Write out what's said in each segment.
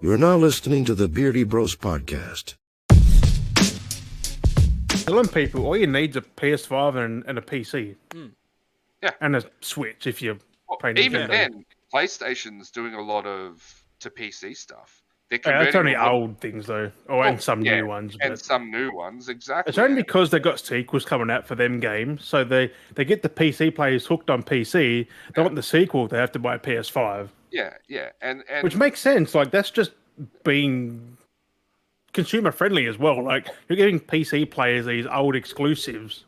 You're now listening to the Beardy Bros podcast. Telling people all you need is a PS5 and a PC. Yeah. And a Switch if you're playing Even Nintendo. then, PlayStation's doing a lot of to PC stuff. They're Yeah, that's converting only old things though, and some new ones. and But some new ones, exactly. it's only because they've got sequels coming out for them games, so they get the PC players hooked on PC. They want the sequel, they have to buy a PS5. Yeah, and Which makes sense. Like that's just being consumer friendly as well. Like you're giving PC players these old exclusives,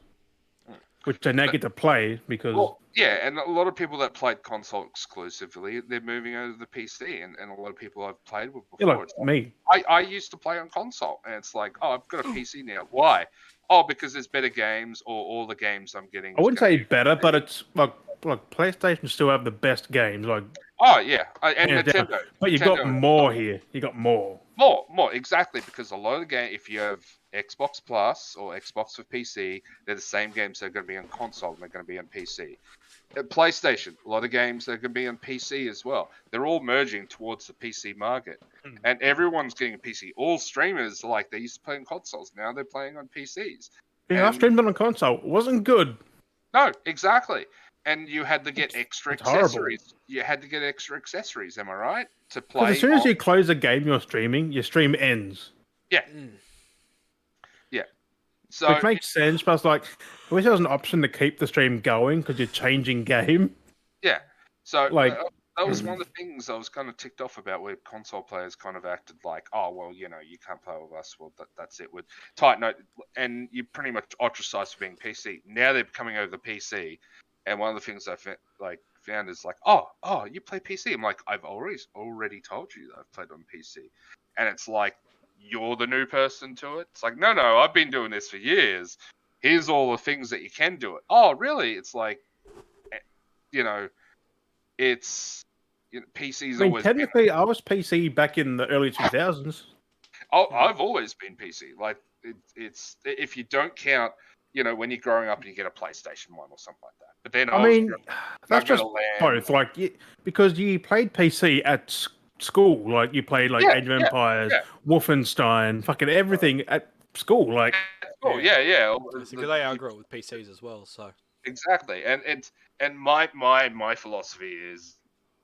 which they now get to play because. Well, yeah, and a lot of people that played console exclusively, they're moving over to the PC, and a lot of people I've played with before. Yeah, like me. I used to play on console, and it's like, oh, I've got a PC now. Why? Oh, because there's better games, or all the games I'm getting. I wouldn't say better, but it's like PlayStation still have the best games. Like, oh yeah, and yeah, Nintendo. But you got more here. You got more. More, exactly, because a lot of the game, if you have Xbox Plus or Xbox for PC, they're the same games that are going to be on console and they're going to be on PC. At PlayStation, a lot of games that are going to be on PC as well. They're all merging towards the PC market, and everyone's getting a PC. All streamers, like, they used to play on consoles, now they're playing on PCs. Yeah, I streamed on a console. It wasn't good. No, exactly. And you had to get extra accessories. Horrible. You had to get extra accessories, am I right? To play. As soon as you close a game you're streaming, your stream ends. Yeah. Yeah. So which makes sense, but it's like, I wish there was an option to keep the stream going because you're changing game. Yeah. So like that was one of the things I was kind of ticked off about, where console players kind of acted like, oh, well, you can't play with us. Well, that's it. With tight note, and you pretty much ostracized for being PC. Now they're coming over the PC. And one of the things I found is like, oh, you play PC. I'm like, I've already told you that I've played on PC. And it's like, you're the new person to it. It's like, no, I've been doing this for years. Here's all the things that you can do it. Oh, really? It's like, it's PC's always. Technically, I was PC back in the early 2000s. Oh, I've always been PC. Like, it's if you don't count. When you're growing up and you get a PlayStation 1 or something like that. But then that's just both. Like, because you played PC at school. Like, you played Age of Empires, Wolfenstein, fucking everything at school. Like, yeah. Because they are grew up with PCs as well. So exactly, and my philosophy is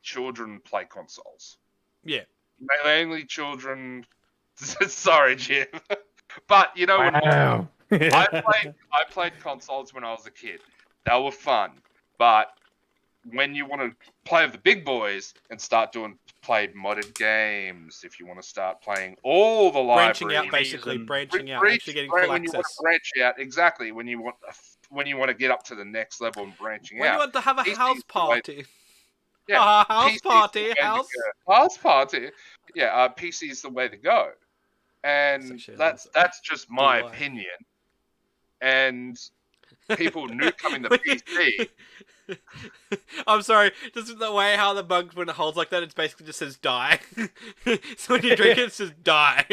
children play consoles. Yeah, mainly children. Sorry, Jim, but wow. I played consoles when I was a kid. They were fun, but when you want to play with the big boys and start play modded games, if you want to start playing all the libraries, branching out, actually getting full when access. You want to branch out, exactly. When you want to get up to the next level and branching out. When you want to have a house party. Yeah, house party. Yeah, PC is the way to go, and that's just my opinion. And people coming to PC. I'm sorry, just the way how the mug, when it holds like that, it basically just says die. So when you drink it says die.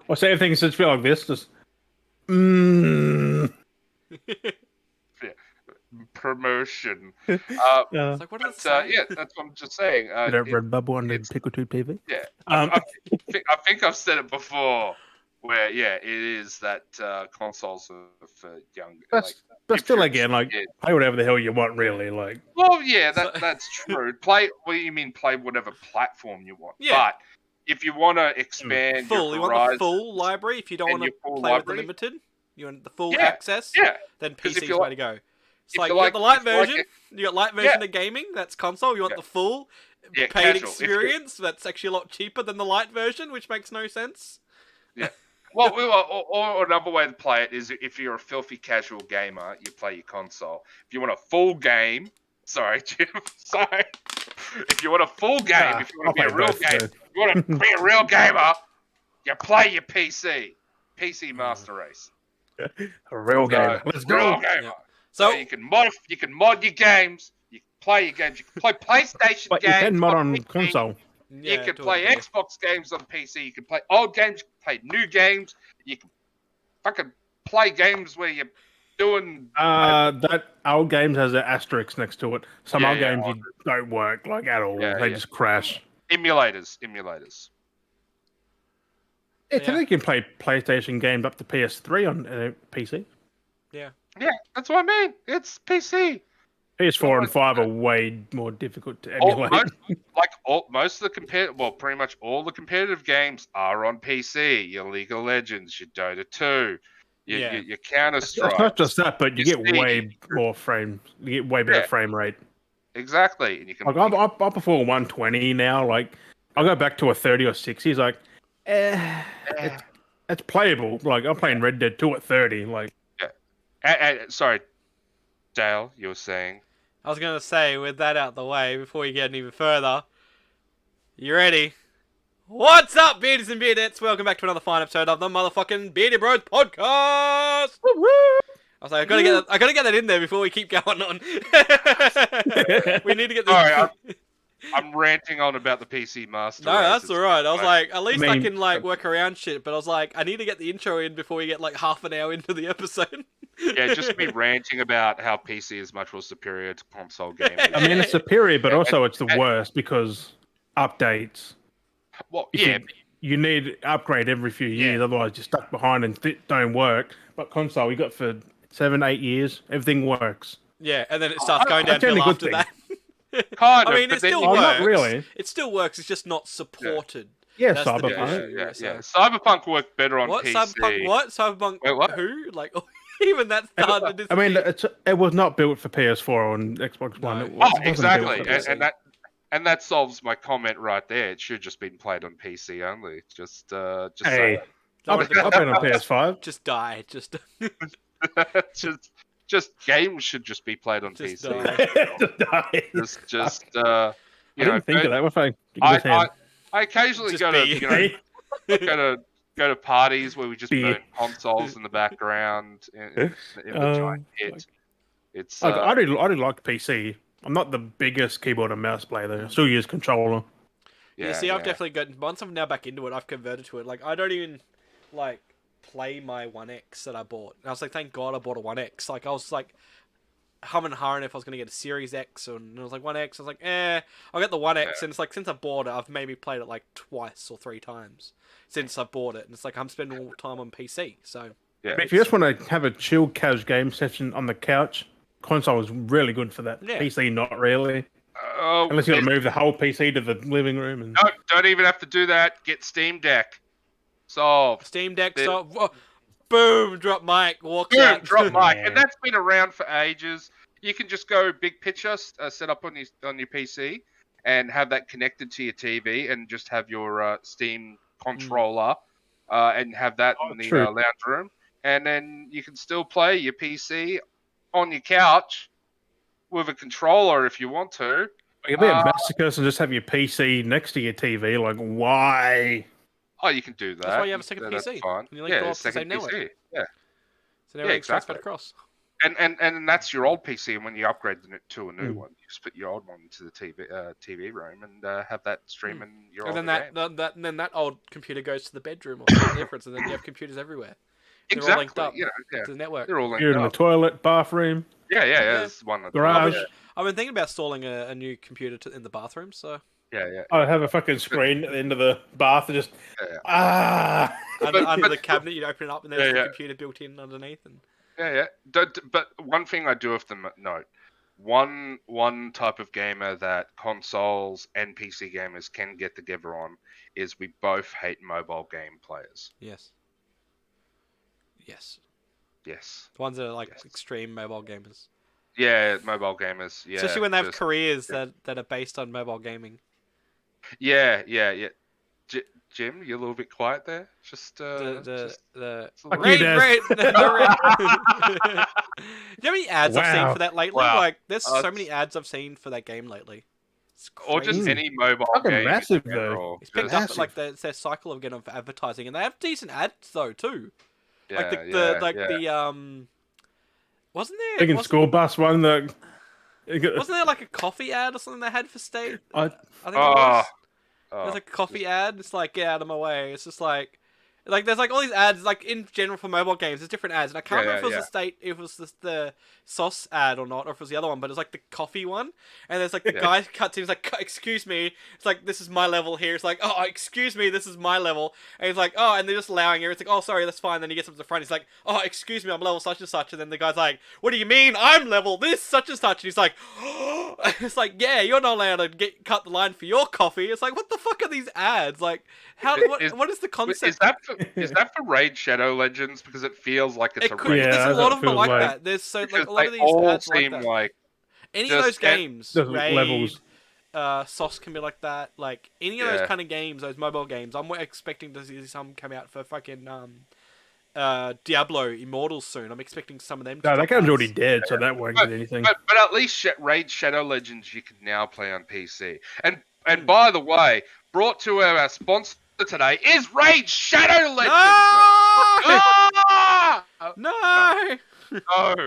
Or say everything should feel like this, just promotion. It's like, what does it say? Yeah, that's what I'm just saying. Red Bubble on the Pickle Tube TV. Yeah, I think I've said it before. Where it is that consoles are for young. But still, again, play whatever the hell you want, really. Like, well, yeah, that's true. Play. What do you mean? Play whatever platform you want. Yeah. But if you want to expand you want the full library. If you don't want to play with the limited, you want the full access. Yeah. Then PC is the way to go. It's like you got the light version. You got light version of gaming. That's console. You want the full paid casual. experience. That's actually a lot cheaper than the light version, which makes no sense. Yeah. Well, or another way to play it is if you're a filthy casual gamer, you play your console. If you want a full game, sorry, Jim, sorry. If you want a full game, if you want to be a real gamer, you want to be a real gamer, you play your PC. PC Master Race. A real gamer. Let's go. Real gamer. Yeah. So you can mod your games. You can play your games. You can play PlayStation but games. You can mod on console. You can play Xbox games on PC. You can play old games. You can play new games. You can fucking play games where you're doing. That old games has an asterisk next to it. Some old games don't work at all. They just crash. Emulators. Yeah, technically you can play PlayStation games up to PS3 on PC. Yeah. Yeah, that's what I mean. It's PC. PS4 and 5 are way more difficult to All, emulate. most of the pretty much all the competitive games are on PC. Your League of Legends, your Dota 2, your Counter It's Strike. not just that, but you your get Steam. way more frame. You get way better frame rate. Exactly, and you can. Like I prefer 120 now. Like I'll go back to a 30 or 60. It's like, it's playable. Like I'm playing Red Dead 2 at 30. Like, sorry, Dale, you were saying. I was gonna say, with that out the way, before you get any further, you ready? What's up, Beardies and Beardettes? Welcome back to another fine episode of the motherfucking Beardy Bros podcast. I was like, I gotta get that in there before we keep going on. We need to get this. Sorry, I'm ranting on about the PC Master No, Race. that's alright. I was like, at least I can mean, work around shit. But I was like, I need to get the intro in before we get like half an hour into the episode. Yeah, just me ranting about how PC is much more superior to console gaming. I mean, it's superior, but also it's the worst because updates. Well, yeah, You need to upgrade every few years, otherwise you're stuck behind and don't work. But console, you got for 7-8 years, everything works. Yeah, and then it starts going downhill after that. kind of. I mean, it still Oh, works. not really. It still works. It's just not supported. Yeah, That's the Cyberpunk. issue, Yeah. Cyberpunk worked better on What PC. Cyberpunk? What Cyberpunk? Wait, what? Who? Like, even that's hard to I mean, disagree. it was not built for PS4 or Xbox One. No. It Oh, wasn't built exactly, for PC. and that solves my comment right there. It should just been played on PC only. Just Hey, saying. I've been on PS5. Just die. Just just games should just be played on Just PC. die. Just I didn't think of that. What if I occasionally Just go to be. go to parties where we just Be. burn consoles in the background in the giant pit. It's I do like PC. I'm not the biggest keyboard and mouse player though. I still use controller. You see, I've definitely gotten. Once I'm now back into it, I've converted to it. Like, I don't even play my 1X that I bought. And I was like, thank God I bought a 1X. Like, I was like humming and hawing if I was gonna get a Series X, and I was like 1X. I was like, I'll get the 1X. And it's like, since I bought it, I've maybe played it like twice or 3 times since I bought it. And it's like I'm spending all the time on PC. So yeah. If you just want to have a chill, casual game session on the couch, console is really good for that. Yeah. PC, not really. Unless you got to move the whole PC to the living room. And No, don't even have to do that. Get Steam Deck. Solved. Steam Deck, boom, drop mic, walks Boom, out. drop mic, and that's been around for ages. You can just go big picture, set up on your PC, and have that connected to your TV, and just have your Steam controller, and have that in the lounge room, and then you can still play your PC on your couch with a controller if you want to. you can be a masochist and just have your PC next to your TV. Like, why? Oh, you can do that. That's why you have a second That's PC. fine. And you go up to the second same network. PC. Yeah. So now it's transferred across. And that's your old PC, and when you upgrade it to a new Hmm. one, you just put your old one into the TV room and have that streaming your And old then then that old computer goes to the bedroom or something different, and then you have computers everywhere. They're all linked up to to the network. They're all linked You're in the up. toilet, bathroom, Yeah. There's one that garage. I've been thinking about installing a new computer in the bathroom, so Yeah. I have a fucking screen at the end of the bath and just Yeah. under the cabinet you'd open it up and there's the Yeah. computer built in underneath. And Yeah. But one thing I do have to note: one type of gamer that consoles and PC gamers can get together on is we both hate mobile game players. yes, Yes. the ones that are like extreme mobile gamers, Yeah, mobile gamers. Yeah. especially when they have just- careers that are based on mobile gaming. Yeah. Jim, you're a little bit quiet there. Just The Fuck you, raid, Des. raid. Do you know how many ads I've seen Wow. for that lately? Wow. Like, there's so It's- many ads I've seen for that game lately. It's or just crazy. any mobile Fucking game. massive, in though. general. It's picked Just- up like their cycle of getting advertising, and they have decent ads though too. yeah, Like wasn't there? Big Wasn't, school bus one that. wasn't there like a coffee ad or something they had for state? I I think it was. Oh, There's like a coffee ad. It's like, get out of my way. It's just like, Like, there's like all these ads, like in general for mobile games, there's different ads, and I can't remember if it was if it was the sauce ad or not, or if it was the other one, but it's like the coffee one, and there's like the guy cuts in, he's like, excuse me, it's like, this is my level here, it's like, oh, excuse me, this is my level, and he's like, oh, and they're just allowing it, it's like, oh, sorry, that's fine, then he gets up to the front, he's like, oh, excuse me, I'm level such and such, and then the guy's like, what do you mean, I'm level this such and such, and he's like, oh, it's like, yeah, you're not allowed to cut the line for your coffee, it's like, what the fuck are these ads, like, how, what is the concept? Is that for Raid Shadow Legends? Because it feels like it's a Raid. Yeah, there's a lot of them feels like that. There's like a lot of these all ads seem like that. like Any of those games, there's Raid, levels. Sauce can be like that. Like any of those kind of games, those mobile games, I'm expecting to see some come out for fucking Diablo Immortals soon. I'm expecting some of them. No, that drop game's ads. already dead, so that won't get anything. But at least Raid Shadow Legends you can now play on PC. And by the way, brought to our sponsor today is Raid Shadow Legends. No!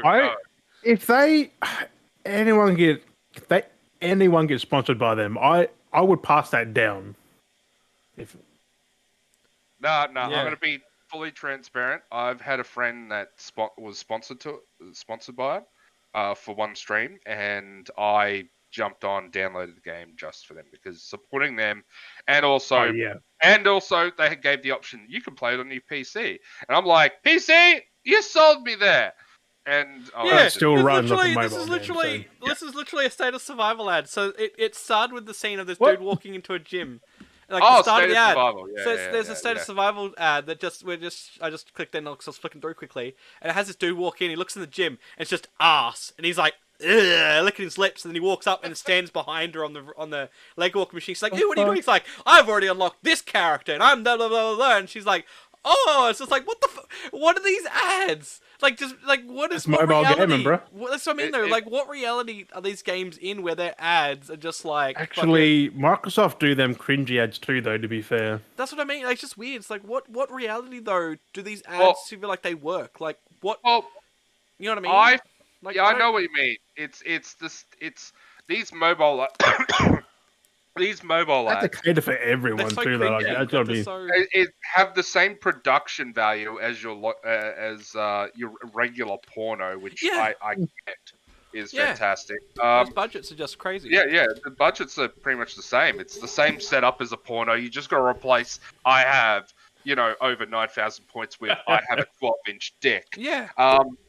No! If anyone gets sponsored by them, I would pass that down. No, I'm Yeah. going to be fully transparent. I've had a friend that was sponsored by it for one stream, and I jumped on, downloaded the game just for them because supporting them, and also they gave the option you can play it on your PC, and I'm like, PC, you sold me there. And it still runs off a this mobile is literally game, this is literally a state of survival ad. So it started with the scene of this dude walking into a gym. Like the start of the ad. There's a state of survival ad that I just clicked in because I was flicking through quickly, and it has this dude walk in. He looks in the gym, and it's just ass, and he's like, ugh, licking his lips, and then he walks up and stands behind her on the leg walk machine. She's like, "Ew, what are you doing?" He's like, "I've already unlocked this character, and I'm blah blah blah blah." And she's like, "Oh," it's just like, what the what are these ads? Like, just like, what is mobile reality? gaming, bro. That's what I mean, though. Like, what reality are these games in where their ads are just like? Actually, Microsoft do them cringy ads too, though. To be fair, that's what I mean. Like, it's just weird. It's like, what reality though do these ads feel like they work? Like, what? Well, you know what I mean? I know what you mean. It's these mobile these mobile that's ads. a cater for everyone so too. Though, like, cringy. that's gotta be. It have the same production value as your regular porno, which I get is fantastic. Those budgets are just crazy. Yeah, the budgets are pretty much the same. It's the same setup as a porno. You just got to replace I have, over 9,000 points with I have a 12-inch dick. Yeah.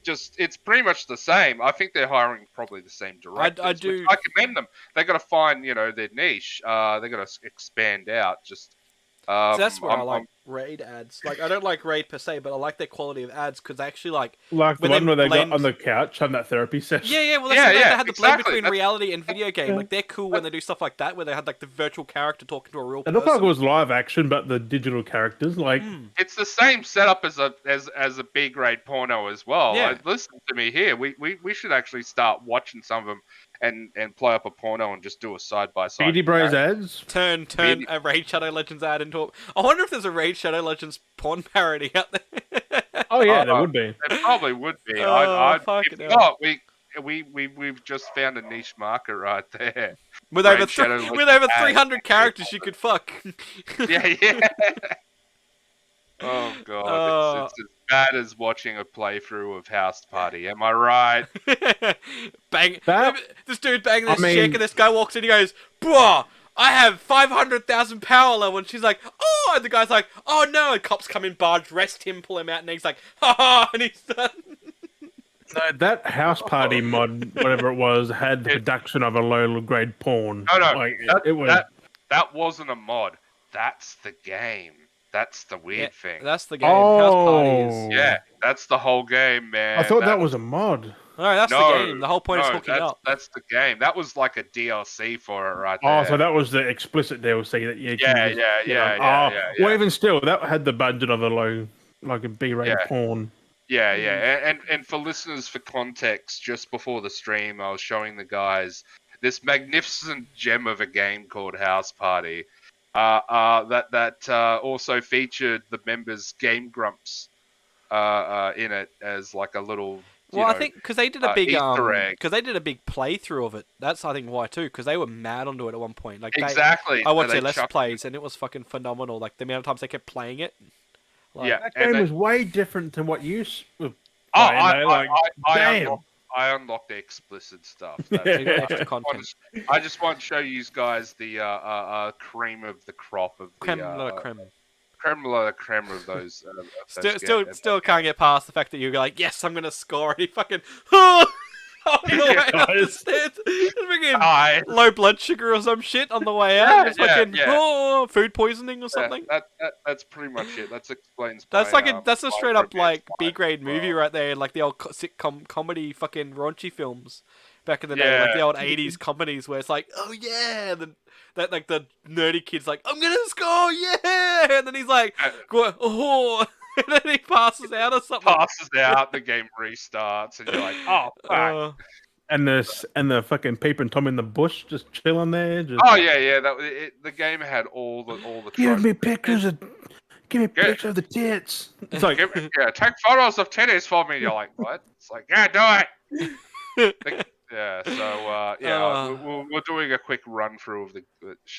It's pretty much the same. I think they're hiring probably the same directors. I do. I commend them. They got to find, their niche. They got to expand out. Just. So that's where I like Raid ads. Like, I don't like Raid per se, but I like their quality of ads because they actually like the one where they got on the couch having that therapy session. Yeah. Well, they had the blend between reality and video game. Like, they're cool when they do stuff like that, where they had like the virtual character talking to a real person. It looked like it was live action, but the digital characters, like it's the same setup as a B grade porno as well. Yeah. Like, listen to me here. We should actually start watching some of them and play up a porno and just do a side by side. Beardy Bros ads. Turn a Raid Shadow Legends ad into. I wonder if there's a Raid Shadow Legends porn parody out there. Oh yeah, there would be. There probably would be. If not, we've just found a niche market right there. With over 300 characters you could fuck. Yeah. Oh god, it's as bad as watching a playthrough of House Party. Am I right? Bang! This dude banging this chick, and this guy walks in. He goes, "Bruh, I have 500,000 power level," and she's like, "Oh," and the guy's like, "Oh no!" And cops come in, barge, arrest him, pull him out, and he's like, "Ha ha!" And he's done. So that House Party mod, whatever it was, had the production of a low-grade porn. No, that wasn't a mod. That's the game. That's the weird thing. That's the game. House Party is. Yeah, that's the whole game, man. I thought that was a mod. No, that's the game. The whole point is hooking up. That's the game. That was like a DLC for it right there. Oh, so that was the explicit DLC that you can yeah. Well, even still, that had the budget of a B-rated porn. Yeah. And for listeners, for context, just before the stream, I was showing the guys this magnificent gem of a game called House Party. That also featured the members' Game Grumps in it as like a little. I think because they did a big Easter egg. playthrough of it. That's I think why too, because they were mad onto it at one point. Like exactly. I watched their Let's Plays and it was fucking phenomenal. Like the amount of times they kept playing it. Like, Yeah. That and game was way different to what you were Oh, playing. Damn. I unlocked the explicit stuff. Yeah. so you got I extra just want content. to- I just want to show you guys the cream of the crop of the Creme de la creme. creme de la creme of those. Still can't get past the fact that you're like, yes, I'm gonna score, and he fucking on the way up the stairs, just freaking low blood sugar or some shit on the way out, just fucking food poisoning or something. That's pretty much it. That explains. That's that's a straight up like B grade well. movie right there, like the old sitcom comedy fucking raunchy films back in the day, like the old 80s comedies where it's like, oh yeah, that like the nerdy kid's like, I'm gonna score, yeah, and then he's like, oh, and then he passes out or something. The game restarts, and you're like, oh fuck. And the fucking peeping Tom in the bush, just chilling there. Oh yeah. The game had all the. Give me pictures of the tits. It's like, take photos of titties for me. You're like, what? It's like, yeah, do it. Yeah, so we're doing a quick run through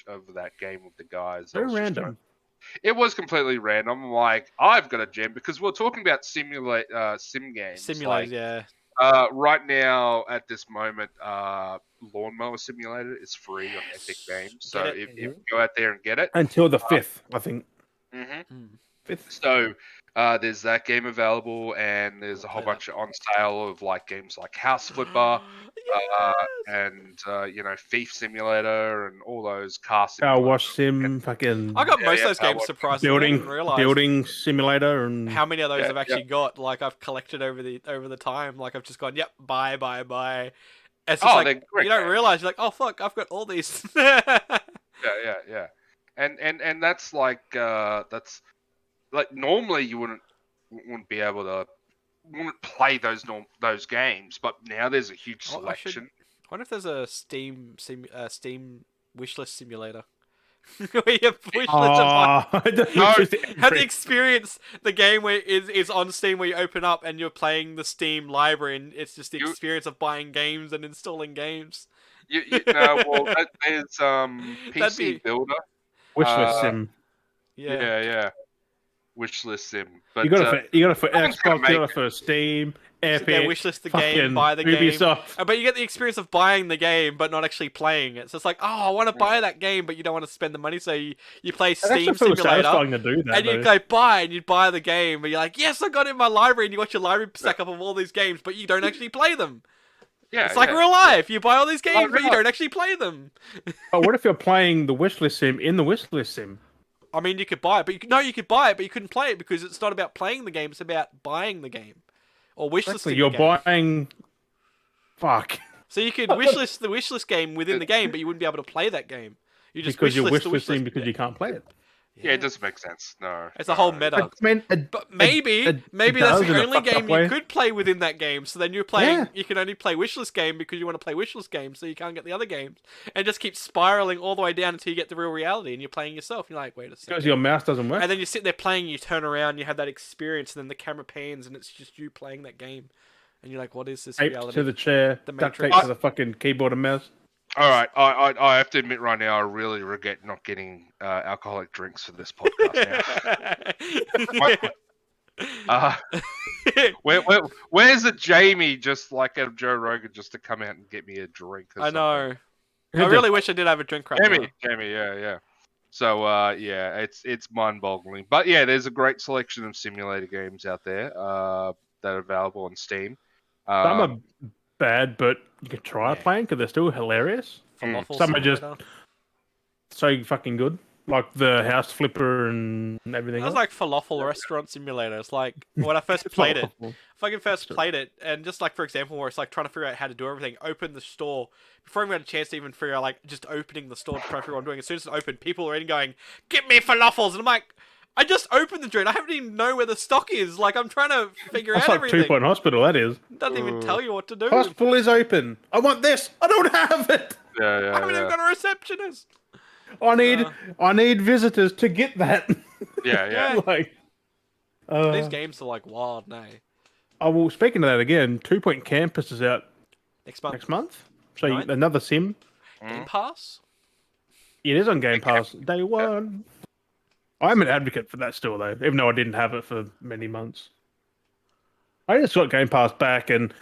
of that game with the guys. Very random. It was completely random. I'm like, I've got a gem because we're talking about sim games. Yeah. Right now, at this moment, Lawnmower Simulator is free on Epic Games. So if you go out there and get it until the 5th, I think. Mm-hmm. 5th. So. There's that game available, and there's a whole bunch on sale of like games like House Flipper, and Thief Simulator, and all those car wash sim, fucking. I got most of those games surprisingly. Building simulator, and how many of those I've actually got. Like I've collected over the time. Like I've just gone, yep, buy. It's just like you don't realize you're like, oh fuck, I've got all these. yeah, and that's like that's. Like normally you wouldn't be able to play those games, but now there's a huge selection. I wonder if there's a Steam wishlist simulator. Where you wish have the experience the game where is on Steam where you open up and you're playing the Steam library and it's just the experience of buying games and installing games. There's PC Builder. Wishlist sim. Yeah. Wishlist sim, but you got it for Xbox, you got it for Steam, Epic. Yeah, wishlist the game, buy the Ubisoft. game. But you get the experience of buying the game, but not actually playing it. So it's like, oh, I want to buy that game, but you don't want to spend the money, so you play Steam Simulator, to do that, and you go buy, and you buy the game, but you're like, yes, I got it in my library, and you got your library stack up of all these games, but you don't actually play them. Yeah, it's like real life. You buy all these games, but you don't actually play them. But what if you're playing the wishlist sim in the wishlist sim? I mean, you could buy it, but you could buy it, but you couldn't play it because it's not about playing the game; it's about buying the game or wishlisting. You're the game. buying. Fuck. So you could wishlist the wishlist game within the game, but you wouldn't be able to play that game. You just because you're wishlisting because you can't play it. Yeah, it doesn't make sense. No, it's a whole meta. But maybe that's the only game you could play within that game. So then you're playing. You can only play wishlist game because you want to play wishlist game, so you can't get the other games, and just keep spiraling all the way down until you get the real reality, and you're playing yourself. You're like, wait a second. Because your mouse doesn't work. And then you sit there playing. You turn around, you have that experience, and then the camera pans, and it's just you playing that game, and you're like, what is this reality? To the chair. The Matrix to the fucking keyboard and mouse. All right, I have to admit right now, I really regret not getting alcoholic drinks for this podcast now. Where's the Jamie, just like Adam Joe Rogan, just to come out and get me a drink? I know. I really wish I did have a drink right now. Jamie, yeah. So, it's mind-boggling. But yeah, there's a great selection of simulator games out there that are available on Steam. Some are bad, but you can try playing because they're still hilarious. Some are just so fucking good, like the House Flipper and everything. It was like falafel restaurant simulator. It's like when I first played it, and just like for example, where it's like trying to figure out how to do everything, open the store before I even had a chance to even figure out like just opening the store to try to figure out what I'm doing. As soon as it opened, people were already going, "Get me falafels," and I'm like, I just opened the joint. I haven't even know where the stock is. Like, I'm trying to figure out everything. That's like 2 Point Hospital, that is. Doesn't even tell you what to do. Hospital is open. I want this. I don't have it. Yeah. I haven't even got a receptionist. I need visitors to get that. Yeah. Like, these games are like wild now. Oh, well, speaking of that again, 2 Point Campus is out next month. So another sim. Game Pass? It is on Game Pass. Day one. I'm an advocate for that still, though, even though I didn't have it for many months. I just got Game Pass back and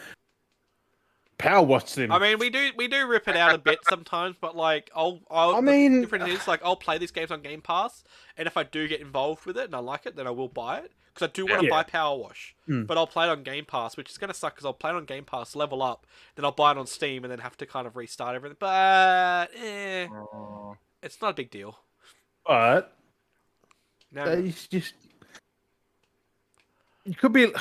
Power Watch them. I mean, we do rip it out a bit sometimes, but like I mean- the difference is like I'll play these games on Game Pass, and if I do get involved with it and I like it, then I will buy it because I do want to Yeah. buy Power Wash. But I'll play it on Game Pass, which is gonna suck because I'll play it on Game Pass, level up, then I'll buy it on Steam, and then have to kind of restart everything. But it's not a big deal. But No, it's just you could be.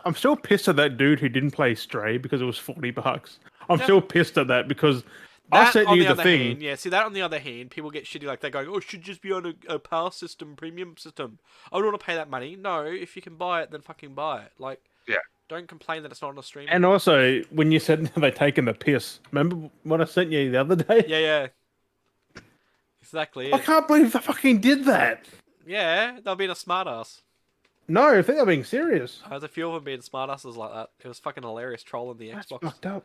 I'm still pissed at that dude who didn't play Stray because it was $40. I'm still pissed at that because I that, sent on you the the other thing. hand, yeah. See that on the other hand, people get shitty like they're going, "Oh, it should just be on a power system, premium system." I don't want to pay that money. No, if you can buy it, then fucking buy it. Like, Yeah. don't complain that it's not on a stream. And also, when you said they taken the piss, remember what I sent you the other day? Yeah. Exactly. I can't believe they fucking did that. Yeah, they'll be in a smartass. No, I think they're being serious. There's a few of them being smartasses like that. It was fucking hilarious trolling the That's Xbox. fucked up.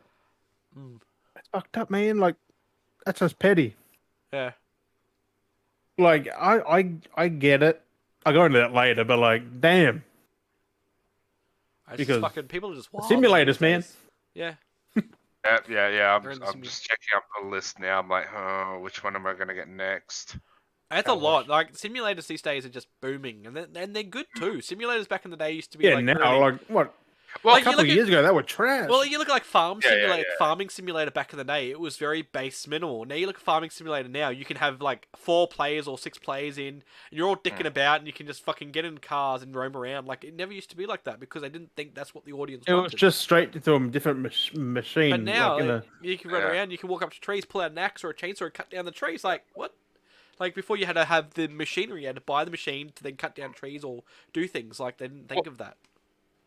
That's fucked up, man. Like, that's just petty. Yeah. Like, I get it. I'll go into that later, but like, damn. It's Because just fucking people are just wild simulators, these man. days. Yeah. Yeah. They're in the I'm just checking up the list now. I'm like, oh, which one am I gonna get next? It's a lot. Like simulators these days are just booming, and they're good too. Simulators back in the day used to be Yeah, like now, really... like, what? Well, A couple of years ago, they were trash. Well, you look at like Yeah. farming simulator back in the day. It was very base minimal. Now you look at farming simulator now. You can have like 4 players or 6 players in, and you're all dicking about, and you can just fucking get in cars and roam around. Like it never used to be like that because they didn't think that's what the audience it was wanted. just straight into a different machine. But now like in a... you can run around. You can walk up to trees, pull out an axe or a chainsaw, and cut down the trees. Like what? Like before, you had to have the machinery. You had to buy the machine to then cut down trees or do things. Like they didn't think of that.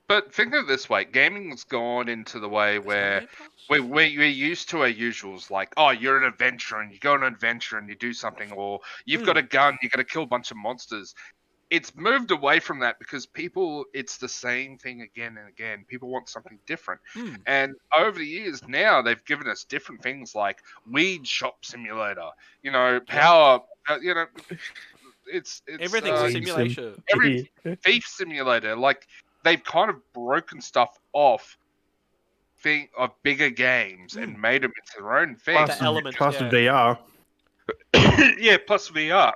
But think of it this way: gaming's gone into the way where we're used to our usuals, like, oh, you're an adventurer and you go on an adventure and you do something, or you've got a gun, you got to kill a bunch of monsters. It's moved away from that because it's the same thing again and again. People want something different. And over the years now, they've given us different things like Weed Shop Simulator, Power, it's Everything's a simulation. every Thief Simulator. Like, they've kind of broken stuff off of bigger games and made them into their own thing. The element, plus yeah. VR. Yeah, plus VR.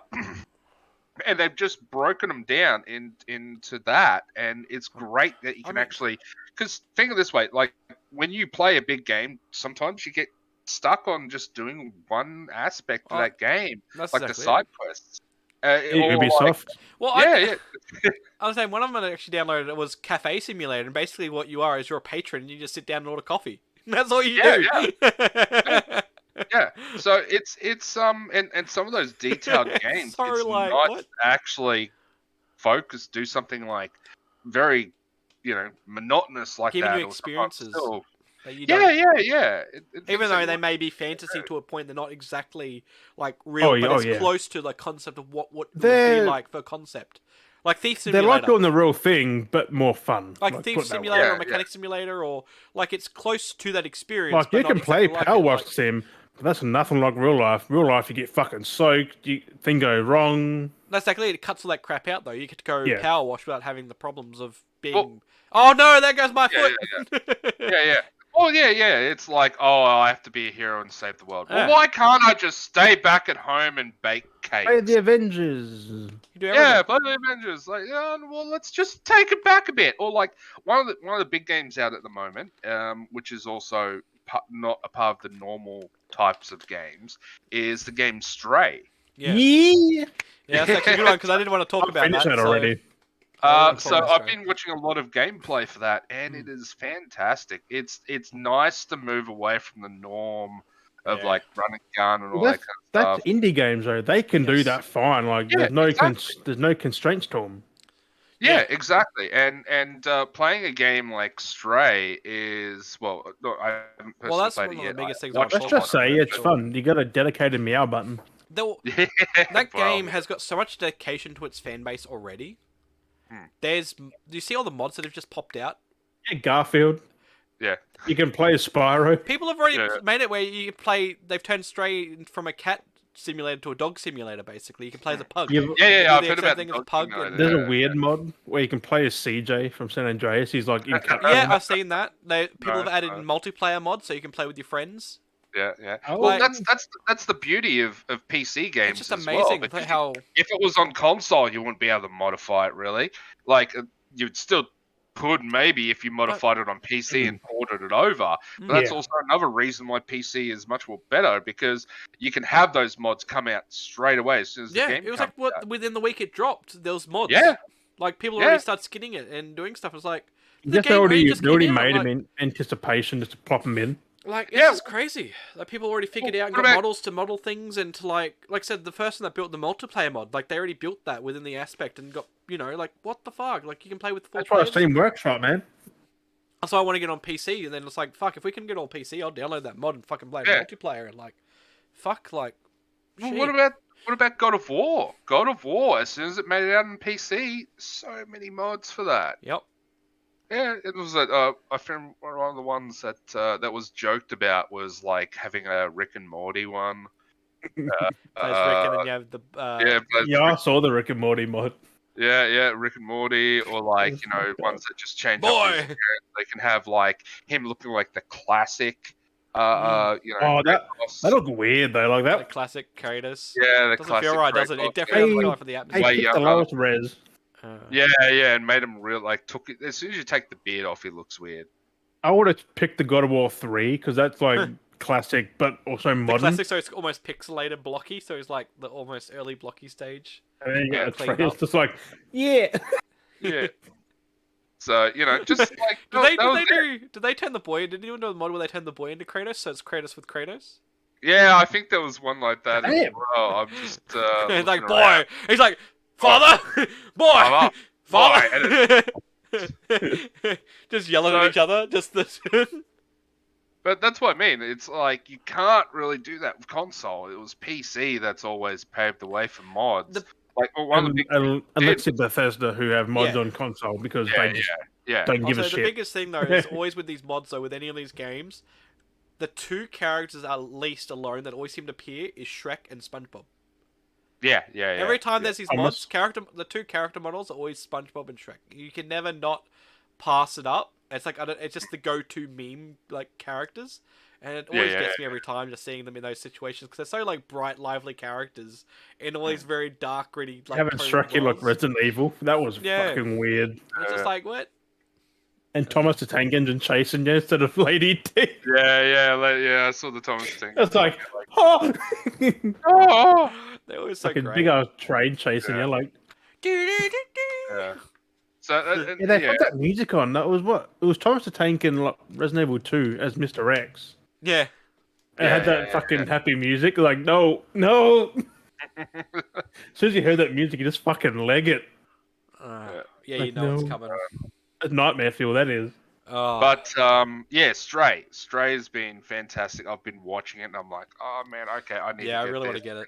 And they've just broken them down into that, and it's great that you can actually. Because think of it this way: like when you play a big game, sometimes you get stuck on just doing one aspect of that game, That's like exactly the side quests. Ubisoft. Well, Yeah. I was saying one of them I actually downloaded. It was Cafe Simulator, and basically what you are is you're a patron, and you just sit down and order coffee. That's all you do. Yeah, so it's and some of those detailed games, So, it's like, nice what? to actually do something like very, monotonous like Giving that. you or sometimes experiences still- that you Yeah, don't- yeah. Even though they may be fantasy to a point, they're not exactly like real, but it's close to the concept of what would be They're- like for concept. Like Thief They're Simulator. like doing the real thing, but more fun. Like put Thief it that way. Simulator or Yeah, Mechanic Simulator, or like it's close to that experience. Like, but you not can play exactly like Power it. Wash Like, Sim, but that's nothing like real life. Real life, you get fucking soaked, thing go wrong. that's exactly it. It cuts all that crap out though. You get to go Yeah. power wash without having the problems of being. Well- Oh no, there goes my foot. Yeah. Oh yeah. It's like, oh, I have to be a hero and save the world. Yeah. Well, why can't I just stay back at home and bake cakes? Play the Avengers. You do everything. Yeah, play the Avengers. Like, well, let's just take it back a bit. Or like one of the big games out at the moment, which is also not a part of the normal types of games, is the game Stray. Yeah. Yeah. Yeah, that's actually a good one because I didn't want to talk about Finished that. that already. So I've been watching a lot of gameplay for that, and it is fantastic. It's nice to move away from the norm of like running gun and all that kind of That's stuff. indie games though. They can do that fine. Like Yeah, there's no exactly. there's no constraints to them. Yeah, exactly. And playing a game like Stray is I haven't personally that's played one it of yet. the biggest things I I watched watched. Let's a just lot of say it, it's but- fun. You got a dedicated meow button. Yeah, That well, game has got so much dedication to its fan base already. Do you see all the mods that have just popped out? Yeah, Garfield. Yeah. You can play as Spyro. People have already Yeah. made it where you play. They've turned Stray from a cat simulator to a dog simulator. Basically, you can play as a pug. Yeah, You Yeah, do I've the heard exact about thing the as a dog pug. simulator. And... there's Yeah. a weird mod where you can play as CJ from San Andreas. He's like in Yeah, I've seen that. People have Nice, added nice. multiplayer mods so you can play with your friends. Yeah. Oh, Well, Like- that's the beauty of PC games It's just as well. amazing Because how if it was on console, you wouldn't be able to modify it really. Like you'd still could maybe if you modified it on PC and ported it over. But that's Yeah. also another reason why PC is much more better because you can have those mods come out straight away as soon as the yeah, game it was comes like out. within the week it dropped. There was mods. Yeah. Like people Yeah. already started skinning it and doing stuff. It's like I the guess game only they just already came out, made like- him in anticipation just to plop him in. Like, it's Yeah. just crazy. Like, people already figured Well, out and what got about- models to model things and to, like I said, the person that built the multiplayer mod, like, they already built that within the aspect and got, like, what the fuck? Like, you can play with 4 That's why players. Steam works, right, man? That's why I want to get on PC, and then it's like, fuck, if we can get on PC, I'll download that mod and fucking play Yeah. multiplayer and, like, fuck, like, Well, shit. what about God of War? God of War, as soon as it made it out on PC, so many mods for that. Yep. Yeah, it was that. I found one of the ones that that was joked about was like having a Rick and Morty one. Plays Rick, and then you have the, Yeah, but Yeah, I saw the Rick and Morty mod. yeah, Rick and Morty, or like ones that just change up. Boy! His appearance. They can have like him looking like the classic. Oh, Red Cross. That look weird though, like the that. classic Kratos. Yeah, the Doesn't classic. feel right, Red does it? Cross, It definitely doesn't Hey, feel right for the Hey, atmosphere. Way pick the younger. lowest res. Yeah, and made him real like took it as soon as you take the beard off, he looks weird. I would have picked the God of War 3 because that's like classic, but also The modern. classic, so it's almost pixelated blocky, so it's like the almost early blocky stage. And then you Yeah, got cleaned Atreus up. just like, yeah. Yeah. So just like Did they turn the boy? Did anyone do the mod where they turned the boy into Kratos? So it's Kratos with Kratos. yeah, I think there was one like that as Damn. well. I'm just He's like, looking around. boy. He's like, father, boy, Father, father. Just yelling at So- each other. Just this. But that's what I mean. It's like you can't really do that with console. It was PC that's always paved the way for mods. The- Like one of the big Unless it's Bethesda who have mods Yeah. on console because yeah, they just yeah. don't give Also, a the shit. biggest thing though is always with these mods though, with any of these games, the 2 characters at least alone that always seem to appear is Shrek and SpongeBob. Yeah. Every time there's these Almost. mods, the 2 character models are always SpongeBob and Shrek. You can never not pass it up. It's like it's just the go-to meme like characters, and it always gets me every time just seeing them in those situations because they're so like bright, lively characters in all these very dark, gritty like. Having toned Shrek look worlds. Resident Evil, that was Yeah. fucking weird. It's just like what? And Thomas the Tank Engine chasing you instead of Lady T. Yeah. I saw the Thomas thing. It's like, oh, Oh. They're always so fucking great. big ass train chasing Yeah. you. Like, Yeah. So yeah, they put that music on. That was what? It was Thomas the Tank in like, Resident Evil 2 as Mr. X. Yeah. It had that fucking happy music. Like, no. As soon as you heard that music, you just fucking leg it. Yeah, you Like, know it's no. coming. A nightmare feel that is. Oh. But Stray has been fantastic. I've been watching it, and I'm like, oh man, okay, I need. Yeah, I to get really want this. to get it.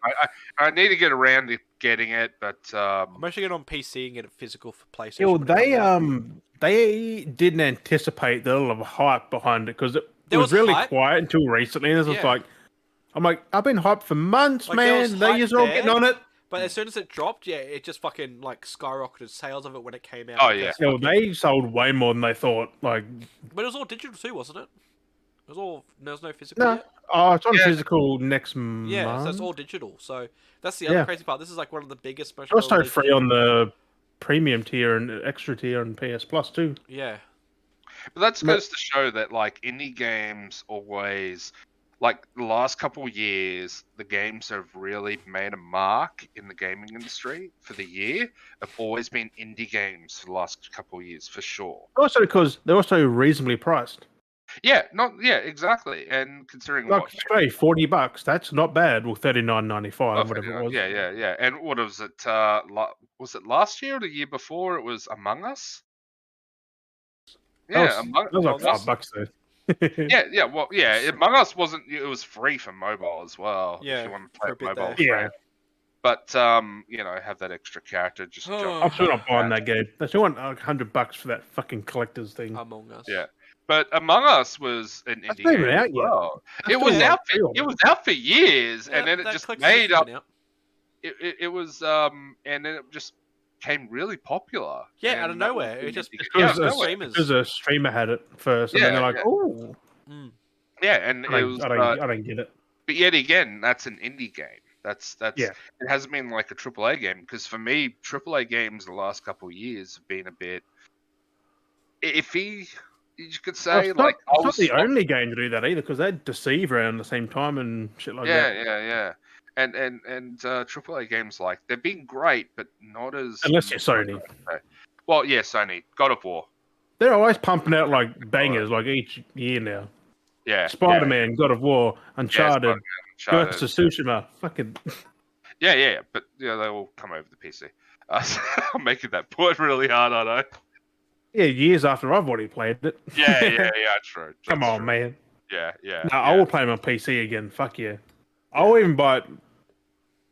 I need to get around to getting it, but I'm actually getting on PC and get it physical for PlayStation. Yeah, well, when it comes out. they didn't anticipate the level of hype behind it because it There was was really hype. quiet until recently. And it was Yeah. like, I'm like, I've been hyped for months, Like, there was man. They hype just all there. getting on it. But as soon as it dropped, yeah, it just fucking like skyrocketed sales of it when it came out. Oh, because yeah. Yeah, well, they sold way more than they thought. Like, But it was all digital too, wasn't it? It was all there was no physical no, yet. oh, it's on Yeah. physical next month. Yeah, so it's all digital. So that's the other Yeah. crazy part. This is like one of the biggest It's special also releases. free on the premium tier and extra tier on PS Plus too. Yeah. But that goes to show that like indie games always, like the last couple of years, the games have really made a mark in the gaming industry for the year. Have always been indie games for the last couple of years for sure. Also because they're also reasonably priced. Yeah, exactly. And considering Like what Stray, $40. That's not bad. Well, $39.95, whatever it was. Yeah. And what was it? Was it last year or the year before? It was Among Us. Yeah, That was like Among Us. $5 though. Yeah. Well, yeah. Among Us wasn't. It was free for mobile as well. Yeah, if you want to for play a bit mobile. there. Yeah. friend. But have that extra character just jump. I'm still not buying that game. They still want like $100 for that fucking collector's thing. Among Us. Yeah. But Among Us was an That's indie not game even as out yet. well. That's It was still out. pre-order. It was out for years, and then it that just collector's made edition's up. been out. It was and then it just became really popular. Yeah, and out of that was nowhere. an It just indie game. Because, Yeah, a, nowhere. because a streamer had it first, and then they're like, Yeah. "Oh, Mm. Yeah, and I it was. don't get it." But yet again, that's an indie game. That's Yeah. It hasn't been like a AAA game because for me, AAA games the last couple of years have been a bit iffy. You could Well, say it's like I not was the only game to do that either, because they deceive around the same time and shit like yeah, that. yeah. And AAA games like they've been great, but not as Unless you're Sony, well, yeah, Sony, God of War, they're always pumping out like bangers like each year now. yeah, Spider-Man, God of War, Uncharted, Uncharted. Ghost of Tsushima, fucking. Yeah, but they will come over the PC. So I'm making that point really hard, I know. Yeah, years after I've already played it. Yeah, true. Come That's on, true. man. Yeah. No, I will play them on PC again. Fuck yeah. I'll even buy it.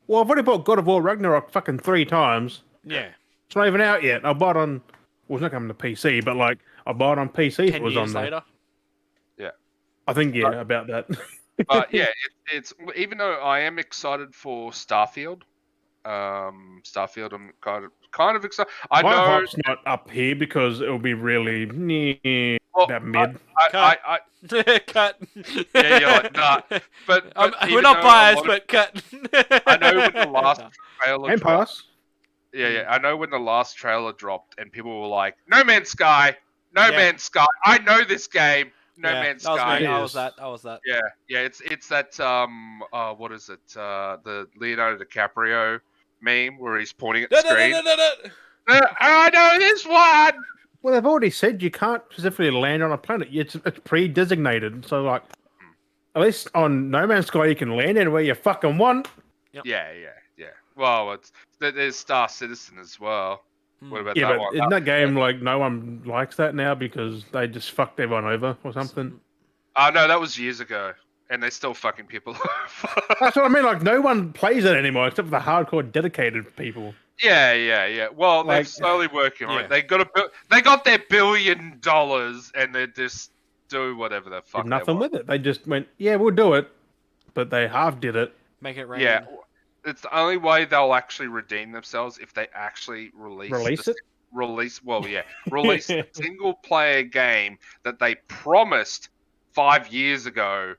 Well, I've already bought God of War Ragnarok fucking 3 times. Yeah. It's not even out yet. I bought it on. Well, it's not coming to PC, but like I bought it on PC. 10 It was years on there. later. I think about that. But yeah, it's even though I am excited for Starfield. Starfield, I'm kind of excited. I My know. hype's not up here because it'll be really Well, about mid. I Cut. yeah, you're like, nah. But we're even not though a biased, lot of- but cut. I know when the last No. trailer And dropped. pass. Yeah. I know when the last trailer dropped, and people were like, "No Man's Sky, No Yeah. Man's Sky. I know this game, No Yeah, Man's that was Sky." me. I It was is. that. I was that. Yeah. It's that what is it? The Leonardo DiCaprio meme where he's pointing at the screen. No. I know this one. Well, they've already said you can't specifically land on a planet. It's pre-designated. So, like, at least on No Man's Sky, you can land anywhere you fucking want. Yeah. Well, there's Star Citizen as well. What about Yeah, that but one? in that game, like, no one likes that now because they just fucked everyone over or something. Oh no, that was years ago, and they're still fucking people over. That's what I mean. Like, no one plays it anymore except for the hardcore, dedicated people. Yeah. Well, they're Like- slowly working on Yeah. it. They got their $1 billion, and they just do whatever the fuck Did they nothing want. with it. They just went, yeah, we'll do it. But they half did it. Make it rain. Yeah, it's the only way they'll actually redeem themselves if they actually release it? Release a single player game that they promised 5 years ago,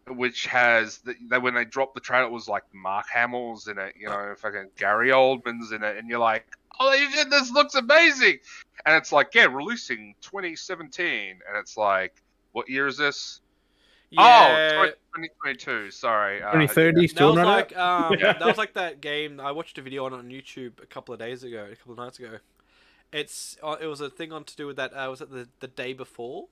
which has when they dropped the trailer, it was like Mark Hamill's in it, fucking Gary Oldman's in it, and you're like, holy shit, this looks amazing, and it's like, yeah, releasing 2017, and it's like, what year is this? Yeah. 2022. Sorry, 2030 That still was not like out? that was like that game. I watched a video on YouTube a couple of nights ago. It was a thing on to do with that. Was it the day before?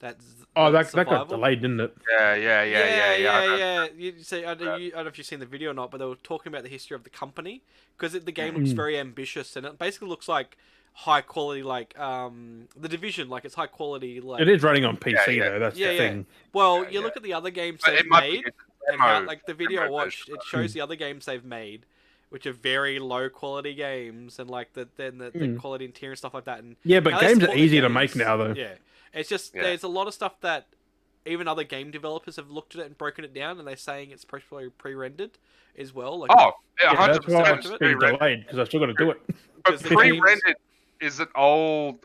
That That got survival? delayed, didn't it? Yeah. You say I don't know if you've seen the video or not, but they were talking about the history of the company because the game looks very ambitious and it basically looks like high quality, like the Division, like it's high quality, like It is running on PC Yeah. though. That's Yeah, the yeah. thing. Well, Yeah, you yeah. look at the other games But they've it might be made, a and how, demo- like the video I demo watched, version. it shows the other games they've made, which are very low quality games, and like the quality and tier and stuff like that. And Yeah, but how they games are support the easy to games. make now though. Yeah, it's just Yeah. there's a lot of stuff that even other game developers have looked at it and broken it down, and they're saying it's probably pre-rendered as well. Like, Oh, yeah, Yeah, that's 100% why of it's it. been delayed because I've still got to do it. But because the games- pre-rendered is an old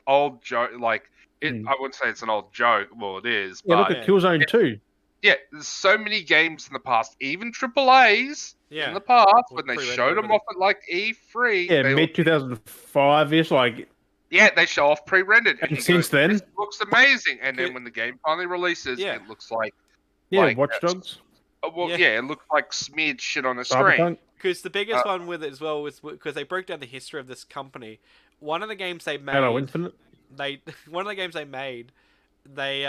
joke. Like it, Hmm. I wouldn't say it's an old joke. Well, it is. Yeah, But look at Killzone 2. yeah, there's so many games in the past, even AAA's Yeah. in the past, Or when they pre-rendered showed them already. off at like E3. Yeah, they mid 2005 ish. Like, they show off pre-rendered. And you since then? this looks amazing. And then Okay. when the game finally releases, Yeah. it looks like, yeah, Like, Watch Dogs, Yeah. it looks like smeared shit on a screen. Cyberpunk. Because the biggest one with it as well was because they broke down the history of this company. One of the games they made, Halo Infinite. one of the games they made, they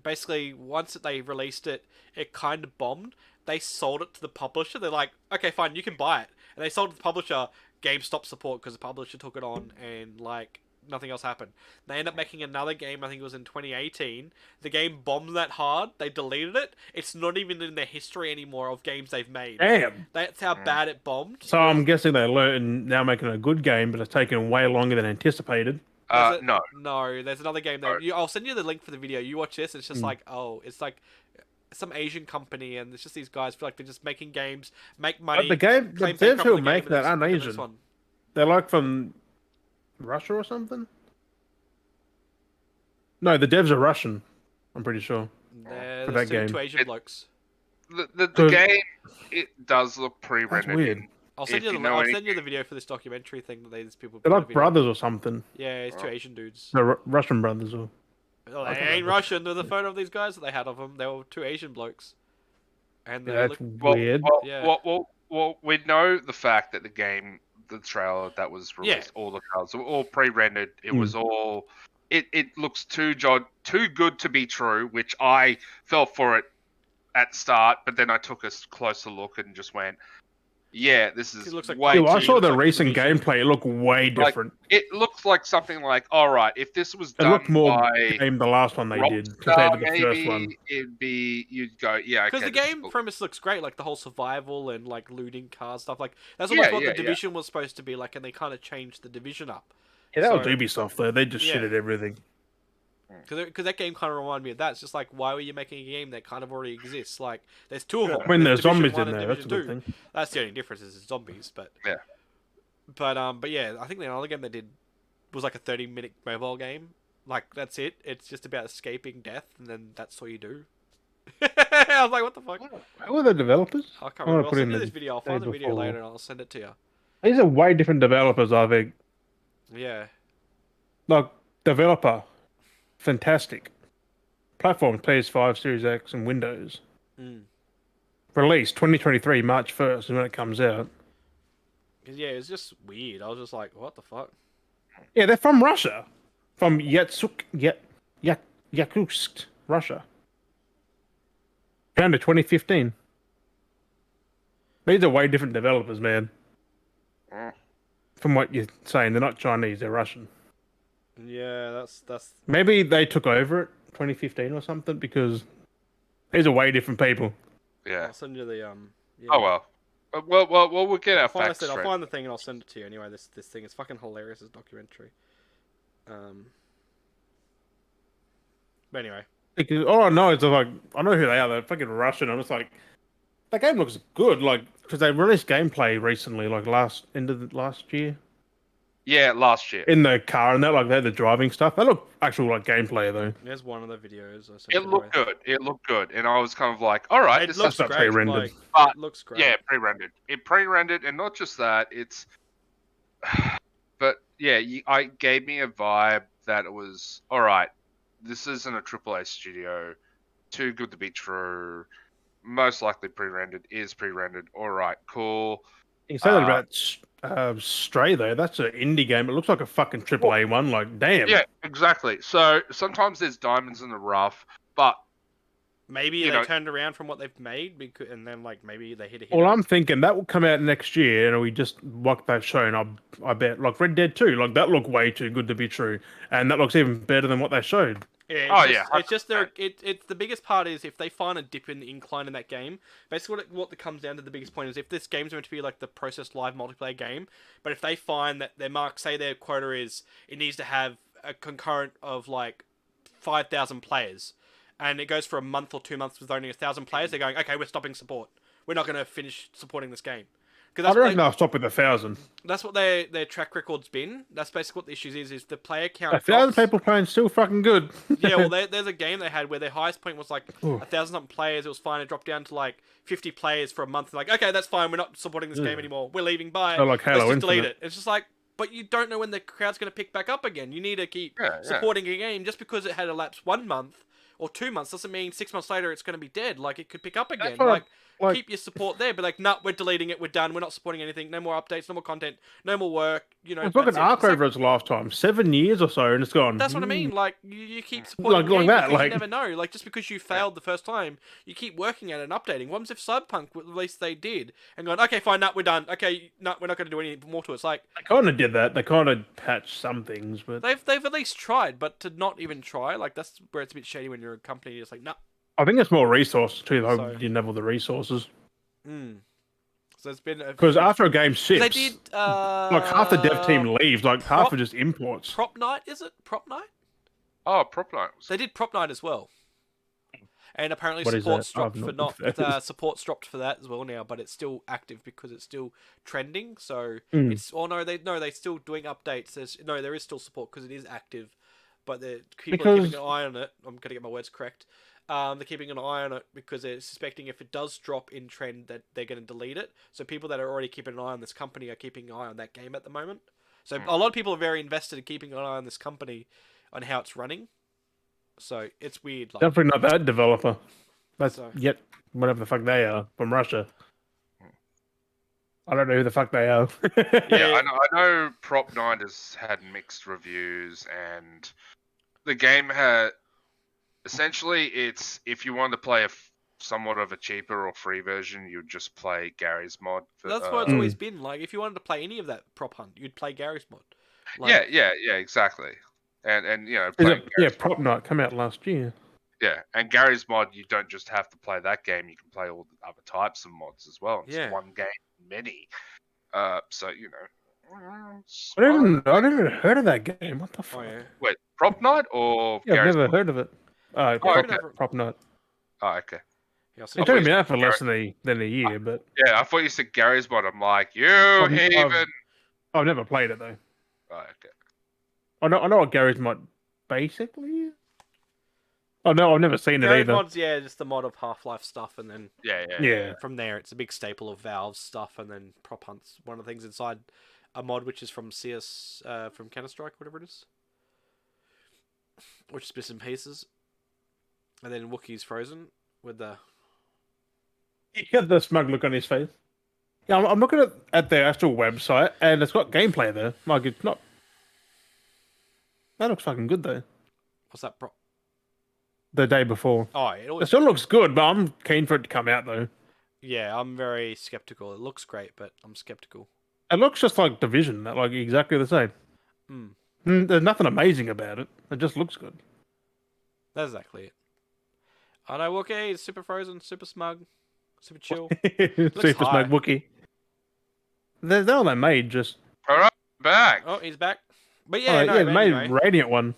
basically once that they released it, it kind of bombed. They sold it to the publisher. They're like, okay, fine, you can buy it, and they sold it to the publisher. Game stopped support because the publisher took it on, and like nothing else happened. They ended up making another game. I think it was in 2018. The game bombed that hard. They deleted it. It's not even in their history anymore of games they've made. Damn. That's how bad it bombed. So I'm guessing they learned and now making a good game, but it's taken way longer than anticipated. No. No, there's another game No. that I'll send you the link for the video. You watch this. It's just Mm. like, oh, it's like some Asian company, and it's just these guys feel like they're just making games, make money. The devs who make that aren't Asian. They're like from Russia or something. No, the devs are Russian. I'm pretty sure. For that game. Two Asian blokes. The So- game, it does look pre-rendered. weird. in. I'll send If you the you know I'll any- send you the video for this documentary thing that these people. They're put a like video. brothers or something. Yeah, it's two Asian dudes. They're Russian brothers or. Well, they ain't Russian. There's a photo of these guys that they had of them. They were two Asian blokes. And they That's look. weird. Yeah. Well, we know the fact that the game, the trailer that was released, all the trailers were all pre-rendered. It was all. It looks too good to be true, which I fell for it at start, but then I took a closer look and just went, "Yeah, this is It looks like way Yo, I too." saw the like recent Division. gameplay. It looked way Like, different. It looks like something like, all right, if this was It done looked more by game the last one they did compared Rockstar, to the first one. maybe it'd be you'd go, yeah, okay. Because the this is game cool. premise looks great, like the whole survival and like looting cars stuff. Like that's almost what the Division was supposed to be like, and they kind of changed the Division up. Yeah, that was So- Ubisoft though. They just Yeah. shitted everything. Because that game kind of reminded me of that. It's just like, why were you making a game that kind of already exists? Like, there's two of them. When there's Division zombies 1 in and there, that's a Division good 2. thing. That's the only difference is it's zombies, but Yeah. But yeah, I think the other game they did was like a 30-minute mobile game. Like that's it. It's just about escaping death, and then that's all you do. I was like, what the fuck? Who are the developers? I can't I'm gonna remember. I'll put in send you the this video. I'll day find the video before. later and I'll send it to you. These are way different developers, I think. Yeah. Like, developer, fantastic. Platform, PS5, Series X, and Windows. Mm. Release 2023, March 1st is when it comes out. 'Cause, yeah, it's just weird. I was just like, what the fuck? Yeah, they're from Russia. From Yakutsk, Russia. Founded 2015. These are way different developers, man. Mm. From what you're saying, they're not Chinese, they're Russian. Yeah, that's. Maybe they took over it 2015 or something because these are way different people. Yeah. I'll send you the Yeah. Oh well. Well, we'll get our I'll facts I'll straight. find the thing and I'll send it to you anyway. This thing is fucking hilarious. This documentary. But anyway, Because all I know is like I know who they are. They're fucking Russian. I'm just like that game looks good. Like because they released gameplay recently, like end of the last year Yeah, last year. in the car, and they had the driving stuff. They look actual like gameplay though. there's one of the videos. I sent It looked good. It looked good, and I was kind of like, all right, It this looks is not great. pre-rendered. Like, But, it looks great. yeah, pre-rendered. It pre-rendered, and not just that. It's, but yeah, I gave me a vibe that it was all right. This isn't a AAA studio. Too good to be true. Most likely pre-rendered is pre-rendered. All right, cool. You say that about Stray though. That's an indie game. It looks like a fucking AAA one. Like damn. Yeah, exactly. So sometimes there's diamonds in the rough, but Maybe you they know- turned around from what they've made, and then like maybe they hit a hit. Well, I'm thinking that will come out next year, and we just what they've shown. I bet like Red Dead 2, like that looked way too good to be true, and that looks even better than what they showed. Yeah, Oh, yeah, it's just 100%. it's the biggest part is if they find a dip in the incline in that game. Basically, what it comes down to the biggest point is if this game's going to be like the process live multiplayer game, but if they find that their quota is it needs to have a concurrent of like 5,000 players, and it goes for a month or 2 months with only 1,000 players, they're going, okay, we're stopping support. We're not going to finish supporting this game. I Because reckon they'll stop with 1,000. that's what their track record's been. That's basically what the issue is the player count. 1,000 drops. people playing still fucking good. Yeah, well, there's a game they had where their highest point was like Ooh. 1,000 something players. It was fine. It dropped down to like 50 players for a month. Like, okay, that's fine. We're not supporting this game anymore. We're leaving. Bye. So like Halo Let's just delete Infinite. it. It's just like, but you don't know when the crowd's going to pick back up again. You need to keep Yeah, yeah. supporting a game. Just because it had elapsed 1 month or 2 months doesn't mean 6 months later it's going to be dead. Like, it could pick up again. what like- keep your support there. But like, nah, we're deleting it. We're done. We're not supporting anything. No more updates. No more content. No more work. You know, It's fucking that's it. Ark It's like- over its lifetime, 7 years or so, and it's gone. that's what I mean. Like you keep supporting Like the game that, because like- you never know. Like just because you failed the first time, you keep working at it and updating. What happens if Cyberpunk, at least they did, and going, okay, fine, we're done. Okay, we're not going to do anything more to it. It's like They kind of did that. They kind of patched some things, but they've at least tried, but to not even try, like that's where it's a bit shady when you're a company. It's like, nah. I think it's more resources too. Though So- you didn't have all the resources. So it's been Because after a game ships, they did like half the dev team leaves, like half are just imports. Prop Night, is it? Prop Night? Oh, Prop Night. They did Prop Night as well. And apparently What is support's that? I've dropped for not looked at that. support's dropped for that as well now, but it's still active because it's still trending. So Mm. it's they're still doing updates. There is still support because it is active, but people are Because- keeping an eye on it. I'm gonna get my words correct. They're keeping an eye on it because they're suspecting if it does drop in trend that they're going to delete it. So people that are already keeping an eye on this company are keeping an eye on that game at the moment. So a lot of people are very invested in keeping an eye on this company, on how it's running. So it's weird. Like, Definitely not that developer. That's So- yet whatever the fuck they are from Russia. I don't know who the fuck they are. Yeah, I know Prop Night has had mixed reviews, and the game had essentially it's if you want to play somewhat of a cheaper or free version, you'd just play Gary's mod. that's what it's always been. Like, if you wanted to play any of that prop hunt, you'd play Gary's mod. Like, yeah, exactly. And you know, playing Yeah, Gary's Prop Night come out last year. Yeah, and Gary's mod, you don't just have to play that game; you can play all the other types of mods as well. It's Yeah. one game, many. So you know, it's I never fine. even heard of that game. What the fuck? oh yeah. Wait, Prop Night or Yeah, I've Gary's never mod? heard of it. Oh, okay. Prop Night. Oh, okay. Yeah, It so took me out for less than a year, but Yeah, I thought you said Gary's mod. I'm like, you I've- heathen. I've never played it though. Oh, okay. I know what Gary's mod basically is. Oh no, I've never seen it Gary's either. mod's just the mod of Half-Life stuff, and then Yeah. from there it's a big staple of Valve's stuff, and then prop hunts. One of the things inside a mod which is from CS, from Counter-Strike, whatever it is, which is bits and pieces, and then Wookie's Frozen with the He had the smug look on his face. Yeah, I'm looking at their actual website, and it's got gameplay there. Like, it's not. That looks fucking good though. what's that prop? The day before, Oh, it it always, still looks good, but I'm keen for it to come out though. yeah, I'm very skeptical. It looks great, but I'm skeptical. It looks just like Division, like exactly the same. There's nothing amazing about it. It just looks good. That's exactly it. I know Wookie is super frozen, super smug, super chill. Super high. Smoke Wookie. They're all they made. Just All right, back. Oh, he's back. But yeah, no, they but made anyway. Radiant one.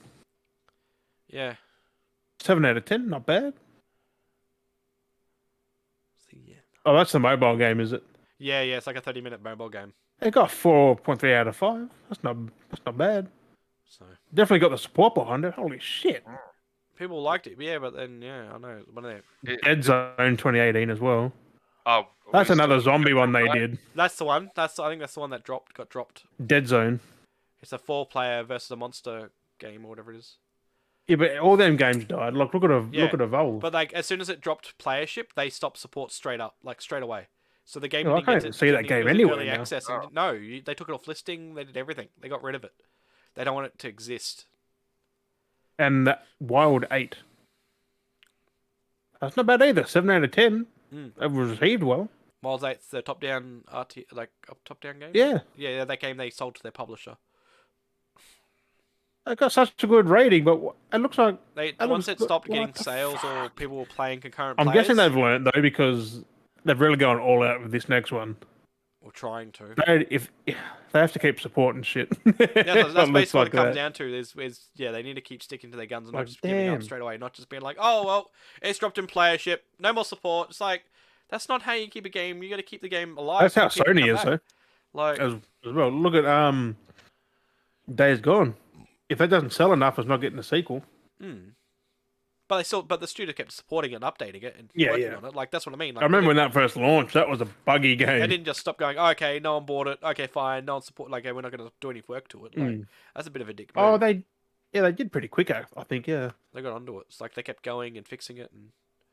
Yeah. 7 out of 10, not bad. Yeah. Oh, that's the mobile game, is it? Yeah, it's like a 30-minute mobile game. It got 4.3 out of 5. That's not bad. So Definitely got the support behind it. Holy shit. people liked it, yeah, but then I know one of them. Dead Zone 2018 as well. Oh, That's we another still- zombie one they did. That's the one. I think that's the one that got dropped. Dead Zone. It's a 4-player versus a monster game or whatever it is. Yeah, but all them games died. Look at Yeah, look at Evolve. But like as soon as it dropped playership, they stopped support straight away. So the game Oh, I didn't get can't see that didn't- game it was in anywhere early now. access. And they took it off listing. They did everything. They got rid of it. They don't want it to exist. And that Wild 8. That's not bad either. 7 out of 10. It was received well. Miles 8's the top-down top-down game. Yeah. Yeah, that game they sold to their publisher. It got such a good rating, but it looks like Once it stopped what getting the sales or people were playing concurrent I'm players, guessing they've learned though because they've really gone all out with this next one. or trying to. If they have to keep supporting shit. Yeah, that's It looks basically what like it comes that. down to. Is they need to keep sticking to their guns and not Like, just giving up damn. straight away. Not just being like, oh well, it's dropped in playership, no more support. It's like that's not how you keep a game. You got to keep the game alive. That's how so people Sony come is back. though. Like, As well. Look at Days Gone. If that doesn't sell enough, it's not getting a sequel. but the studio kept supporting it and updating it and Yeah, working yeah. on it. Like that's what I mean. Like, I remember when that first launched, that was a buggy they game. didn't just stop going. Oh, okay, no one bought it. Okay, fine, no one support. Like, we're not going to do any work to it. Like, that's a bit of a dick move. Oh, they did pretty quick, I think, yeah. They got onto it. It's like they kept going and fixing it, and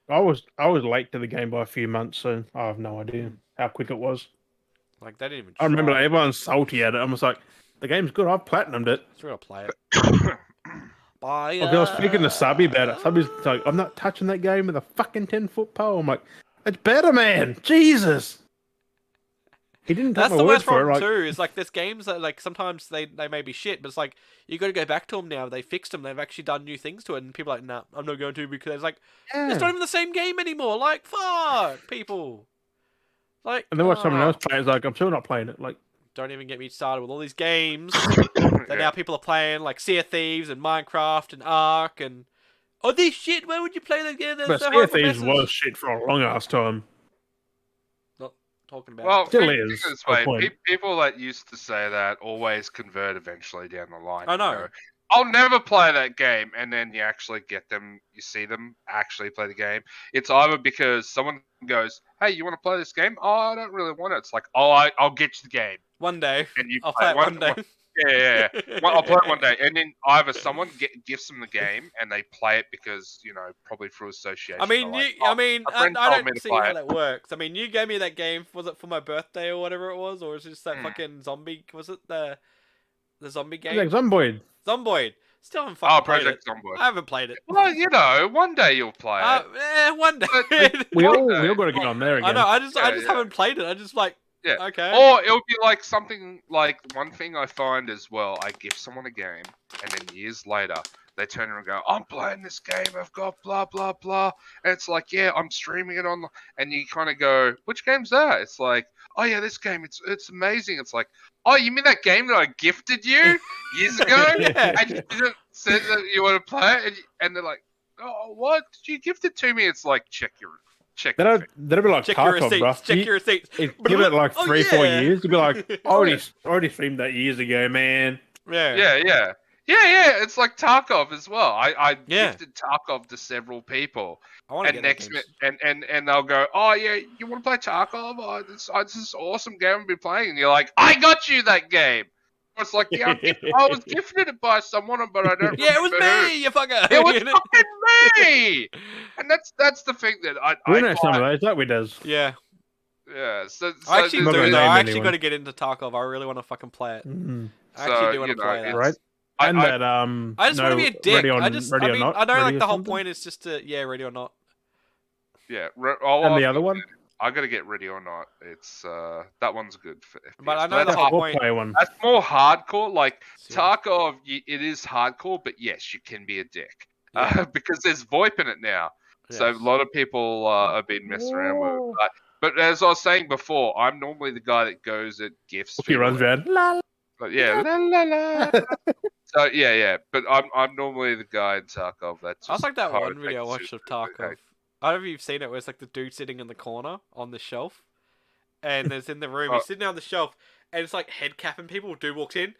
I was late to the game by a few months, so I have no idea how quick it was. like they didn't even. I remember try. everyone's salty at it. I was like, the game's good. I've platinumed it. So we're gonna play it. Bye. Like, I was speaking to Subby about it. Subby's like, I'm not touching that game with a fucking 10-foot pole. I'm like, it's better, man. Jesus. He didn't take That's my the word worst for it. problem Like, too. Is like there's games that like sometimes they may be shit, but it's like you got to go back to them now. They fixed them. They've actually done new things to it, and people are like, nah, I'm not going to because it's like yeah. it's not even the same game anymore. Like fuck people. Like, And then watch someone else play. It's like, I'm still not playing it. Like, don't even get me started with all these games that now people are playing, like Sea of Thieves and Minecraft and Ark and this shit. Why would you play that game? but Sea of Thieves was shit for a long ass time. Not talking about. Well, Still think is, this no way. point. People that used to say that always convert eventually down the line. I know. You know? I'll never play that game, and then you actually get them, you see them actually play the game. It's either because someone goes, "Hey, you want to play this game?" "Oh, I don't really want it." It's like, "Oh, I'll get you the game." One day. And you I'll play it one day. Yeah. Well, I'll play it one day, and then either someone gifts them the game, and they play it because probably through association. I mean, like, I told me don't to see play how it. that works. I mean, you gave me that game. Was it for my birthday or whatever it was, or was it just that fucking zombie? Was it the zombie game? Like Zomboid. Zomboid. Still haven't fucking played Project it. Zomboid. I haven't played it. Well, one day you'll play it. One day. We all One day. got to get on there again. I know. I just Yeah. haven't played it. I just like. Yeah. Okay. Or it'll be like something like one thing I find as well. I give someone a game, and then years later they turn around and go, "I'm playing this game. I've got blah blah blah." And it's like, "Yeah, I'm streaming it on." And you kind of go, "Which game's that?" It's like, "Oh yeah, this game. It's amazing." It's like, "Oh, you mean that game that I gifted you years ago, Yeah. and you didn't say that you want to play it?" And they're like, "Oh, what? Did you gift it to me?" It's like, check your That'll be like Check your Tarkov, receipts. bro. Check your receipts. Give it like 3-4 yeah. years. You'll be like, I already streamed that years ago, man. Yeah. Yeah. It's like Tarkov as well. I Yeah. gifted Tarkov to several people, I want to and get that game. and they'll go, "Oh yeah, you want to play Tarkov? Oh, this is awesome game I've been playing." And you're like, "I got you that game." It's like, yeah, I was gifted it by someone, but I don't. Yeah, it was remember who. me, you fucker. It was fucking me. And that's the thing that We I know some of find- those, like we does. Yeah. Yeah, so I actually Not do gonna though. name I actually anyone. got to get into Tarkov. I really want to fucking play it. Mm. I actually do want to play that. Right. I- And I- that I just want to be a dick. Ready I mean, or not, I know ready like or the whole something? point is just to ready or not. Yeah, And the other one, I gotta get Ready or Not. It's that one's good for FPS. But I know That's the whole four point. player one. That's more hardcore. Like Serious. Tarkov, it is hardcore, but yes, you can be a dick Yeah. because there's VoIP in it now. So a Yes. lot of people have been messing around with it. But as I was saying before, I'm normally the guy that goes at gifts. He runs around. La, But yeah, la la la. So yeah. But I'm normally the guy in Tarkov. That's I was like that how one it video I takes watched of super Tarkov. I don't know if you've seen it, where it's like the dude sitting in the corner on the shelf, and there's in the room, he's sitting on the shelf, and it's like head capping people. Dude walks in,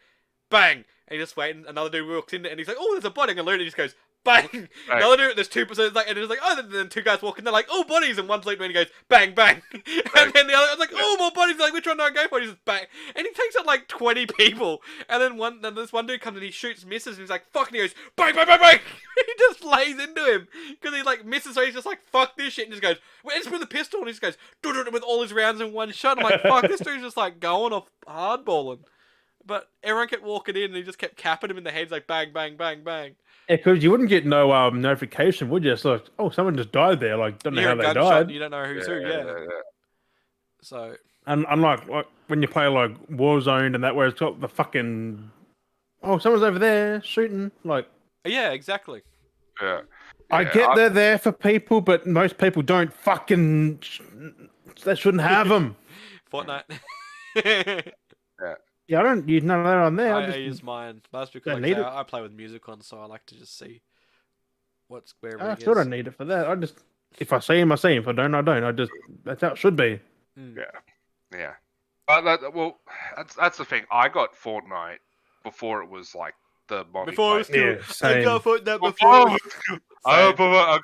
bang, and he's just waiting. Another dude walks in, and he's like, "Oh, there's a body," and alert, he just goes, bang. Right. Another dude, there's 2%, like, and it's like, oh, then two guys walk in, they're like, "Oh, bodies," and one's like, and he goes, bang, bang, and then the other, it's like, "Oh, more bodies," like, "Which one do I go for?" He's just bang, and he takes out like 20 people, and then this one dude comes and he shoots, misses, and he's like, "Fuck," and he goes, bang, bang, bang, bang. He just lays into him because he like misses, so he's just like, "Fuck this shit," and just goes, "Well, it's with the pistol," and he just goes, "Do-do-do," with all his rounds in one shot. I'm like, fuck, this dude's just like going off hardballing. But everyone kept walking in and he just kept capping him in the head, like bang, bang, bang, bang. Yeah, because you wouldn't get no notification, would you? It's like, oh, someone just died there. Like, don't know You how hear a they gunshot died. and you don't know who's who, yeah. So, And unlike when you play like Warzone and that, where it's got the fucking, oh, someone's over there shooting. Like, yeah, exactly. Yeah. I get they're there for people, but most people don't fucking. They shouldn't have them. Fortnite. Yeah, I don't use none of that on there. I just, use mine. But that's because Don't like, need I play with music on, so I like to just see where I everything still is. don't need it for that. I just, if I see him, I see him. If I don't, I don't. I just, that's how it should be. Yeah. But that's the thing. I got Fortnite before it was like the modern Before it was play. still, Yeah, I got Fortnite Before before it was- I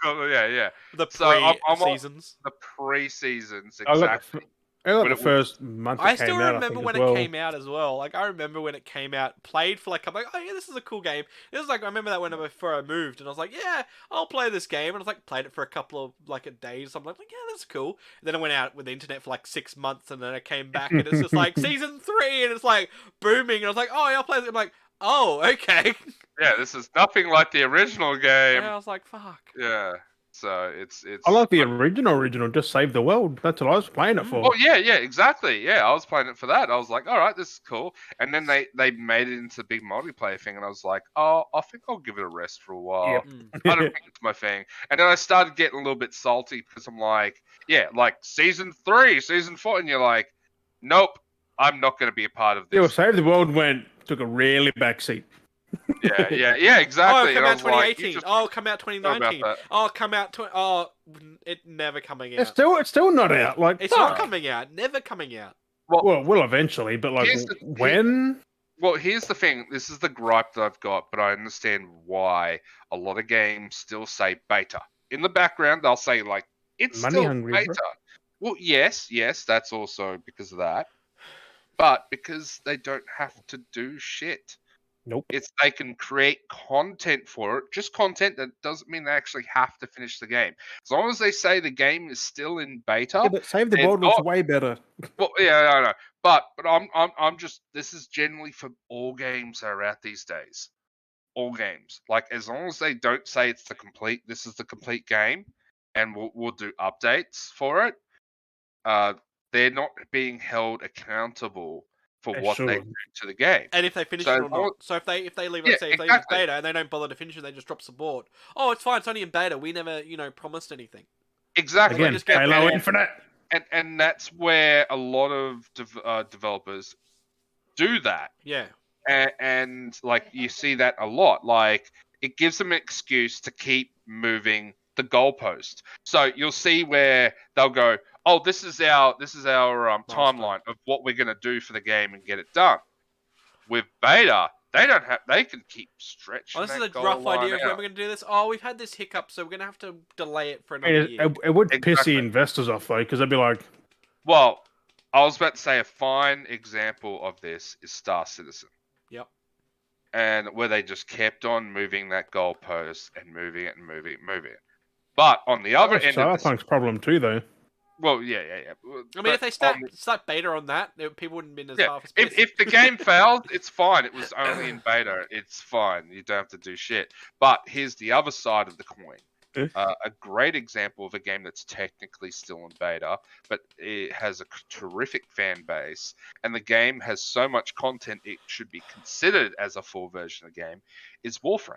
got yeah. the So I'm on pre-seasons. the pre-seasons I got exactly. I got When the it was- first month. I It came still out, remember I think, when as well. it came out as well. Like, I remember when it came out, played for like, I'm like, oh yeah, this is a cool game. This is like, I remember that before I moved, and I was like, yeah, I'll play this game. And I was like, played it for a couple of like a days. So I'm like, yeah, that's cool. And then I went out with the internet for like 6 months, and then I came back, and it's just like season 3, and it's like booming. And I was like, oh yeah, I'll play this. I'm like, oh, okay. Yeah, this is nothing like the original game. And I was like, fuck. Yeah. So it's. I like the original. Just Save the World. That's what I was playing it for. Oh yeah, exactly. Yeah, I was playing it for that. I was like, all right, this is cool. And then they made it into a big multiplayer thing, and I was like, oh, I think I'll give it a rest for a while. Yep. I don't think it's my thing. And then I started getting a little bit salty because I'm like, yeah, like season 3, season 4, and you're like, nope, I'm not going to be a part of this. Yeah, well, Save the World took a really backseat. Yeah, exactly. Oh, come And I out was like, 2018. Oh, come out 2019. that. Oh, come out. It never coming out. It's still not out. Like It's not coming out. Never coming out. Well, eventually, but like when? Well, here's the thing. This is the gripe that I've got, but I understand why a lot of games still say beta. In the background, they'll say like it's Money still hungry, beta. bro. Well, yes, that's also because of that, but because they don't have to do shit. Nope. It's they can create content for it, just content. That doesn't mean they actually have to finish the game. As long as they say the game is still in beta. Yeah, but Save the World was way better. Well, yeah, I know, but I'm just. This is generally for all games that are out these days. All games, like as long as they don't say it's the complete. This is the complete game, and we'll do updates for it. They're not being held accountable for what they do to the game. And if they finish it or not. So if they leave it, say if they leave it beta and they don't bother to finish it, they just drop support. Oh, it's fine. It's only in beta. We never, promised anything. Exactly. Again, Halo Infinite. And that's where a lot of developers do that. Yeah. And like you see that a lot. Like it gives them an excuse to keep moving the goalpost. So you'll see where they'll go, oh, this is our timeline of what we're gonna do for the game and get it done. With beta, they can keep stretching. Oh, this is a rough idea of when we're gonna do this. Oh, we've had this hiccup, so we're gonna have to delay it for another year. It would piss the investors off though, because they'd be like, well, I was about to say a fine example of this is Star Citizen. Yep. And where they just kept on moving that goalpost and moving it. But on the other end, Cyberpunk's problem too, though. Well, yeah. I mean, if they start beta on that, people wouldn't have been as half as pissed. If the game failed, it's fine. It was only in beta. It's fine. You don't have to do shit. But here's the other side of the coin. A great example of a game that's technically still in beta, but it has a terrific fan base, and the game has so much content it should be considered as a full version of the game, is Warframe.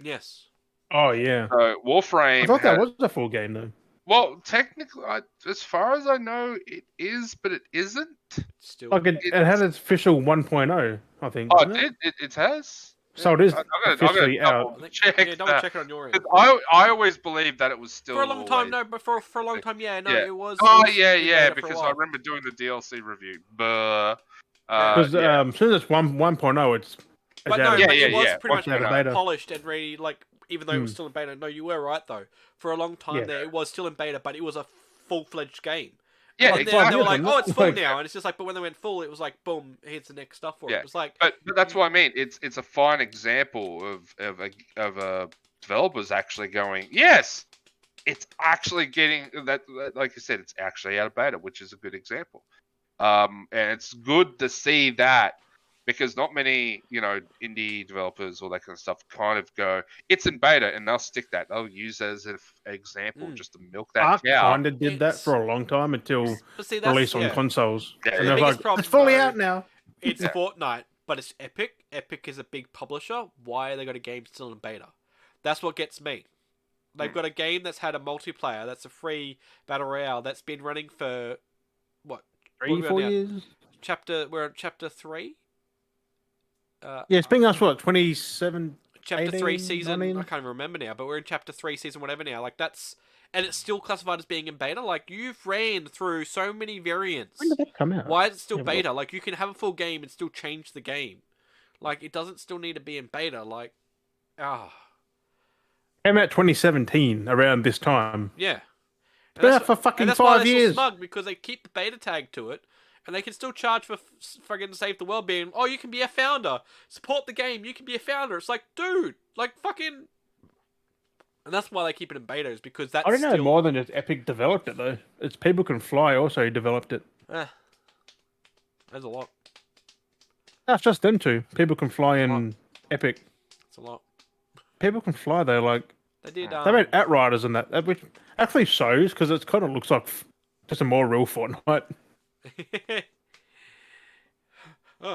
Yes. Oh, yeah. So Warframe... I thought that was a full game, though. Well, technically, as far as I know, it is, but it isn't. Still, like it had its official 1.0, I think. Oh, it has? So it is officially out. Double check it on your end. I always believed that it was still for a long time. No, but for a long time, it was. Oh yeah, because I remember doing the DLC review. Because as soon as it's 1.0, it's but no, out. It was pretty much polished and ready. Like even though it was still in beta. No, you were right though. For a long time there, it was still in beta, but it was a full-fledged game. Yeah, and then they were like, oh, it's full now, and it's just like, but when they went full, it was like, boom, here's the next stuff for it. It was like, but that's what I mean. It's a fine example of developers actually going, yes, it's actually getting that. Like I said, it's actually out of beta, which is a good example. And it's good to see that because not many, indie developers or that kind of stuff kind of go, it's in beta, and they'll stick that. They'll use it as an example just to milk that cow. I kind of did that for a long time until release on consoles. Yeah, and they're like, it's fully out now. It's Fortnite, but it's Epic. Epic is a big publisher. Why are they got a game still in beta? That's what gets me. They've got a game that's had a multiplayer, that's a free battle royale, that's been running for, what? 3-4 years? We're on chapter 3? It's been us, 27... Chapter 18, 3 season, 19? I can't even remember now, but we're in chapter 3 season whatever now. Like that's, and it's still classified as being in beta. Like you've ran through so many variants. When did that come out? Why is it still beta? Like you can have a full game and still change the game. Like it doesn't still need to be in beta. Like, Came out 2017 around this time. Yeah. Been out for fucking 5 years. So smug because they keep the beta tag to it. And they can still charge for fucking Save the World being, oh, you can be a founder. Support the game. You can be a founder. It's like, dude, like fucking... And that's why they keep it in beta, is because that's I don't know more than just Epic developed it, though. It's People Can Fly also developed it. There's a lot. That's just them two. People Can Fly and Epic. It's a lot. People Can Fly, though, like... They did. They made Outriders and that, which actually shows because it kind of looks like just a more real Fortnite.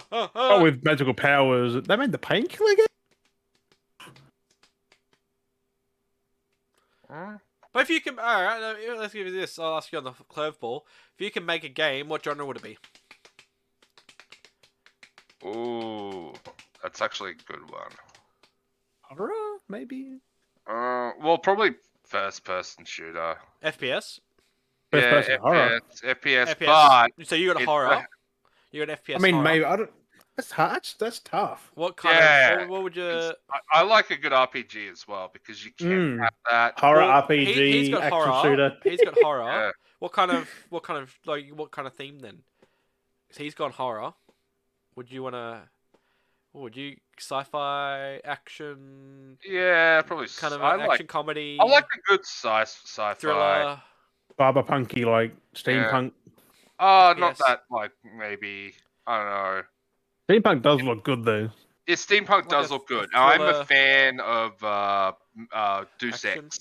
Oh, with magical powers. They made the Painkiller game? But if you can, all right, let's give you this. I'll ask you on the curveball. If you can make a game, what genre would it be? Ooh, that's actually a good one. Horror, maybe? Well, probably first-person shooter. FPS. First person horror. FPS, FPS. but So you got a it's horror. You got FPS. I mean, horror. maybe I don't. That's hard. That's tough. What kind Yeah, of? What would you? I like a good RPG as well because you can have that. Horror Well, RPG, he's got action horror. shooter. He's got horror. Yeah. What kind of theme then? So he's got horror. Would you wanna? What would you sci-fi action? Yeah, probably. Kind of I an like. action comedy. I like a good sci-fi. thriller. Cyberpunky, like steampunk. Oh, not FPS. that. Like maybe I don't know. Steampunk does look good though. Yeah, steampunk Like does a look good. thriller I'm a fan of Deus action. Ex,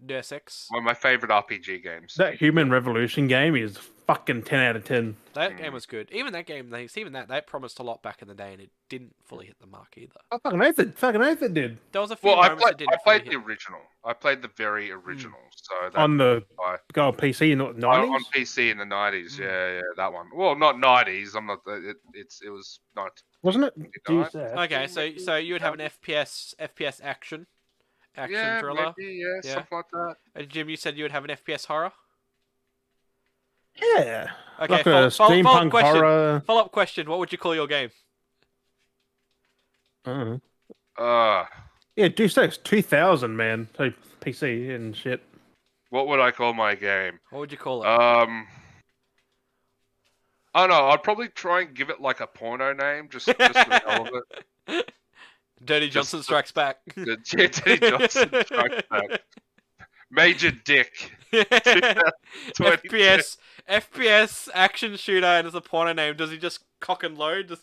Deus Ex. one of my favorite RPG games. That Human Revolution game is fucking 10 out of 10. That game was good. Even that game, that promised a lot back in the day, and it didn't fully hit the mark either. I fucking oath it did. There was a few Well, I moments it didn't I played fully the original. I played the very original. So that On the I, go on PC in the 90s? on PC in the 90s. Yeah, that one. Well, not 90s. I'm not. It was not. Wasn't it? 99? Jesus. Okay, so you would have an FPS action Yeah, thriller. maybe, Yeah. something like that. And Jim, you said you would have an FPS horror. Yeah. Okay, Like a steampunk horror. Follow-up question: what would you call your game? Uh, Yeah, Deus Ex 2000, man. So PC and shit. what would I call my game? What would you call it? I don't know. I'd probably try and give it like a porno name, just for the hell of it. Dirty Johnson Strikes Back. Yeah, Teddy Johnson Strikes Back. Major Dick. 2022. FPS action shooter, and it's a porno name. Does he just cock and load?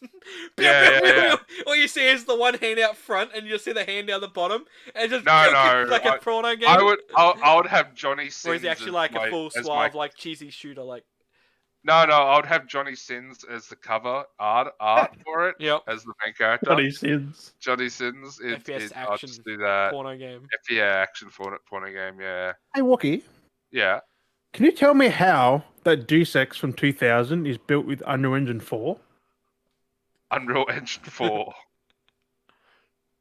Yeah. All you see is the one hand out front, and you just see the hand down the bottom, and just No, like a porno game. I would have Johnny Sins. Or is he actually as like my- a full as suave, my- like cheesy shooter? Like No, I would have Johnny Sins as the cover art for it. Yep. As the main character. Bloody sins. Johnny Sins. FPS I'll action just do that. porno game. Action porno game. Yeah. Hey, Wookie. Yeah. Can you tell me how that Deus Ex from 2000 is built with Unreal Engine 4? Unreal Engine 4.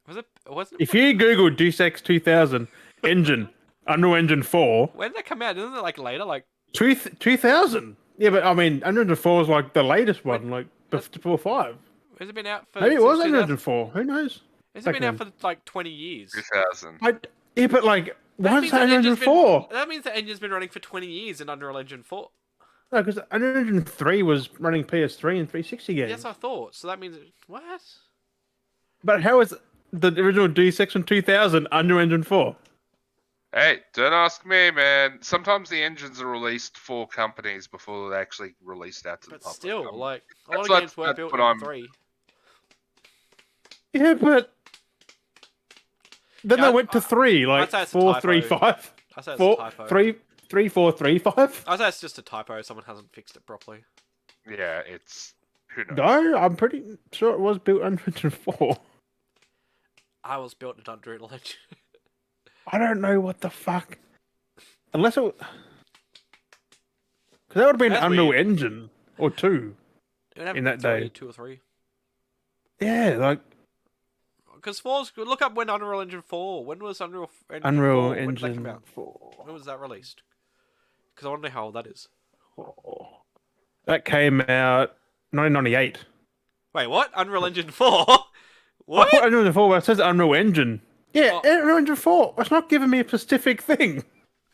Wasn't If you Google Deus Ex 2000 engine, Unreal Engine 4, when did that come out? Isn't it like later? Like 2000. Yeah, but I mean, Unreal Engine 4 is like the latest one, like before 5. has it been out for? Maybe it was since Unreal 2000? Engine 4. Who knows? Has it back been out then. for like 20 years? 2000. Yeah, but like, why is means that Unreal Engine engine's 4? That means the engine's been running for 20 years in Unreal Engine 4. No, because Unreal Engine 3 was running PS3 and 360 games. Yes, I thought. So that means what? But how is the original Deus Ex from 2000 Unreal Engine 4? Hey, don't ask me, man. Sometimes the engines are released for companies before they're actually released out to the But public. still, like a lot that's of what- games were that's built what in I'm- 3. Yeah, but then Yeah, they went to 3, like I'd say it's a 4, typo. 3, 5. I say it's 4, a typo. 3, 4, 3, 5. I say it's just a typo. Someone hasn't fixed it properly. Yeah, it's who knows. No, I'm pretty sure it was built Unreal Engine 4. I was built in Unreal Engine. I don't know what the fuck. Unless it was... Because that would have been That's Unreal weird. Engine or 2. It would have In been that day. 2 or 3. Yeah, like Because 4's good. Look up when Unreal Engine 4. When was Unreal Engine 4? Unreal When did that come Engine out? 4. When was that released? Because I wonder how old that is. That came out 1998. Wait, what? Unreal Engine 4? What? I put Unreal Engine 4 where it says Unreal Engine. Yeah, Oh. Unreal Engine 4. It's not giving me a specific thing.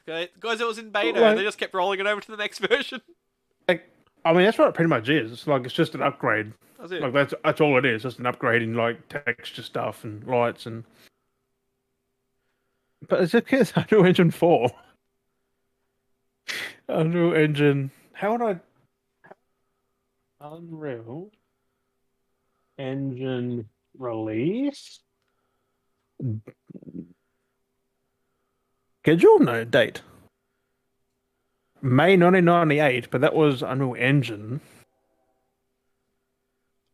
Okay, guys, it was in beta, Like- and they just kept rolling it over to the next version. Like, I mean, that's what it pretty much is. It's like it's just an upgrade. That's it. Like that's all it is. Just an upgrade in like texture stuff and lights and. But it's just Unreal Engine 4. Unreal Engine. How would I? Unreal Engine release. schedule? No, date. May 1998, but that was Unreal Engine.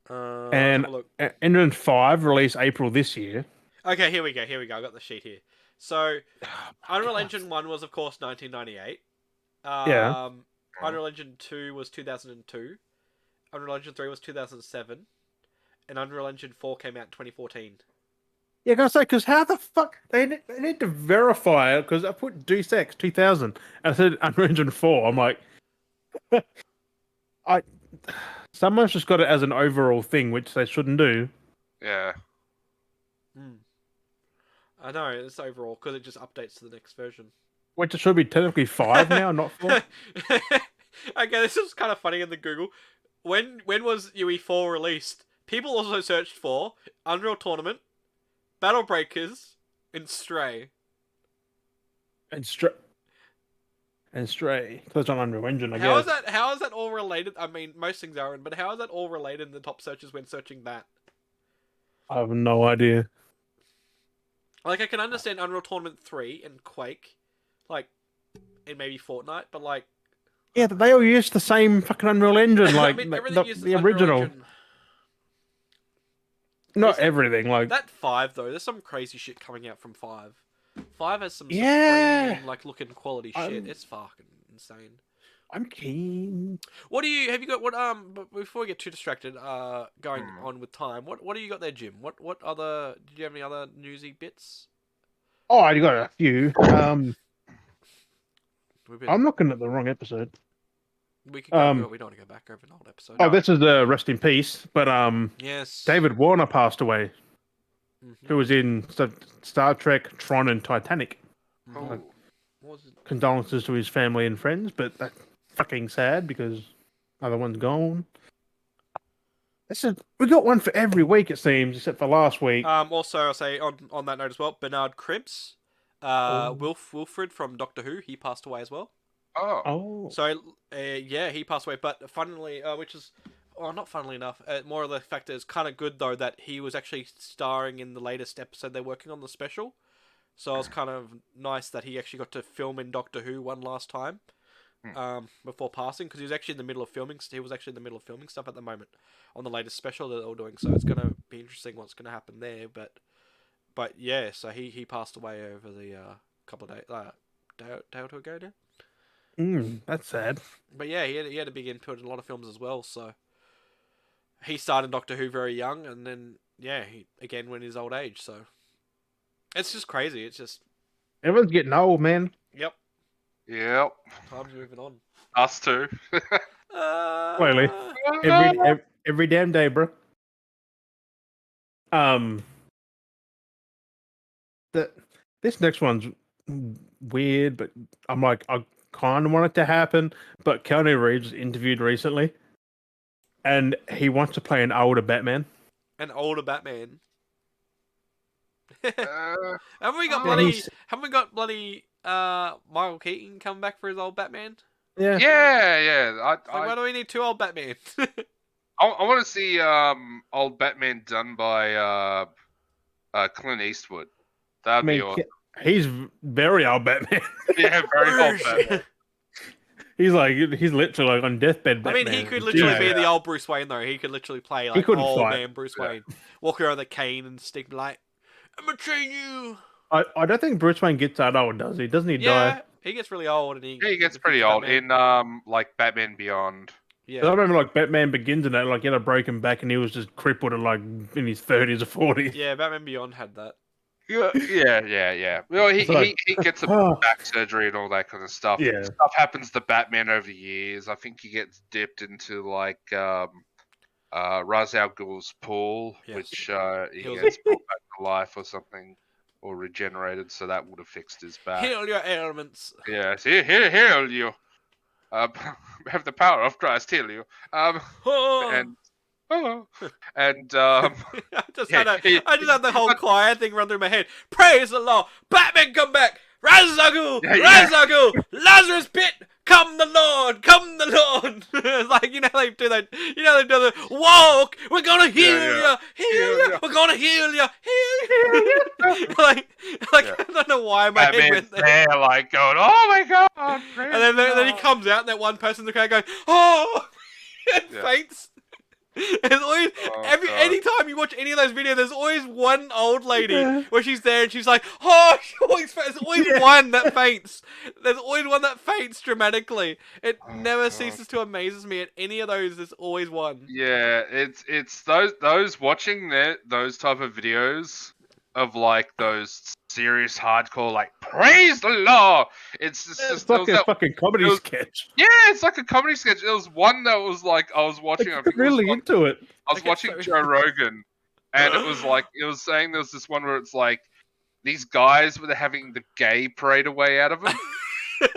Let's And have a look. Engine 5 released April this year. Okay, here we go. I got the sheet here. So, Unreal Engine 1 was, of course, 1998. Yeah. Unreal Engine 2 was 2002. Unreal Engine 3 was 2007. And Unreal Engine 4 came out in 2014. Yeah, can I say, because how the fuck they need to verify it? Because I put Deus Ex 2000 and I said Unreal Engine 4. I'm like, someone's just got it as an overall thing, which they shouldn't do. Yeah. I know, it's overall, because it just updates to the next version. Which it should be technically 5 now, not 4. Okay, this is kind of funny in the Google. When was UE4 released? People also searched for Unreal Tournament, Battle Breakers, and Stray. And Stray. Because it's on Unreal Engine, I How guess. How is that all related? I mean, most things aren't, but how is that all related in the top searches when searching that? I have no idea. Like, I can understand Unreal Tournament 3 and Quake, like, and maybe Fortnite, but like... Yeah, but they all use the same fucking Unreal Engine, like I mean, everything uses the Unreal original. Engine. Not There's everything, like... That 5, though, there's some crazy shit coming out from 5. 5 has some Yeah. supreme, like, looking quality shit. It's fucking insane. I'm keen. What do you... Have you got... What, but before we get too distracted, going on with time, what do you got there, Jim? What other... Did you have any other newsy bits? Oh, I got a few. We've been... I'm looking at the wrong episode. We could go... we don't want to go back over an old episode. Oh, this is the Rest in Peace, but Yes. David Warner passed away, Mhm. who was in Star Trek, Tron, and Titanic. Oh. What was it? Condolences to his family and friends, but that's fucking sad because other one's gone. We got one for every week, it seems, except for last week. Also, I'll say on that note as well, Bernard Cribbs, Wilfred from Doctor Who, he passed away as well. Oh. Oh, So, yeah, he passed away. But funnily, not funnily enough, more of the fact that it's kind of good though that he was actually starring in the latest episode they're working on, the special. So it was kind of nice that he actually got to film in Doctor Who one last time, before passing, because he was actually in the middle of filming. He was actually in the middle of filming stuff at the moment on the latest special that they're all doing. So it's gonna be interesting what's gonna happen there. But yeah, so he passed away over the couple of days, day or two ago now. that's sad. But yeah, he had a big input in a lot of films as well. So he started Doctor Who very young, and then yeah, he again went his old age. So it's just crazy. It's just Everyone's getting old, man. yep, Yep. time's moving on. Us too. Slowly. Every damn day, bro. This next one's weird, but I'm like, I kind of want it to happen. But Keanu Reeves was interviewed recently, and he wants to play an older Batman. An older Batman. Uh, Haven't we got bloody Michael Keaton come back for his old Batman? Yeah. yeah. Why do we need two old Batman? I want to see old Batman done by Clint Eastwood. That'd be awesome. He's very old Batman. Yeah, very old Batman. He's literally like on deathbed Batman. I mean, he could literally be the old Bruce Wayne though. He could literally play like old man Bruce Wayne, walk around with a cane and stick like, "I'm gonna train you." I don't think Bruce Wayne gets that old, does he? Doesn't he die? He gets really old, and he gets pretty old in like Batman Beyond. Yeah. I remember like Batman Begins and that, like he had a broken back and he was just crippled at like in his 30s or 40s. Yeah, Batman Beyond had that. Yeah. Well, he gets a back surgery and all that kind of stuff. Yeah. Stuff happens to Batman over the years. I think he gets dipped into like Ra's al Ghul's pool, which he gets brought back to life or something, or regenerated. So that would have fixed his back. Heal your ailments. Yes, heal you. Have the power of Christ heal you. And I just had the whole choir thing run through my head. Praise the Lord, Batman come back. Razagul, Yeah. Razagul, Lazarus Pit, come the Lord, come the Lord. It's like, you know they do that. You know they do the walk. We're gonna heal Yeah. you, heal you. Yeah. We're gonna heal you, heal you. like Yeah. I don't know why my head Batman's went there. there, like going, "Oh my god!" praise And the then he Lord." comes out, and that one person in the crowd going, "Oh," and Yeah. faints. There's always God. anytime you watch any of those videos, there's always one old lady where she's there and she's like, "Oh," there's always one that faints. There's always one that faints dramatically. It never God. ceases to amaze me. At any of those, there's always one. Yeah, it's those watching those type of videos of like those serious hardcore like praise the Lord. It's It's there like was a that, fucking comedy it was- sketch. yeah, it's like a comedy sketch. There was one that was like I was watching. I Like, think it was really on- into it. I was I get watching so- Joe Rogan, and it was like it was saying there was this one where it's like these guys were having the gay parade away out of them.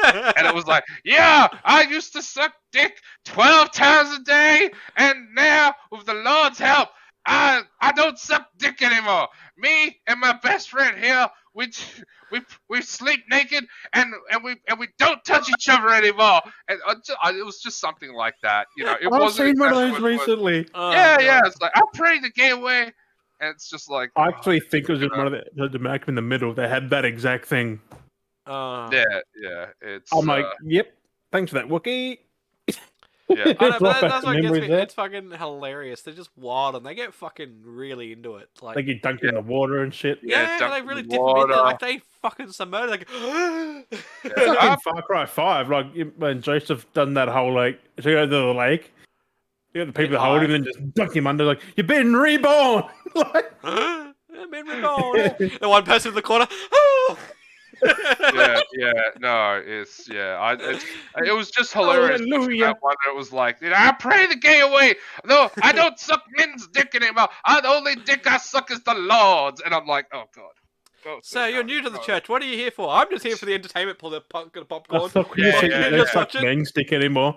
And it was like, yeah, I used to suck dick 12 times a day, and now with the Lord's help, I don't suck dick anymore. Me and my best friend here, we sleep naked and we don't touch each other anymore. And it was just something like that, you know. It I've wasn't seen one of exactly those what it was. recently. Oh, Yeah, God. yeah. It's like I pray the gay away, and it's just like I actually think it was in you know. one of the Mac in the middle. They had that exact thing. Yeah. It's I'm like, yep. Thanks for that, Wookie. Yeah. I know, Brought but back that's the what gets memories me. there. It's fucking hilarious. They're just wild and they get fucking really into it. Like, They get dunked in the water and shit. yeah, dunked they in really the dip them in there. water. Like, they fucking submerge. Like, Fucking Far Cry 5, like when Joseph done that whole like to go to the lake, you got the people that hold him and just dunk him under, like you've been reborn. Like, I've been reborn. The one person in the corner. Oh! No, it was just hilarious. watching Hallelujah. That one, it was like, I pray the gay away. No, I don't suck men's dick anymore. The only dick I suck is the Lord's, and I'm like, oh god. Oh, So you're new to the church. What are you here for? I'm just here for the entertainment. Pull the popcorn. I thought you Yeah, said yeah, they yeah. suck men's dick anymore.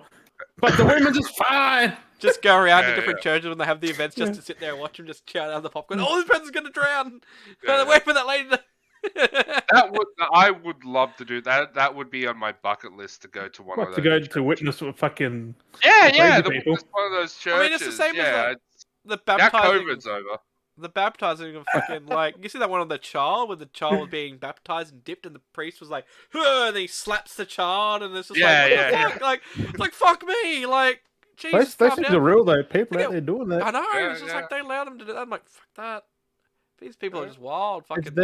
But the women's is fine. Just go around to Yeah, different churches when they have the events, just Yeah. to sit there and watch them just chow down the popcorn. Oh, this person's gonna drown. Yeah. Wait for that lady. I would love to do that. That would be on my bucket list to go to one What, of to those. go to witness with fucking Yeah, crazy the people. it's one of those churches. I mean, it's the same as yeah, the now baptizing. COVID's over. The baptizing of fucking like you see that one of the child where the child was being baptized and dipped and the priest was like, "Huh," and he slaps the child and it's just Yeah, like, what yeah, the yeah. fuck? Like, it's like fuck me, like Jesus. those calm things down. are real though. People Yeah. out there doing that. I know. Yeah, It's just yeah. like they allowed them to do that. I'm like, fuck that. These people are Yeah. just wild. It's Fucking.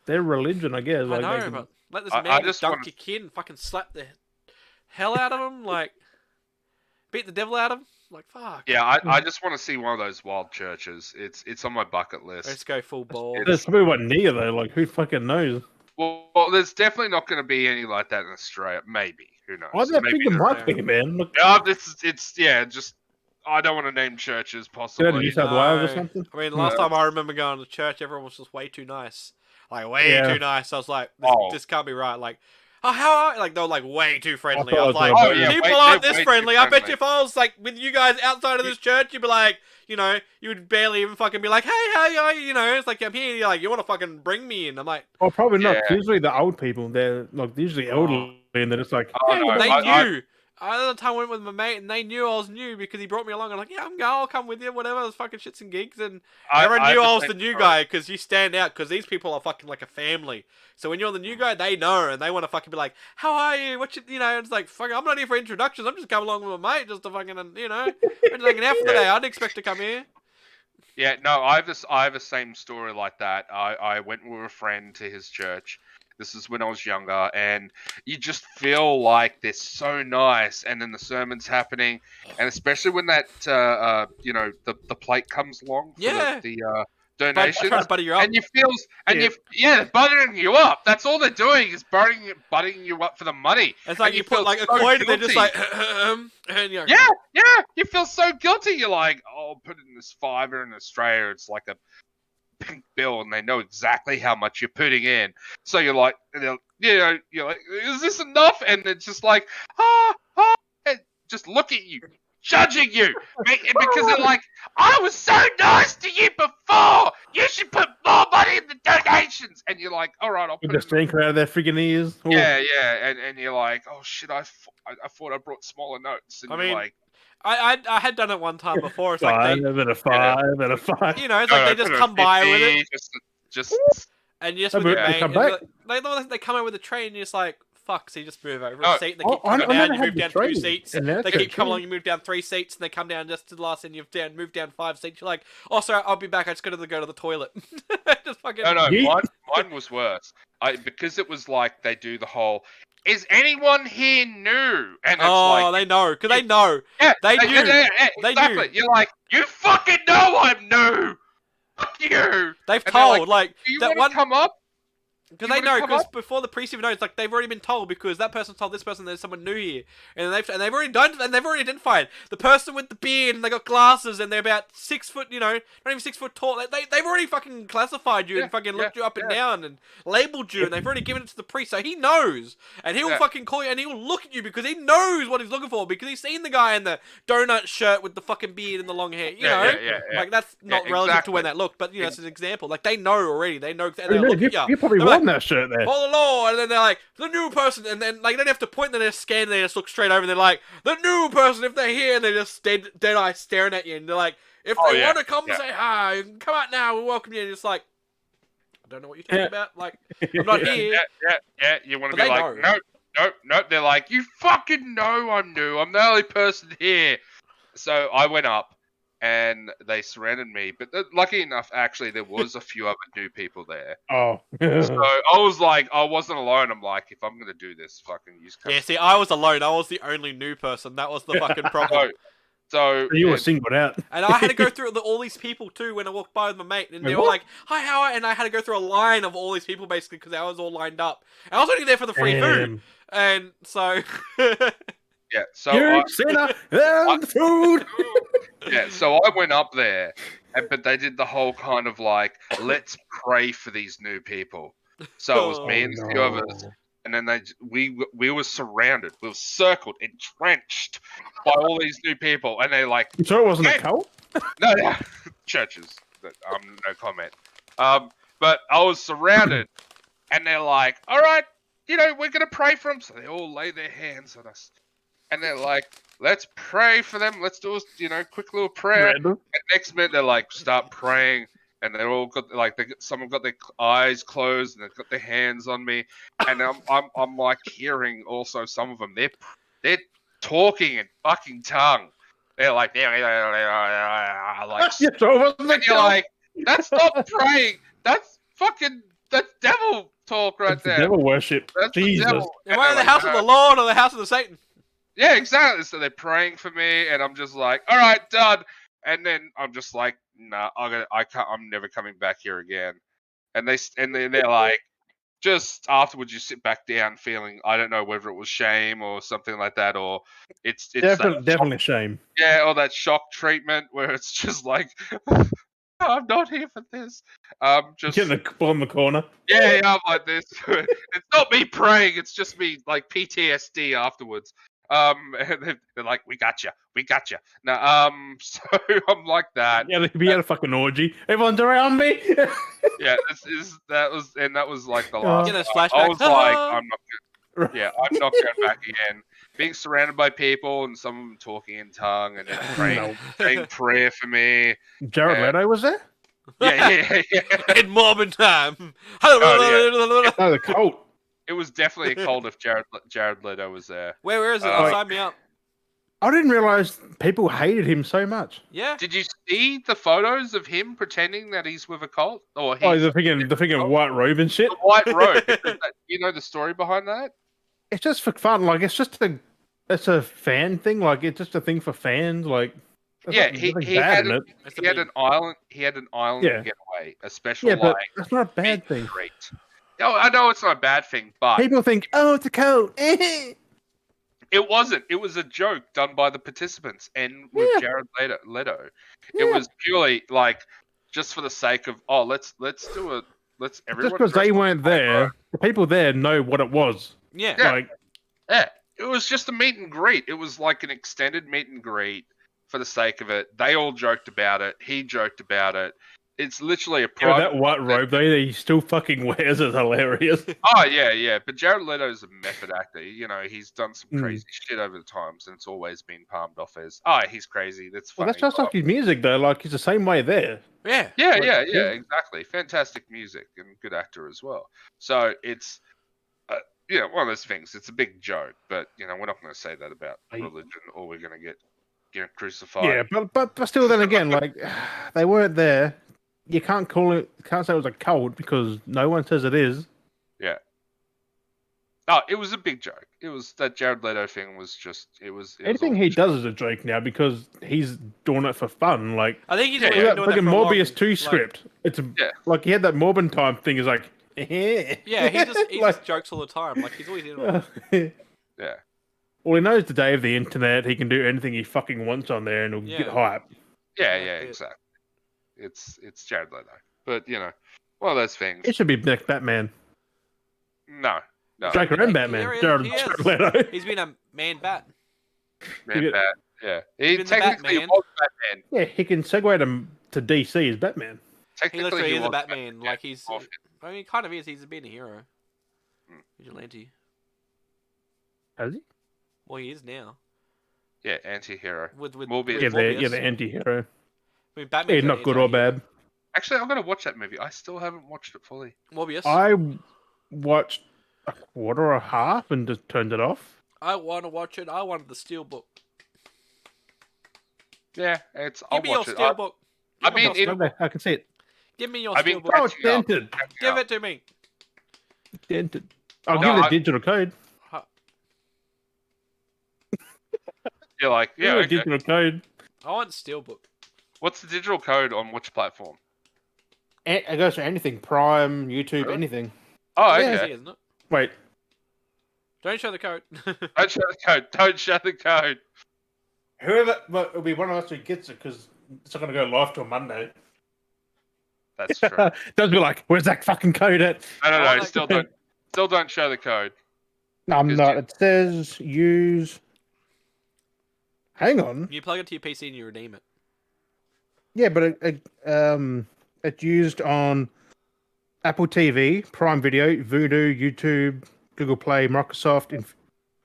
their religion, I guess. I Like, know, they can- but let this I man just dunk wanna- your kid and fucking slap the hell out of him, like beat the devil out of him. Like fuck. Yeah, I just want to see one of those wild churches. It's on my bucket list. Let's go full ball. there's probably one near though. Like, who fucking knows? Well, there's definitely not going to be any like that in Australia. Maybe, who knows? I don't Maybe think there there- might be, man. Look, it's just I don't want to name churches go to possibly. New South Wales or No. something. I mean, last No. time I remember going to church, everyone was just way too nice. Like, way Yeah. too nice. I was like, this can't be right. Like, oh, how are like, they were like way too friendly. thought I was it was like, like, oh, yeah, people way- aren't they're this way too friendly. I bet friendly. you if I was like with you guys outside of this church, you'd be like, you know, you would barely even fucking be like, hey, how are you? You know, it's like, I'm here. You're like, you want to fucking bring me in. I'm like, Well, probably not. 'cause Yeah. Usually the old people, they're like usually elderly, and they're just like, Oh, hey, no, what they about- knew. Another time I went with my mate and they knew I was new because he brought me along. I'm like, yeah, I'll come with you, whatever. There's fucking shits and gigs. And everyone knew I was the new guy because you stand out because these people are fucking like a family. So when you're the new guy, they know and they want to fucking be like, how are you? What you know? It's like, fucking, I'm not here for introductions. I'm just coming along with my mate just to fucking, you know, we're just hanging out for the day. I didn't expect to come here. Yeah, no, I have the same story like that. I went with a friend to his church. This is when I was younger, and you just feel like they're so nice, and then the sermon's happening, and especially when that the plate comes along for Yeah. the But donations, trying to buddy you up. and you feel they're buttering you up. That's all they're doing is buttering you up for the money. It's like and you you put feel like a so coin and they're just guilty. like, and you're Yeah, you feel so guilty. You're like, oh, put in this fiver in Australia. It's like a pink bill, and they know exactly how much you're putting in. So you're like, you're like, is this enough? And it's just like, and just look at you, judging you, because they're like, I was so nice to you before. You should put more money in the donations. hands, and you're like, all right, I'll Get put the it in. stink out of their freaking ears. Ooh. Yeah, and you're like, oh shit, I thought I brought smaller notes, and I you're mean, like, I had done it one time before. It's like Five and a five and a five. you know, it's like they just come by with it, just and you just Oh, with your but mate. they come and back? they come out with a tray, and you're just like, fuck, so you just move over Oh, a seat, and they oh, keep coming I down, never you had move the down tray 2 seats, in that they keep coming section. along, you move down 3 seats, and they come down just to the last, and you've moved down 5 seats, you're like, oh, sorry, I'll be back, I just go to the toilet. Just fucking... no, Yeet. mine was worse. Because it was like they do the whole, is anyone here new? And it's like, they know, because they know. yeah, They knew. They exactly. knew. You're like, you fucking know I'm new. Fuck you. They've And they're told, like, like do you that want one... to come up? Because You they wanna know, come because up? before the pre-season knows, like they've already been told because that person told this person there's someone new here, and they've already done, and they've already identified the person with the beard, and they got glasses, and they're about 6 foot, you know, not even 6 foot tall. They've already fucking classified you and fucking looked you up and down and labeled you, and they've already given it to the priest, so he knows, and he'll fucking call you, and he'll look at you because he knows what he's looking for because he's seen the guy in the donut shirt with the fucking beard and the long hair, you know, like that's not relative to when that looked, but you know, it's an example. Like they know already, they know, and they'll look at you. You probably They're won like, that shirt there. follow the law, and then they're like, the new person, and then like they don't have to point, and they just scan, and they just look straight over, and they're like, the new person, if they're here, and they're just dead eyes staring at you, and they're like, if they want to come say hi, you can come out now, we'll welcome you, and it's like, I don't know what you're talking about, like, I'm not here. Yeah, you want to But be they like, know. nope, they're like, you fucking know I'm new, I'm the only person here. So I went up, and they surrounded me, but lucky enough, actually, there was a few other new people there. Oh. So I was like, I wasn't alone. I'm like, if I'm gonna do this, fucking use custom. Yeah, see, I was alone, I was the only new person, that was the fucking problem. So You were singled out. And I had to go through all these people too when I walked by with my mate, and they were like, "Hi, how are?" And I had to go through a line of all these people basically because I was all lined up. And I was only there for the free food, and so yeah, so you sinner and food. yeah, so I went up there, but they did the whole kind of like, let's pray for these new people. So it was me and a few others, and then we were surrounded, we were circled, entrenched by all these new people, and they're like, You sure it wasn't a cult? no, churches. No comment. But I was surrounded, and they're like, all right, you know, we're gonna pray for them. So they all lay their hands on us, and they're like, let's pray for them. Let's do a, you know, quick little prayer. Random. And next minute they're like, start praying, and they're all got like someone got their eyes closed and they've got their hands on me, and I'm like hearing also some of them they're talking in fucking tongue. They're like, like, You sure it wasn't a and you're cult? like, that's not praying. That's devil talk right there. Devil worship. That's the Jesus. devil. am I in the house of the Lord or the house of the Satan? Yeah, exactly. So they're praying for me, and I'm just like, all right, done. And then I'm just like, nah, I'm never coming back here again. And then they're like, just afterwards, you sit back down, feeling, I don't know whether it was shame or something like that, or it's Definitely shame. yeah, or that shock treatment where it's just like, I'm not here for this. Just Getting the ball in the corner. yeah, I'm like this. It's not me praying. It's just me like PTSD afterwards. And they're like, we got you. Now, so I'm like that. Yeah, we had a fucking orgy. Everyone's around me. Yeah, that was like the last. Get those time. I flashbacks. was like, I'm not going back again. Being surrounded by people and some of them talking in tongue and then praying prayer for me. Jared Leto was there? Yeah. In Mormon time. Oh, the cult. It was definitely a cult if Jared Leto was there. Where is it? Oh. Sign me up. I didn't realize people hated him so much. Yeah. Did you see the photos of him pretending that he's with a cult? Or he's The freaking white robe and shit. the white robe. You know the story behind that? It's just for fun. Like, it's a fan thing. Like, it's just a thing for fans. Like, Yeah, nothing he bad had in it. he had an island. He had an island Yeah. getaway, a special Yeah, but like that's not a bad meet thing. and greet. No, I know it's not a bad thing, but People think, oh, it's a cult. it wasn't. It was a joke done by the participants and with Yeah. Jared Leto. Yeah. It was purely like just for the sake of let's do it. Let's everyone. Just because they weren't there, the people there know what it was. Yeah. Yeah. Like, Yeah, it was just a meet and greet. It was like an extended meet and greet for the sake of it. They all joked about it. He joked about it. It's literally a Yeah, private. that white robe though, that he still fucking wears is hilarious. Oh yeah. But Jared Leto's a method actor. You know, he's done some Mm. crazy shit over the times, and it's always been palmed off as, he's crazy. That's Well, funny. that's just like his music though. Like he's the same way there. Yeah. Yeah, Like, exactly. Fantastic music and good actor as well. So it's, one of those things. It's a big joke, but we're not going to say that about religion, or we're going to get crucified. Yeah, but still, then again, like they weren't there. You can't say it was a cult because no one says it is. Yeah. Oh, it was a big joke. It was that Jared Leto thing was just. It was Anything all he joke. does is a joke now because he's doing it for fun. Like I think he's Yeah, been yeah. doing that fucking for Morbius long, 2 like- script. It's Yeah. like he had that Morbin time thing. Is like, Yeah, he just like, jokes all the time. Like he's always in on it. Yeah. Well, he knows the day of the internet. He can do anything he fucking wants on there, and he'll get Yeah. hype. Yeah, Yeah, exactly. It's Jared Leto, but one of those things. It should be next Batman, No. Joker and Batman. Here he is, Jared he is. Leto. He's been a man bat. Man, bad. Yeah, he been the technically Batman. was Batman. Yeah, he can segue to DC as Batman. He Technically, literally is a was Batman. Like he's. Off- I mean, he kind of is. He's been a hero. Hmm. Vigilante. Has he? Well, he is now. Yeah, anti-hero. With Morbius. Yeah, Morbius. the anti-hero. I mean, Batman's Yeah, not good or bad. Actually, I'm gonna watch that movie. I still haven't watched it fully. Morbius. I watched a quarter or a half and just turned it off. I want to watch it. I wanted the Steelbook. Yeah, I'll Give me your watch it. Steelbook. I Give me mean, your it- Steelbook. I can see it. Give me your I mean, Steelbook. Oh, it's dented. Give it to me. Dented. I'll No, give you the I- digital code. You're like, Give yeah, you the okay. digital code. I want Steelbook. What's the digital code on which platform? It goes for anything. Prime, YouTube, Really? anything. Oh, Yeah. okay. Easy, isn't it? Wait. Don't show the code. Don't show the code. Don't show the code. Whoever, but it'll be one of us who gets it because it's not going to go live till Monday. That's true. Does be like, where's that fucking code at? No, Oh, like- Still don't show the code. No, I'm 'Cause not. you- It says use. Hang on. You plug it to your PC and you redeem it. Yeah, but it's used on Apple TV, Prime Video, Vudu, YouTube, Google Play, Microsoft,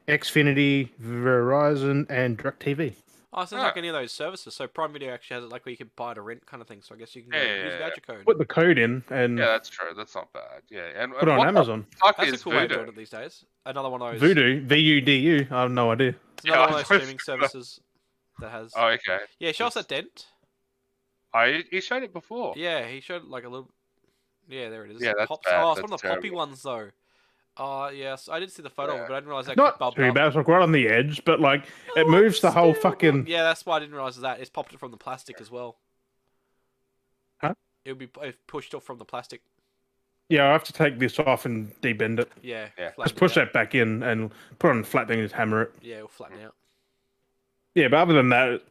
Xfinity, Verizon, and DirecTV. Oh, it sounds Ah. like any of those services. So Prime Video actually has it like where you can buy to rent kind of thing. So I guess you can use Yeah. voucher code. Put the code in and Yeah, that's true. That's not bad. Yeah, and put it on what Amazon. the fuck That's a is cool way of doing Voodoo? it these days. Another one of those. Voodoo, VUDU. I have no idea. It's another Yeah, one of I those was streaming services that has. Oh, okay. Yeah, show us that dent. He showed it before. Yeah, he showed like a little. Yeah, there it is. Yeah, that's Pops. bad. Oh, it's That's one of the poppy terrible. ones though. Yes, I did see the photo, of Yeah. it, but I didn't realize that Not bubbled too up. bad. It's like right on the edge, but like it moves the whole fucking. Yeah, that's why I didn't realize that. It's popped it from the plastic as well. Huh? It would be pushed off from the plastic. Yeah, I have to take this off and debend it. Yeah. Yeah. flatten Just it push out. that back in and put on a flat thing and just hammer it. Yeah, it'll flatten out. Yeah, but other than that,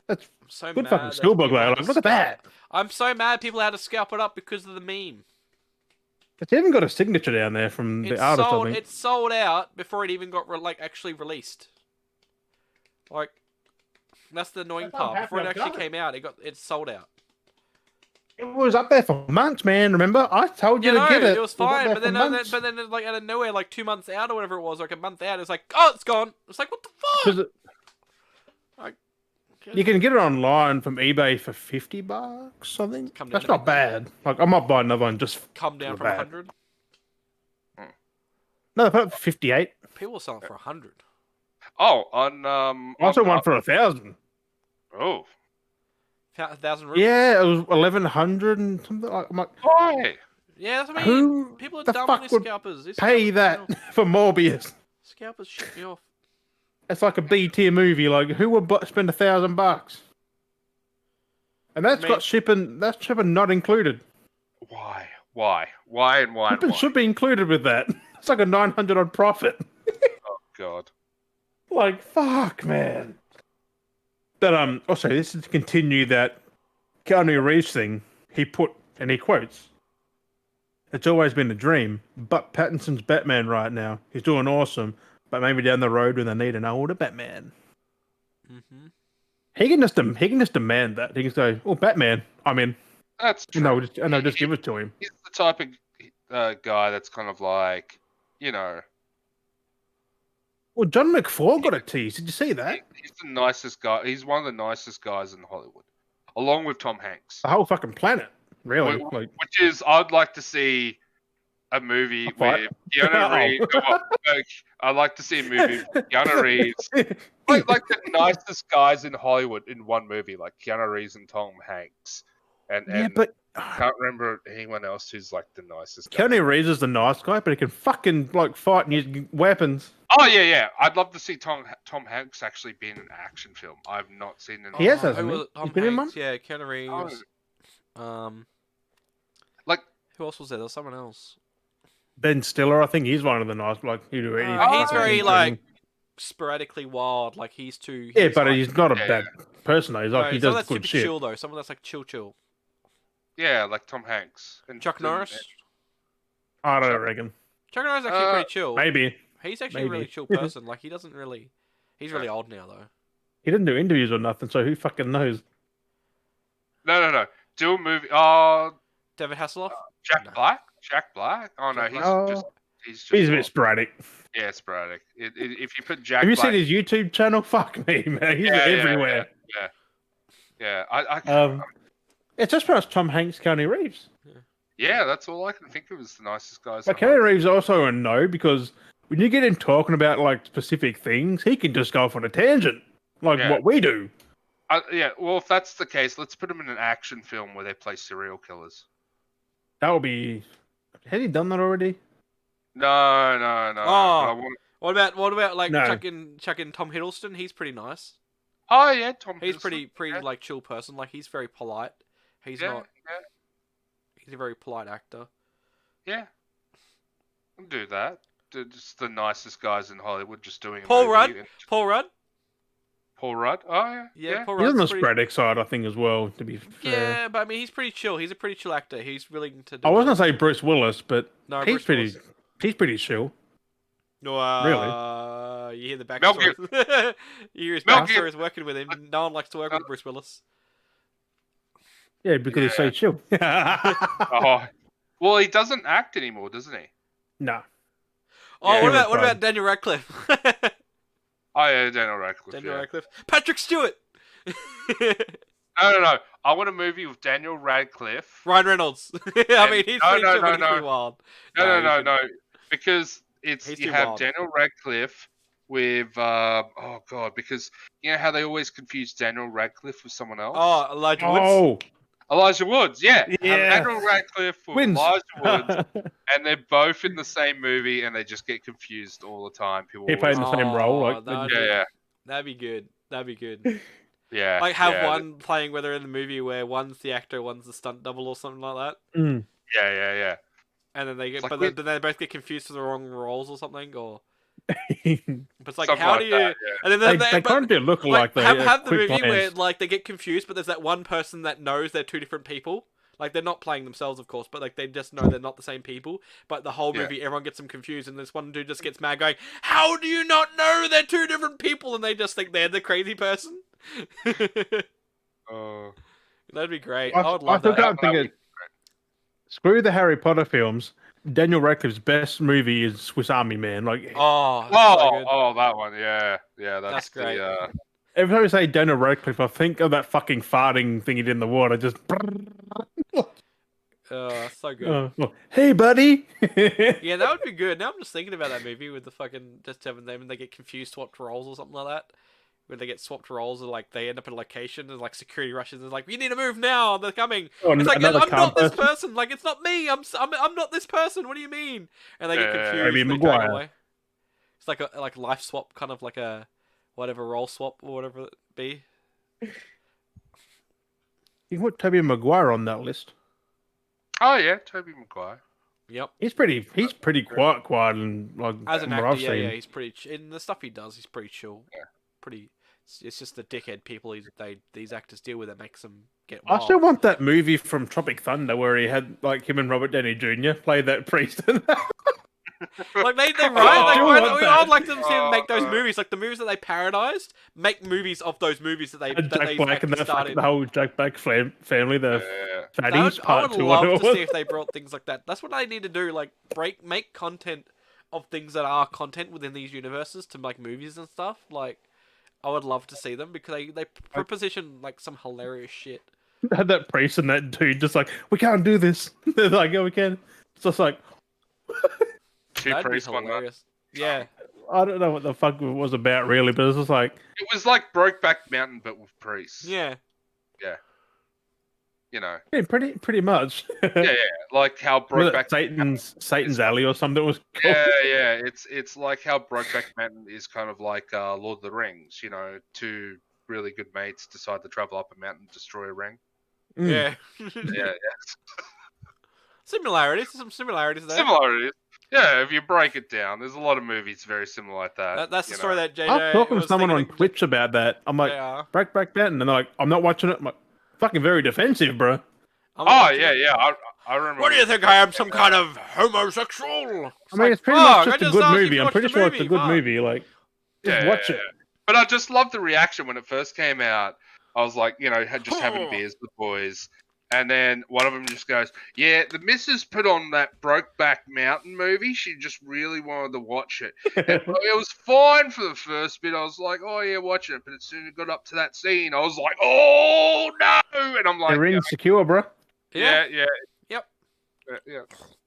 that's I'm so good mad fucking that steelbook people though. had Like, to look at scalp- that. I'm so mad people had to scalp it up because of the meme. It's even got a signature down there from the artist. I think. It sold out before it even got actually released. Like, that's the annoying That's how part. happy Before it I've actually done it. came out, it sold out. It was up there for months, man. Remember, I told you You to know, get it. it was up fine, there but for then, months. like out of nowhere, like 2 months out or whatever it was, like a month out, it's like, oh, it's gone. It's like, what the fuck? 'Cause Like, you can get it online from eBay for $50, I think. Come down That's a not bit. bad. Like I might buy another one just. come down for from bad. 100. No, they put it for 58. People are selling for 100. Oh, on I also one for 1,000. Oh, 1,000 rupees. Yeah, it was 1,100 and something. I'm like, why? Yeah, that's what I mean. who People are the dumb fuck with would scalpers. These pay scalpers that piss me off. for Morbius? Scalpers shit me off. It's like a B tier movie. Like, who would spend $1,000? And that's Me. got shipping. That's shipping not included. Why? Why and why and Shipping why? should be included with that. It's like a 900 on profit. Oh God. Like, fuck, man. But also this is to continue that Keanu Reeves thing. He quotes, "It's always been a dream, but Pattinson's Batman right now. He's doing awesome, but maybe down the road when they need an older Batman." Mm-hmm. He can just demand that. He can say, "Oh, Batman, I'm in." That's true. No, just give it to him. He's the type of guy that's kind of like, you know, Well, John McFall got a tease. Did you see that? he's the nicest guy. He's one of the nicest guys in Hollywood, along with Tom Hanks. The whole fucking planet, really. Which is, I'd like to see a movie with Keanu Reeves. I'd like to see a movie with Keanu Reeves. like the nicest guys in Hollywood in one movie, like Keanu Reeves and Tom Hanks. And but I can't remember anyone else who's like the nicest guy. Keanu Reeves is the nice guy, but he can fucking like fight and use weapons. Oh yeah. I'd love to see Tom Hanks actually be in an action film. I've not seen an. He has, Who hasn't was he? it? Tom He's been in Hanks, one? yeah, Keanu Reeves. Like, who else was there? There was someone else. Ben Stiller, I think he's one of the nice, like, he'd do anything. He's very, like, sporadically wild. Like, he's too... Yeah, but like, he's not a bad person, though. He's like, he does that's good super shit. chill, though. Someone that's, like, chill. yeah, like Tom Hanks. And Chuck Norris? I don't reckon. Chuck Norris is actually pretty chill. Maybe. He's actually a really chill person. Like, he doesn't really... He's really old now, though. He didn't do interviews or nothing, so who fucking knows? No. Do a movie. Oh, David Hasselhoff? Jack Black? Jack Black? Oh, no, he's just... He's a bit sporadic. Yeah, sporadic. If you put Jack Have you Black... seen his YouTube channel? Fuck me, man. He's everywhere. Yeah. It's just pronounced Tom Hanks, Keanu Reeves. Yeah, that's all I can think of as the nicest guys. But Keanu Reeves also a no, because when you get him talking about like specific things, he can just go off on a tangent, like what we do. Well, if that's the case, let's put him in an action film where they play serial killers. That would be... Had he done that already? No. Oh, what about like chucking Tom Hiddleston? He's pretty nice. Oh yeah, Tom. He's Hiddleston. pretty like chill person. Like he's very polite. He's not. Yeah. He's a very polite actor. Yeah. I'll do that. Just the nicest guys in Hollywood, just doing. Paul Rudd. Paul Rudd. Paul Rudd. Oh yeah. Yeah. Paul He's on the pretty... sporadic side, I think, as well. To be fair. Yeah, but I mean, he's pretty chill. He's a pretty chill actor. He's willing to. I was gonna say Bruce Willis, but no, he's pretty chill. No, really? You hear the backstory. You hear his backstory is working with him. No one likes to work with Bruce Willis. Yeah, because he's so chill. Well, he doesn't act anymore, doesn't he? No. Oh, yeah, what about Daniel Radcliffe? Oh yeah, Daniel Radcliffe. Radcliffe. Patrick Stewart. No. I want a movie with Daniel Radcliffe. Ryan Reynolds. I mean, he's pretty wild. No. Because you have wild. Daniel Radcliffe with because you know how they always confuse Daniel Radcliffe with someone else. Oh, Elijah Woods. Elijah Woods, yeah. Daniel Radcliffe with Elijah Woods, and they're both in the same movie, and they just get confused all the time. People he played in the same role, That'd be good. Yeah. Like have one playing whether in the movie where one's the actor, one's the stunt double or something like that. Mm. Yeah. And then they get, like then they both get confused for the wrong roles or something, or. But it's like, something how like do you? That, and then they can't do look like they have the movie where like they get confused, but there's that one person that knows they're two different people. Like they're not playing themselves, of course, but like they just know they're not the same people. But the whole movie, everyone gets them confused, and this one dude just gets mad, going, "How do you not know they're two different people?" And they just think they're the crazy person. That'd be great. I would love that. Screw the Harry Potter films. Daniel Radcliffe's best movie is Swiss Army Man. Like, so good. That one, yeah, that's great. Every time I say Daniel Radcliffe, I think of that fucking farting thing he did in the water. Just. So good. Hey, buddy. Yeah, that would be good. Now I'm just thinking about that movie with the fucking just having them and they get confused, swapped roles or something like that. Where they get swapped roles, or like they end up in a location and like security rushes and is like, "We need to move now. They're coming." It's like, I'm not this person. Like, it's not me. I'm not this person. What do you mean? And they get confused. And they drag away. It's like a life swap, kind of like a whatever role swap or whatever it be. You can put Tobey Maguire on that list. Oh yeah, Tobey Maguire. Yep. He's pretty quiet and like as an actor, yeah, he's pretty. In the stuff he does, he's pretty chill. Yeah. Pretty. It's just the dickhead people these actors deal with that makes them get wild. I still want that movie from Tropic Thunder where he had like him and Robert Downey Jr. play that priest. Like they I right? Like do why, want we that. I'd like them to make those movies, like the movies that they parodized, make movies of those movies that they And that Jack they Black and actually the, started. the whole Jack Black family, the Yeah. fatties I would part 2. love whatever to it see was. if they brought things like that. That's what they need to do. Like make content of things that are content within these universes to make movies and stuff. Like I would love to see them because they proposition like some hilarious shit. Had that priest and that dude just like, we can't do this. They're like, yeah, we can. It's just like, Two That'd be priests, one night. hilarious. Yeah. I don't know what the fuck it was about really, but it's just like, It was like Brokeback Mountain, but with priests. Yeah. You know. yeah, pretty much. Yeah. Like how Was it Brokeback Satan's Alley or something was called. Yeah. It's like how Brokeback Mountain is kind of like Lord of the Rings. You know, two really good mates decide to travel up a mountain and destroy a ring. Mm. Yeah. Yeah. Similarities. Some similarities there. Similarities. Yeah, if you break it down, there's a lot of movies very similar like that. That's the story that JJ I was talking to was someone on thinking. Twitch about that. I'm like, JR. Breakback Mountain, and they're like, I'm not watching it. I'm like, fucking very defensive, bro. Oh yeah. I remember. What do you think I am, some kind of homosexual? I mean, it's pretty much just a good movie. I'm pretty sure it's a good movie. Like, just watch it. But I just loved the reaction when it first came out. I was like, you know, just having beers with the boys. And then one of them just goes, yeah, the missus put on that Brokeback Mountain movie. She just really wanted to watch it. And it was fine for the first bit. I was like, oh, yeah, watch it. But as soon as it got up to that scene, I was like, oh, no. And I'm like, They're insecure, bro. yeah. Yep. Yeah.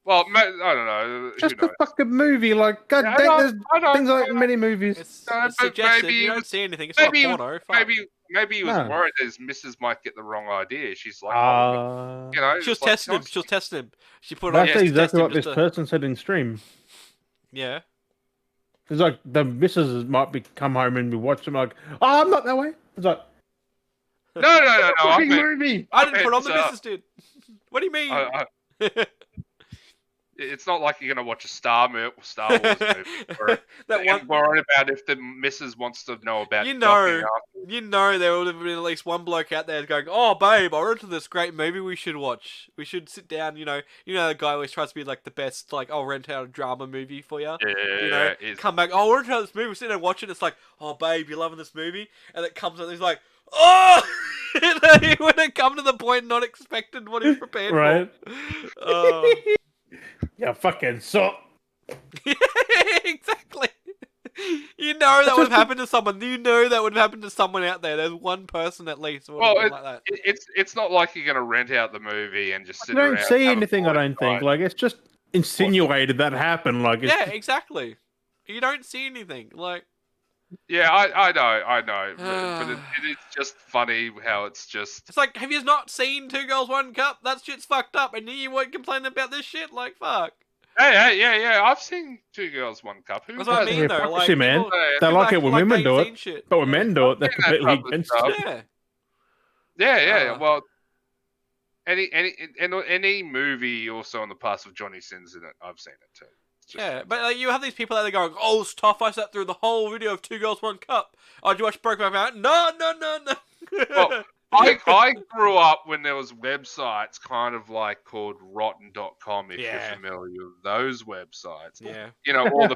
Well, I don't know. Just Who a knows? fucking movie. Like, god Yeah, dang, there's I know, things like in many movies. It's but suggested. maybe You it don't was- see anything. It's maybe not porno. Fuck. Maybe he was No. worried that his missus might get the wrong idea. She's like, you know, She was it's like, testing him. nice. She was testing him. She put it on that's just to test exactly him what this just to- person said in stream. Yeah. It's like the missus might be come home and be watching like, oh, I'm not that way. It's like, No. I fucking meant, movie. I didn't put on the It's, missus did. What do you mean? it's not like you're gonna watch a Star Wars movie or that you're one. worried about if the missus wants to know about. You docking know. after. You know there would have been at least one bloke out there going, "Oh, babe, I rented this great movie. We should watch. We should sit down." You know the guy always tries to be like the best. Like, I'll rent out a drama movie for you. You know, come back. Oh, we'll rent out this movie. We sit down and watch it. It's like, "Oh, babe, you loving this movie?" And it comes and he's like, "Oh!" He would have come to the point not expected what he's prepared Right. for. Yeah, fucking so. Exactly. You know that would have happened to someone. You know that would have happened to someone out there. There's one person at least who would have Well, been like that. it's not like you're gonna rent out the movie and just sit You don't around. see have a anything, I boy don't think. fight. Like, it's just insinuated that happened. Like, it's Yeah, exactly. You don't see anything. Like, Yeah, I know, but it is just funny how it's just. it's like, have you not seen Two Girls, One Cup? That shit's fucked up, and you weren't complaining about this shit? Like, fuck. Hey, yeah, I've seen Two Girls, One Cup. Who That's what I doesn't? mean, though. Like, hypocrisy, man. people- They people like it act when women they do ain't it. seen shit. But when men do it, they're Yeah, that completely type of against stuff. it. Yeah. Yeah. Ah. Well, any movie also on the past of Johnny Sins in it, I've seen it too. It's just- Yeah, but like, you have these people that are going, "Oh, it's tough. I sat through the whole video of Two Girls, One Cup. Oh, did you watch Brokeback Mountain? No. Well, I grew up when there was websites kind of like called rotten.com if Yeah. you're familiar with those websites. Yeah. You know,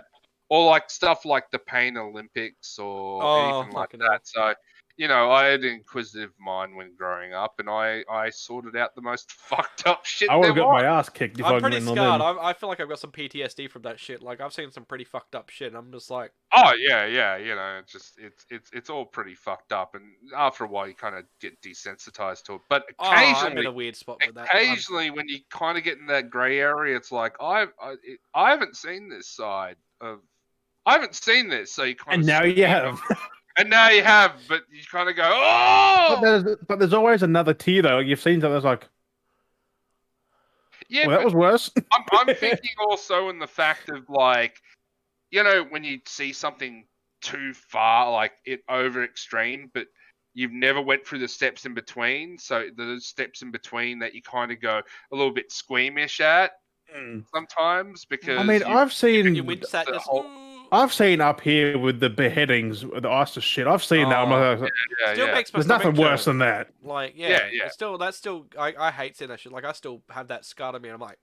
or like stuff like the Pain Olympics or Oh, anything like fucking that. hell. So, you know, I had an inquisitive mind when growing up, and I sorted out the most fucked up shit I would there have got was. my ass kicked if I'm I pretty went on scarred. them. I feel like I've got some PTSD from that shit. Like, I've seen some pretty fucked up shit. And I'm just like, Oh yeah. You know, it's all pretty fucked up, and after a while you kind of get desensitized to it. But oh, I'm in occasionally, a weird spot with that. occasionally when you kind of get in that grey area, it's like I haven't seen this side of. I haven't seen this, so you kind And of. now you have. And now you have, but you kind of go, oh. But there's always another tier, though. You've seen something that's like, Yeah, well, that but was worse. I'm thinking also in the fact of like, you know, when you see something too far, like it over extreme, but you've never went through the steps in between. So the steps in between that you kind of go a little bit squeamish at sometimes because I mean, I've seen. you win sadness. whole- I've seen up here with the beheadings, the ISIS shit. I've seen that. I'm Oh, like, Still yeah. makes my there's nothing stomach worse churn. than that. Like, Yeah. it's still, that's still, I hate seeing that shit. Like, I still have that scar to me, and I'm like,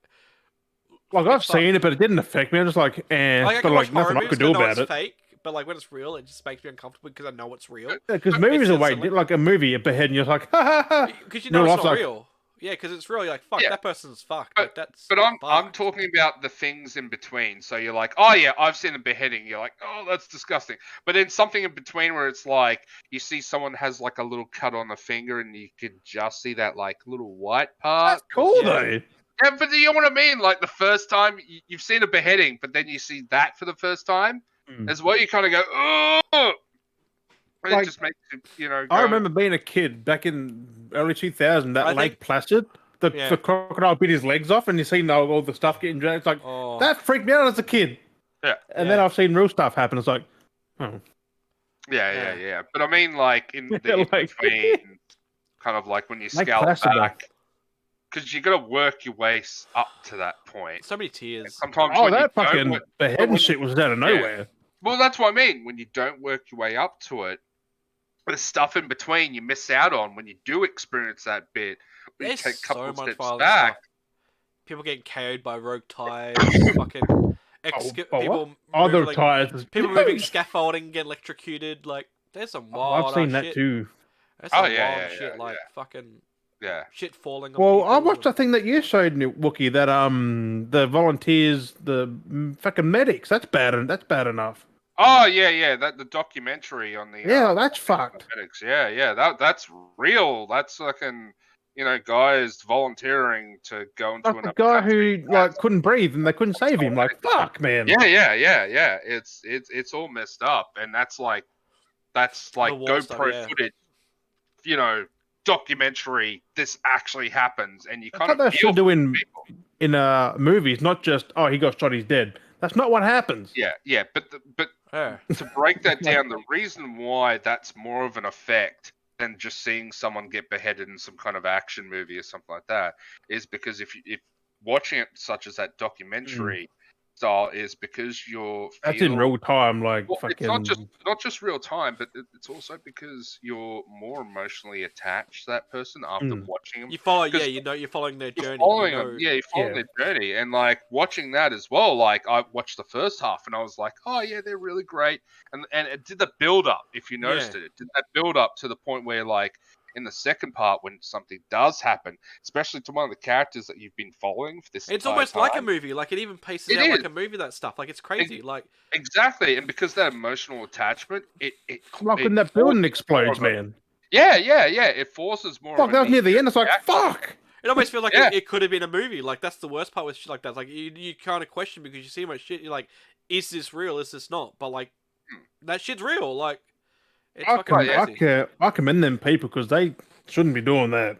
Like I've seen it, but it didn't affect me. I'm just like, Like I but can watch like nothing horror I movies could 'cause do I know about it's it. fake, but like when it's real, it just makes me uncomfortable because I know it's real. Because movies are It's way silly. like a movie, you're behead, and you're like, ha ha ha. Because you Real know it's life's not like, real. Yeah, because it's real. You're like, fuck, Yeah. that person's fucked. But- Like that's. But I'm fucked. talking about the things in between. So you're like, oh yeah, I've seen a beheading. You're like, oh, that's disgusting. But then something in between where it's like you see someone has like a little cut on the finger, and you can just see that like little white part. that's cool Yeah. though. Yeah, but you know what I mean? Like the first time you've seen a beheading, but then you see that for the first time Mm. as well. You kind of go, oh. It Like, just makes you know. I Go, remember being a kid back in early 2000. That I Lake think- Placid, the Yeah. crocodile bit his legs off, and you see all the stuff getting dragged. It's like Oh. that freaked me out as a kid. Yeah. And then Yeah. I've seen real stuff happen. It's like, oh, Yeah. But I mean, like in the in Like- between, kind of like when you Lake scale Placid, though. back, because you got to work your way up to that point. So many tears. And sometimes oh, when you that don't fucking work- beheading when- shit was out of nowhere. well, that's what I mean. When you don't work your way up to it, there's stuff in between you miss out on when you do experience that bit. When you There's take a couple so of much steps violent back. stuff. People getting KO'd by rogue tires. Fucking people. Other moving, like, tires. people moving scaffolding, get electrocuted. Like there's some wild. I've seen that shit. too. There's Oh, some yeah, wild yeah, shit. yeah, Like yeah. fucking Yeah. shit falling. On Well, I people watched the and- thing that you showed me, Wookie. That the volunteers, the fucking medics. That's bad. That's bad enough. Oh yeah. That the documentary on the Yeah, that's fucked. medics. Yeah. That's real. That's fucking guys volunteering to go into Like the another guy country. who like couldn't breathe and they couldn't save him. Like fuck, man. Yeah. It's all messed up, and that's like war GoPro stuff, yeah. footage. Documentary. This actually happens, and you That's kind what they of feel should do for people. in movies, not just he got shot, he's dead. That's not what happens. Yeah. But Yeah. to break that down, the reason why that's more of an effect than just seeing someone get beheaded in some kind of action movie or something like that is because if watching it such as that documentary style is because you're That's in real time. Like well, fucking. it's not just real time, but it's also because you're more emotionally attached to that person after watching them. You follow, Because you're following their You're journey. following you know, them, you're following their journey, and like watching that as well. Like I watched the first half, and I was like, "Oh yeah, they're really great," and it did the build up. If you noticed it did that build up to the point where like in the second part, when something does happen, especially to one of the characters that you've been following for this, It's entire almost like a time. movie. Like it even paces It out like is. a movie. That stuff. Like it's crazy. Like Exactly, and because that emotional attachment, it Like when it that building forces explodes, more of a- man. Yeah. It forces more. Fuck, of that a was near the knee-jerk end. It's like reaction. fuck. it almost feels like Yeah. it could have been a movie. Like that's the worst part with shit like that. Like you kind of question because you see much shit. You're like, is this real? Is this not? But like that shit's real. Like it's fucking crazy. I commend them people because they shouldn't be doing that.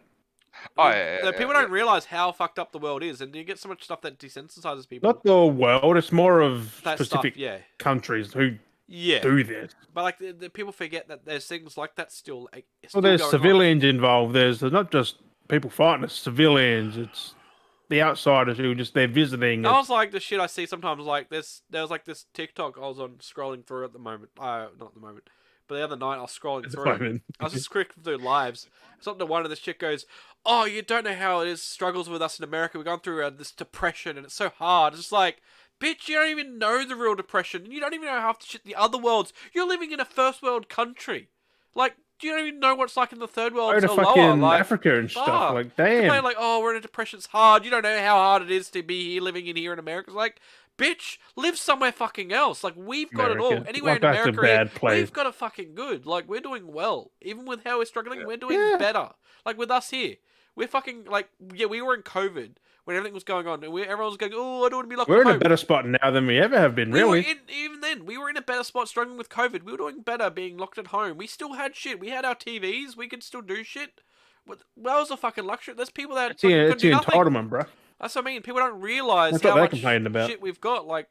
Oh yeah. People don't realize how fucked up the world is, and you get so much stuff that desensitizes people. Not the world. It's more of that specific stuff, yeah, countries who yeah. do this. But like the people forget that there's things like that still. Like, Well, there's civilians involved. There's not just people fighting. It's civilians. It's the outsiders who they're visiting. I was like the shit I see sometimes. Like there was like this TikTok I was on scrolling through at the moment. Not at the moment, but the other night I was scrolling through. I was just scrolling through lives. Something to one of this chick goes, "Oh, you don't know how it is. Struggles with us in America. We're going through this depression, and it's so hard." It's just like, bitch, you don't even know the real depression. You don't even know half the shit the other worlds. You're living in a first world country. Like, do you don't even know what it's like in the third world? Go to or lower? fucking Like, Africa and stuff. fuck. Like, Complain damn. like, oh, we're in a depression. It's hard. You don't know how hard it is to be here, living in here in America. It's like, bitch, live somewhere fucking else. Like, we've got it all. America. Anywhere Like, in that's a America, here, bad place. we've got it fucking good. Like, we're doing well. Even with how we're struggling, we're doing Yeah. better. Like, with us here. We're fucking, like, yeah, we were in COVID when everything was going on. And everyone was going, oh, I don't want to be locked We're at in a home. better spot now than we ever have been, We were really. even then, we were in a better spot struggling with COVID. We were doing better being locked at home. We still had shit. We had our TVs. We could still do shit. That was a fucking luxury. There's people that It's the couldn't do nothing. entitlement, bro. That's what I mean. People don't realize That's how what they're much complaining about. shit we've got. Like,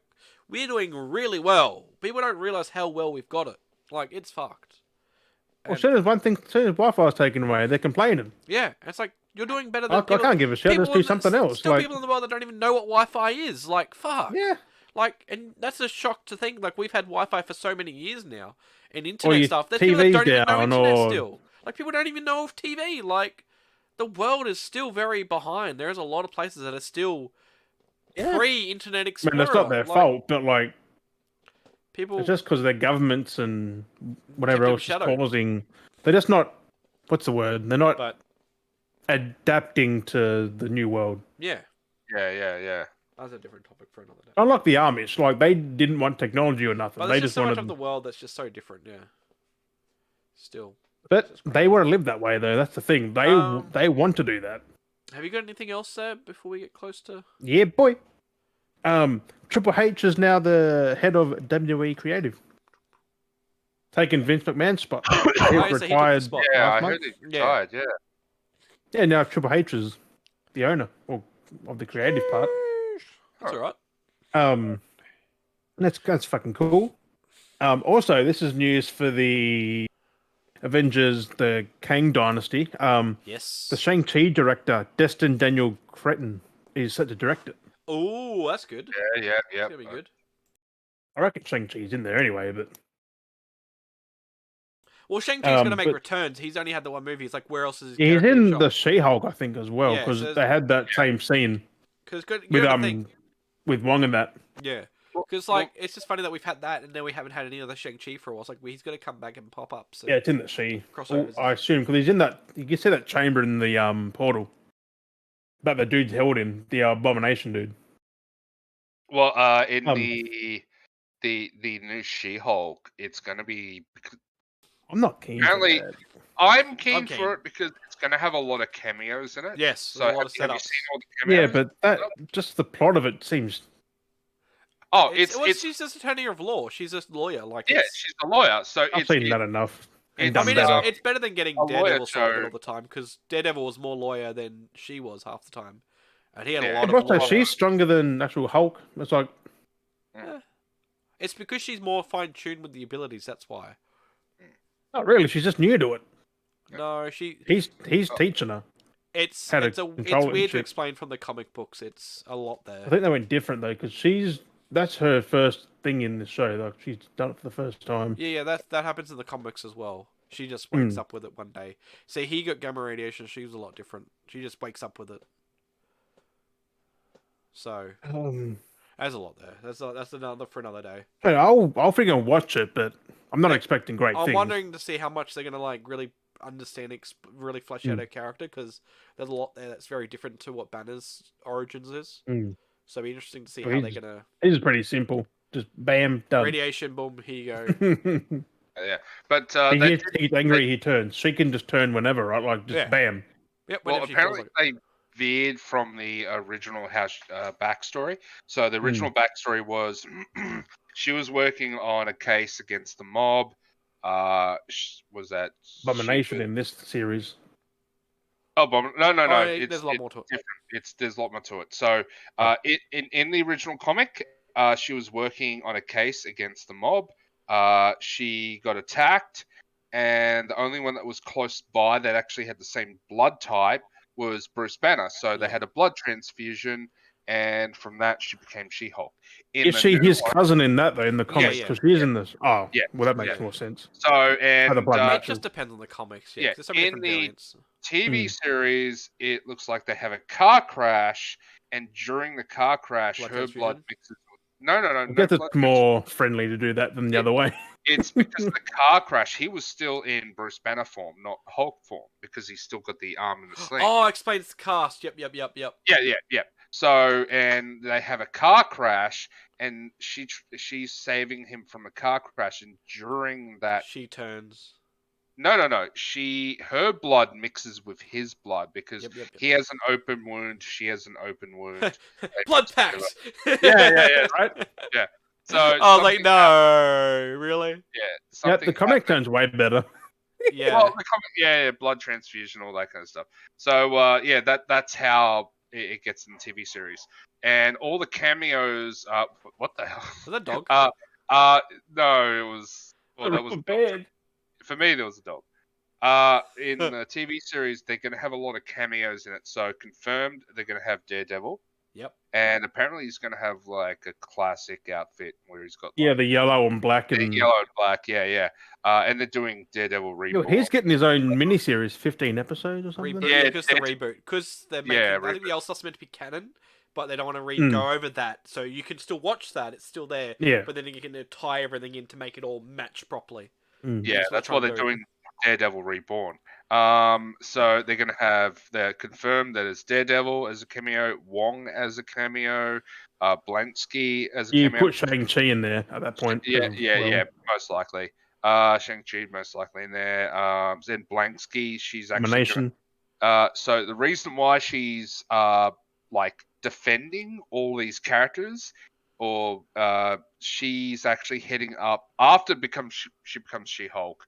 we're doing really well. People don't realize how well we've got it. Like, it's fucked. Well, as soon as Wi-Fi is taken away, they're complaining. Yeah, it's like you're doing better I than people. can't give a shit. Let's do something else. Still, Like, people in the world that don't even know what Wi-Fi is. Like, fuck. yeah. Like, and that's a shock to think. Like, we've had Wi-Fi for so many years now, and Or internet your stuff. There's people that TV's don't even know down, internet or- still. Like, people don't even know of TV. Like, the world is still very behind. There's a lot of places that are still Yeah. pre-Internet I Explorer. mean, that's not their fault, but like, People it's just because their governments and whatever kept them else is shadowed. causing. They're just not. What's the word? They're not But adapting to the new world. yeah, Yeah. that's a different topic for another day. Unlike the Amish, like they didn't want technology or nothing. But They there's just just so much wanted. of the world that's just so different. Yeah. Still. But Jesus they Christ. want to live that way, though. That's the thing. They want to do that. Have you got anything else there before we get close to? Yeah, boy. Triple H is now the head of WWE Creative, taking Vince McMahon's spot. He Oh, yeah, so he took the retired spot. Yeah, last I month. heard he retired. Yeah. Yeah, now Triple H is the owner of the creative part. That's all right. That's fucking cool. Also, this is news for the Avengers, the Kang Dynasty. Yes. The Shang-Chi director, Destin Daniel Cretton, is set to direct it. Oh, that's good. Yeah. It's gonna be good. I reckon Shang-Chi's in there anyway, but Well, Shang-Chi's gonna make but- returns. He's only had the one movie. It's like, where else is his he's character in shot? the She-Hulk, I think, as well, Yeah, because so they had that same scene Because you with gotta think, with Wong and that. yeah. Because like it's just funny that we've had that, and then we haven't had any other Shang-Chi for a while. It's like he's gonna come back and pop up. So Yeah, it's in the She. Crossovers. I assume because he's in that. You can see that chamber in the portal that the dude's held in, the Abomination dude. Well, in Um, the new She-Hulk, it's going to be. I'm not keen for Apparently, that. I'm keen I'm keen. for it because it's going to have a lot of cameos in it. yes, So there's a lot have of you setups. seen all the Yeah, cameos? but that just the plot of it seems. Oh, Well, it's she's just attorney of law. She's just a lawyer. Like yeah, it's, she's a lawyer, so I've it's seen that enough. And it's- done I mean, better. it's better than getting A lawyer Daredevil sorted show. all the time because Daredevil was more lawyer than she was half the time, and he had Yeah. a lot But of also, law. she's stronger than actual Hulk. It's like It's because she's more fine-tuned with the abilities. That's why. not really. She's just new to it. No, she. He's teaching her. It's how to it's control it it's and weird to shit. explain from the comic books. It's a lot there. I think they went different though, because that's her first thing in the show. Like she's done it for the first time. Yeah, that happens in the comics as well. She just Hmm. wakes up with it one day. See, he got gamma radiation. She was a lot different. She just wakes up with it. So there's a lot there. That's another for another day. I'll freaking watch it, but I'm not Like, expecting great I'm things. wondering to see how much they're gonna like really understand, really flesh Hmm. out her character because there's a lot there that's very different to what Banner's origins is. Mm. So it'll be interesting to see Well, how they're he's- gonna It's pretty simple. Just bam, done. radiation boom. Here you go. yeah. But he they gets he's angry, he turns. She can just turn whenever, right? Like just Yeah. bam. Yep. Well, Whenever she feels apparently like they veered from the original house backstory. So Hmm. the original backstory was she was working on a case against the mob. Was that Abomination she- in this series. Oh, no. Oh, It's there's a lot more to it. different. There's a lot more to it. So, in the original comic, she was working on a case against the mob. She got attacked, and the only one that was close by that actually had the same blood type was Bruce Banner. So they Yeah. had a blood transfusion, and from that she became She-Hulk. Is she his cousin in that though in the comics? yeah. Because she's in this. Oh, Yeah. well that makes Yeah. more sense. So and How the blood It matches. just depends on the comics. Yeah, Yeah, 'cause there's so many in different the- variants. TV series, it looks like they have a car crash, and during the car crash, Blood her blood transfusion? mixes. No. I guess blood it's more friendly to do that than the other way. It's because the car crash, he was still in Bruce Banner form, not Hulk form, because he's still got the arm and the sling. Oh, explains the cast. Yep. Yeah. So, and they have a car crash, and she's saving him from a car crash, and during that, She turns. no, her blood mixes with his blood because Yep. he has an open wound, she has an open wound. They Blood mix packs. Yeah, right? So I was like, something no, really? Yeah, Yeah, something the comic turns way better. Yeah. Well, the comic, yeah, blood transfusion, all that kind of stuff. So, that's how it gets in the TV series, and all the cameos. What the hell? Was that dog? No, it was. Well, that was bad. for me. There was a dog. In the TV series, they're going to have a lot of cameos in it. So confirmed, they're going to have Daredevil, Yep. and apparently he's going to have like a classic outfit where he's got Yeah, the yellow and black the and yellow and black. Yeah. And they're doing Daredevil Yo, Reborn. he's getting his own miniseries, 15 episodes or something. Reboot. Yeah, Because the it's- reboot. Because they're making. Yeah, I think the reboot. Else's meant to be canon, but they don't want to Mm. go over that. So you can still watch that; it's still there. Yeah. But then you can tie everything in to make it all match properly. Mm. Yeah, that's what they're do. doing. Daredevil Reborn. So they're confirmed that it's Daredevil as a cameo, Wong as a cameo, Blansky as a You cameo. put Shang-Chi in there at that point. Yeah, as well. yeah, most likely. Shang-Chi most likely in there. Then Blansky, she's actually Domination. so the reason why she's like defending all these characters, or she's actually heading up after she becomes She-Hulk.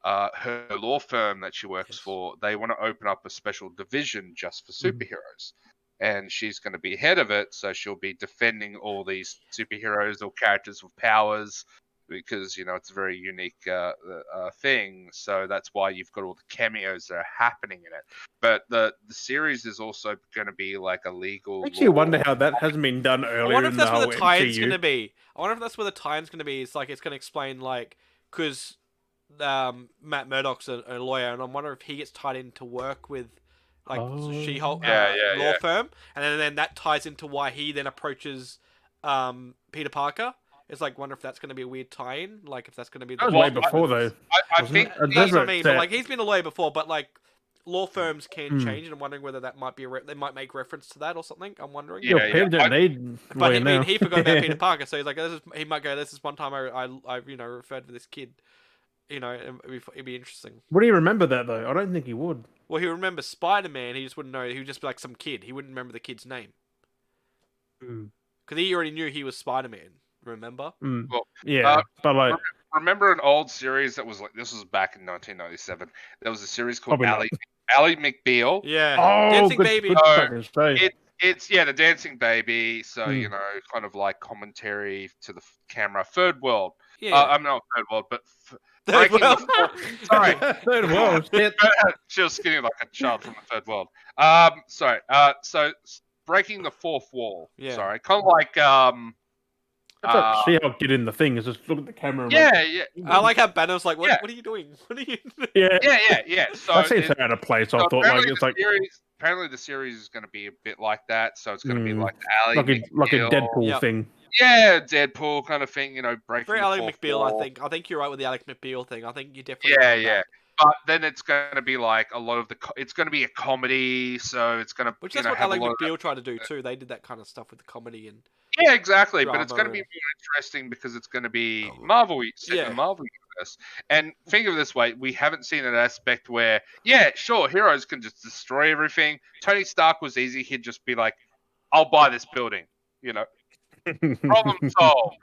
Her law firm that she works for, they want to open up a special division just for superheroes. And she's going to be head of it, so she'll be defending all these superheroes or characters with powers, because it's a very unique thing. So that's why you've got all the cameos that are happening in it. But the series is also going to be like a legal. Makes you wonder how that hasn't been done I earlier wonder in if the that's where whole the tie-in's MCU. going to be. I wonder if that's where the tie-in's going to be. It's like it's going to explain because Matt Murdock's a lawyer, and I wonder if he gets tied in to work with She-Hulk law firm, and then that ties into why he then approaches Peter Parker. It's like, wonder if that's going to be a weird tie-in, like if that's going to be. That was way before though. I think That's what I mean. But he's been a lawyer before, but law firms can change, and I'm wondering whether that might be they might make reference to that or something. I'm wondering. Yeah, Peter don't need But lawyer now. he forgot about Peter Parker, so he's like, he might go. This is one time I referred to this kid. It'd be interesting. Would he remember that though? I don't think he would. Well, he would remember Spider-Man. He just wouldn't know. He would just be like some kid. He wouldn't remember the kid's name because he already knew he was Spider-Man. Remember? Well, yeah, but remember an old series that was like, this was back in 1997. There was a series called Probably Ally McBeal. Yeah. Oh, Dancing good, Baby. Good fucking show. It's the Dancing Baby. So kind of like commentary to the camera. Third World. Yeah. I'm not Third World, but Third World. Sorry. Third World. Shit. She was skinny like a child from the Third World. Sorry. So breaking the fourth wall. Yeah. Sorry. Kind of like She-Hulk get in the thing is just look at the camera. And yeah. I like how Banner's like, what are you doing? What are you doing? Yeah. So That seems so out of place. I thought it's like apparently the series is going to be a bit like that. So it's going to be like Ally like a Deadpool thing. Yeah, Deadpool kind of thing. Breaking. Very the Ally fourth McBeal. wall. I think you're right with the Alex McBeal thing. I think you definitely. Yeah. But then it's going to be like a lot of it's going to be a comedy, so it's going to Which is what Alex McBeal tried to do too. They did that kind of stuff with the comedy and. Yeah, exactly. But it's drama going to be more interesting because it's going to be Marvel, set in the Marvel universe. And think of it this way: we haven't seen an aspect where, sure, heroes can just destroy everything. Tony Stark was easy; he'd just be like, "I'll buy this building," problem solved.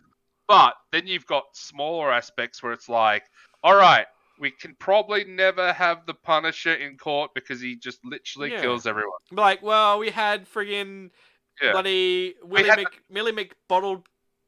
But then you've got smaller aspects where it's like, all right, we can probably never have the Punisher in court because he just literally kills everyone. Like, well, we had friggin' bloody Millie McBottled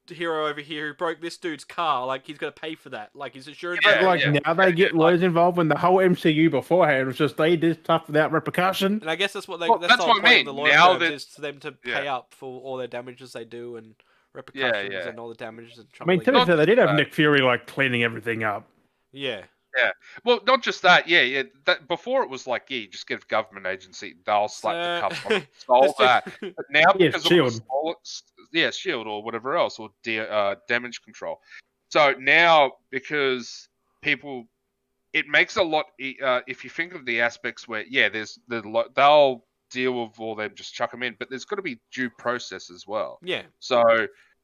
hero over here who broke this dude's car. Like, he's got to pay for that. Like, his insurance. Now they get lawyers involved when the whole MCU beforehand was just they did stuff without repercussion. And I guess that's what that's the whole what I mean. The lawyer Now is to them to pay up for all their damages they do and repercussions and all the damages and trouble. I mean, to be fair, they did have Nick Fury cleaning everything up. Yeah. Yeah. Well, not just that. Yeah. That before it was like, you just get a government agency, they'll slap the cuffs on it, solve that. But now because Shield. Shield or whatever else, or damage control. So now because people, it makes a lot. If you think of the aspects where they'll deal with all them, just chuck them in, but there's got to be due process as well. Yeah. So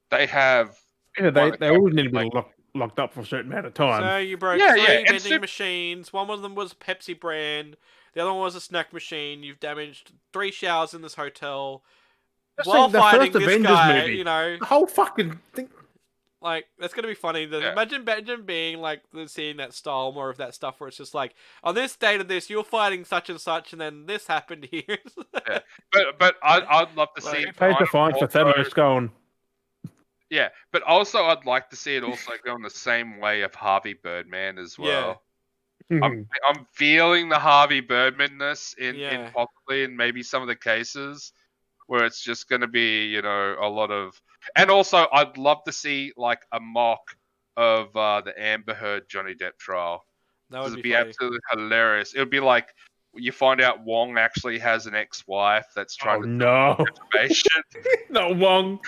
they have. Yeah, they always need to be locked up for a certain amount of time. So you broke three vending machines. One of them was Pepsi brand. The other one was a snack machine. You've damaged 3 showers in this hotel. While fighting this guy, movie. The whole fucking thing. Like, that's going to be funny. Imagine being, like, seeing that style, more of that stuff where it's just like, on this date of this, you're fighting such and such, and then this happened here. But I'd love to see... He paid the fine for Thanos going... Yeah, but also I'd like to see it also go in the same way of Harvey Birdman as well. Yeah. I'm feeling the Harvey Birdman-ness in possibly in maybe some of the cases where it's just going to be, a lot of... And also, I'd love to see, like, a mock of the Amber Heard Johnny Depp trial. That would be absolutely hilarious. It would be like you find out Wong actually has an ex-wife that's trying Oh to no, information, not Wong.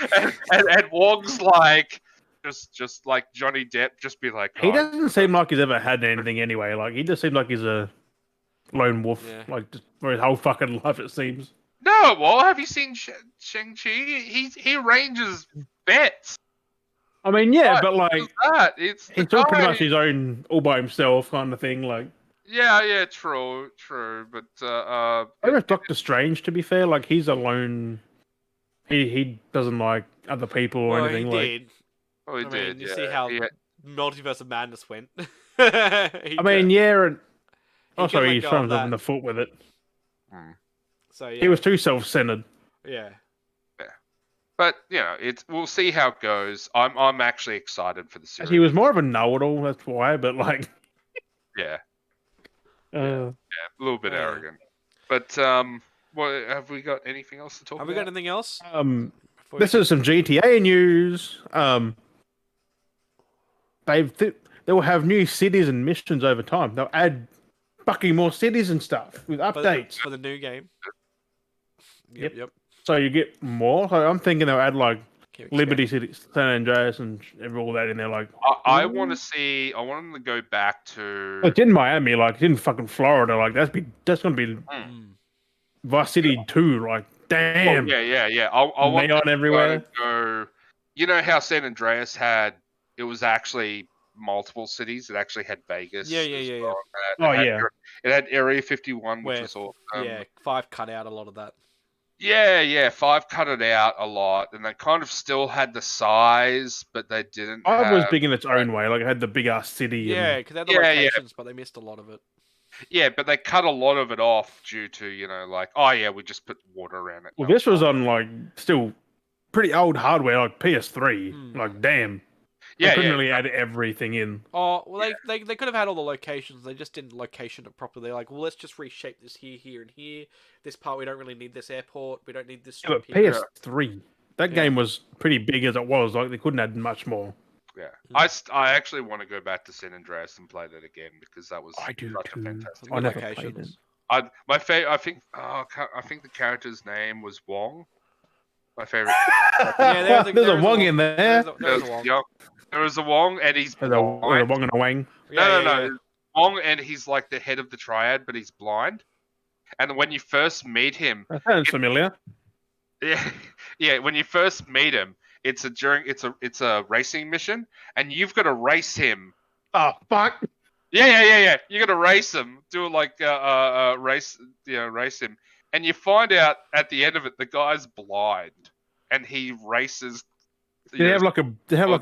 and Wong's like just like Johnny Depp, just be like, He "Oh, doesn't seem like he's ever had anything anyway. Like he just seems like he's a lone wolf, Yeah. like just for his whole fucking life. It seems. no, well, have you seen Shang-Chi? He arranges bets. I mean, yeah, Right, but what like is that? It's the he's still pretty guy. much his own, all by himself, kind of thing. Like, Yeah, true, but I guess Doctor Strange, to be fair, like he's alone. He doesn't like other people or Well, anything. he Like, did. oh, he I did. mean, you Yeah, see how he had- Multiverse of Madness went. I mean, yeah, and also couldn't let he go shot of himself in that. the foot with it. So yeah, He was too self-centered. yeah. But we'll see how it goes. I'm actually excited for the series. He was more of a know-it-all. That's why. But like, Yeah, uh, a little bit Yeah. arrogant. But what have we got? Anything else to talk Have about? we got anything else? this is some GTA news. They will have new cities and missions over time. They'll add fucking more cities and stuff with updates. for the new game. Yep. So you get more. So I'm thinking they'll add like Keep Liberty expanding. City, San Andreas, and all that in there. Like, I want to see. I want them to go back to. it's in Miami, like it's in fucking Florida. Like that's gonna be Vice City 2. Like, damn. Oh, yeah. I want Neon them to everywhere. go. You know how San Andreas had? It was actually multiple cities. It actually had Vegas. Yeah. as well. Oh, It had- yeah. It had Area 51, which Where- was awesome. Yeah, 5 cut out a lot of that. Yeah. 5 cut it out a lot, and they kind of still had the size, but they didn't. I was have- big in its own way. Like, it had the big ass city. Yeah, And, because they had the Yeah, yeah. locations, but they missed a lot of it. Yeah, but they cut a lot of it off due to like, oh yeah, we just put water around it. well, this was on like still pretty old hardware, like PS3. Hmm. Like, damn. They Yeah, couldn't yeah. really add everything in. Oh, well, they could have had all the locations. They just didn't location it properly. They're like, well, let's just reshape this here, and here. This part, we don't really need this airport. We don't need this Yeah, strip but here. PS3, that Yeah. game was pretty big as it was. Like, they couldn't add much more. Yeah, I actually want to go back to San Andreas and play that again because that was I do such a too. fantastic. Good I never played locations. it. My favorite, I think the character's name was Wong. My favorite. Yeah, There's a Wong in there. There's a There Wong. was a Wong, and he's There's a blind. Wong and a Wang. No. Wong, and he's like the head of the triad, but he's blind. And when you first meet him, That sounds familiar. yeah, when you first meet him, it's a racing mission, and you've got to race him. Oh, fuck. Yeah. You got to race him, do like race him, and you find out at the end of it the guy's blind, and he races. They have like a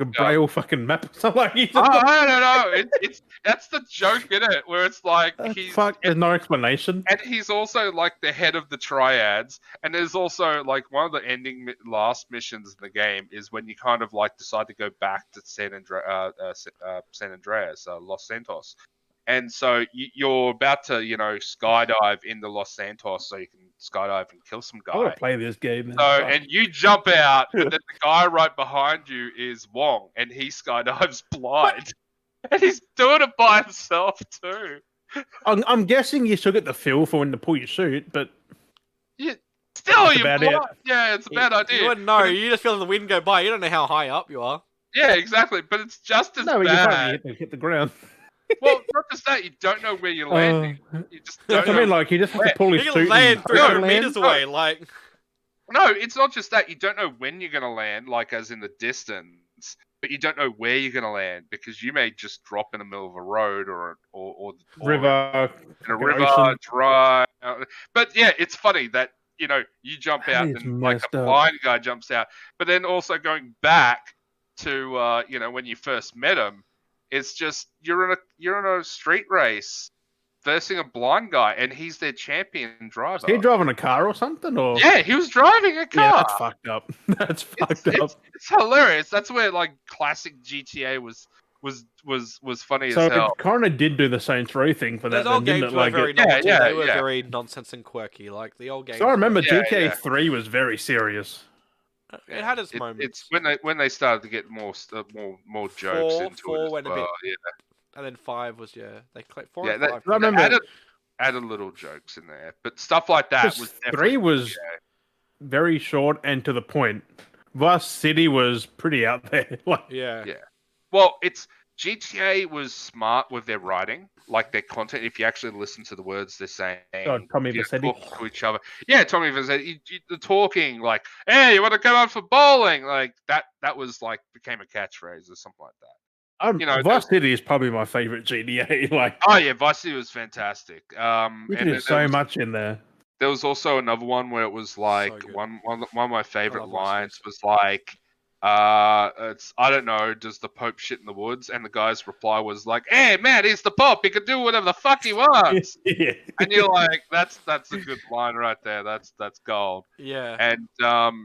braille fucking map or something like that. I don't know. It's that's the joke in it, where it's like he's Fuck, there's no explanation. and he's also like the head of the triads, and there's also like one of the last missions in the game is when you kind of like decide to go back to San Andreas, Los Santos, and so you're about to skydive into Los Santos so you can skydive and kill some I guy. want to play this game. So, and you jump out, and then the guy right behind you is Wong, and he skydives blind. And he's doing it by himself, too. I'm guessing you still get the feel for when to pull your suit, but Still, you're about blind. it. Yeah, it's a bad idea. You wouldn't know. You just feel the wind go by. You don't know how high up you are. Yeah, exactly. But it's just as no, you bad. can't hit the ground. Well, not just that, you don't know where you're landing. You just That's don't what I know. mean, like, you just have to pull his You suit. can land and 300 land. meters away. Like, No, it's not just that. You don't know when you're going to land, like as in the distance, but you don't know where you're going to land because you may just drop in the middle of a road or River. in a fucking river, ocean. dry. But yeah, it's funny that you jump That out is and like messed a up. blind guy jumps out. But then also going back to when you first met him, it's just you're in a street race versing a blind guy, and he's their champion driver. Is he driving a car or something? Or Yeah, he was driving a car. yeah, that's fucked up. That's fucked up. It's hilarious. That's where like classic GTA was funny So as hell. it kind of did do the Saints Row thing for that, those old then, games didn't it? were Like, very it, novelty. yeah, They were yeah. very nonsense and quirky. Like the old games. so I remember Yeah, GTA yeah. 3 was very serious. It had its moments. It's when they started to get more jokes into Four it as went a well. bit- And then 5 was They clicked 4 Yeah, and that- 5. I remember added- added little jokes in there, but stuff like that was definitely 3 was very short and to the point. Vice City was pretty out there. Like, Yeah. Yeah. Well, it's GTA was smart with their writing, like their content. If you actually listen to the words they're saying, Tommy you know, Vassetti. talking to each other. Yeah, Tommy Vassetti, the talking like, "Hey, you want to come out for bowling?" Like that. That was like became a catchphrase or something like that. You know, Vice City is probably my favorite GTA. Like, oh yeah, Vice City was fantastic. you can And do then so much in there. there was also another one where it was like good. one of my favorite love Vice lines was like, it's I don't know, does the Pope shit in the woods? And the guy's reply was like, "Hey man, he's the Pope. He can do whatever the fuck he wants." Yeah. And you're like, that's a good line right there. That's gold. Yeah. And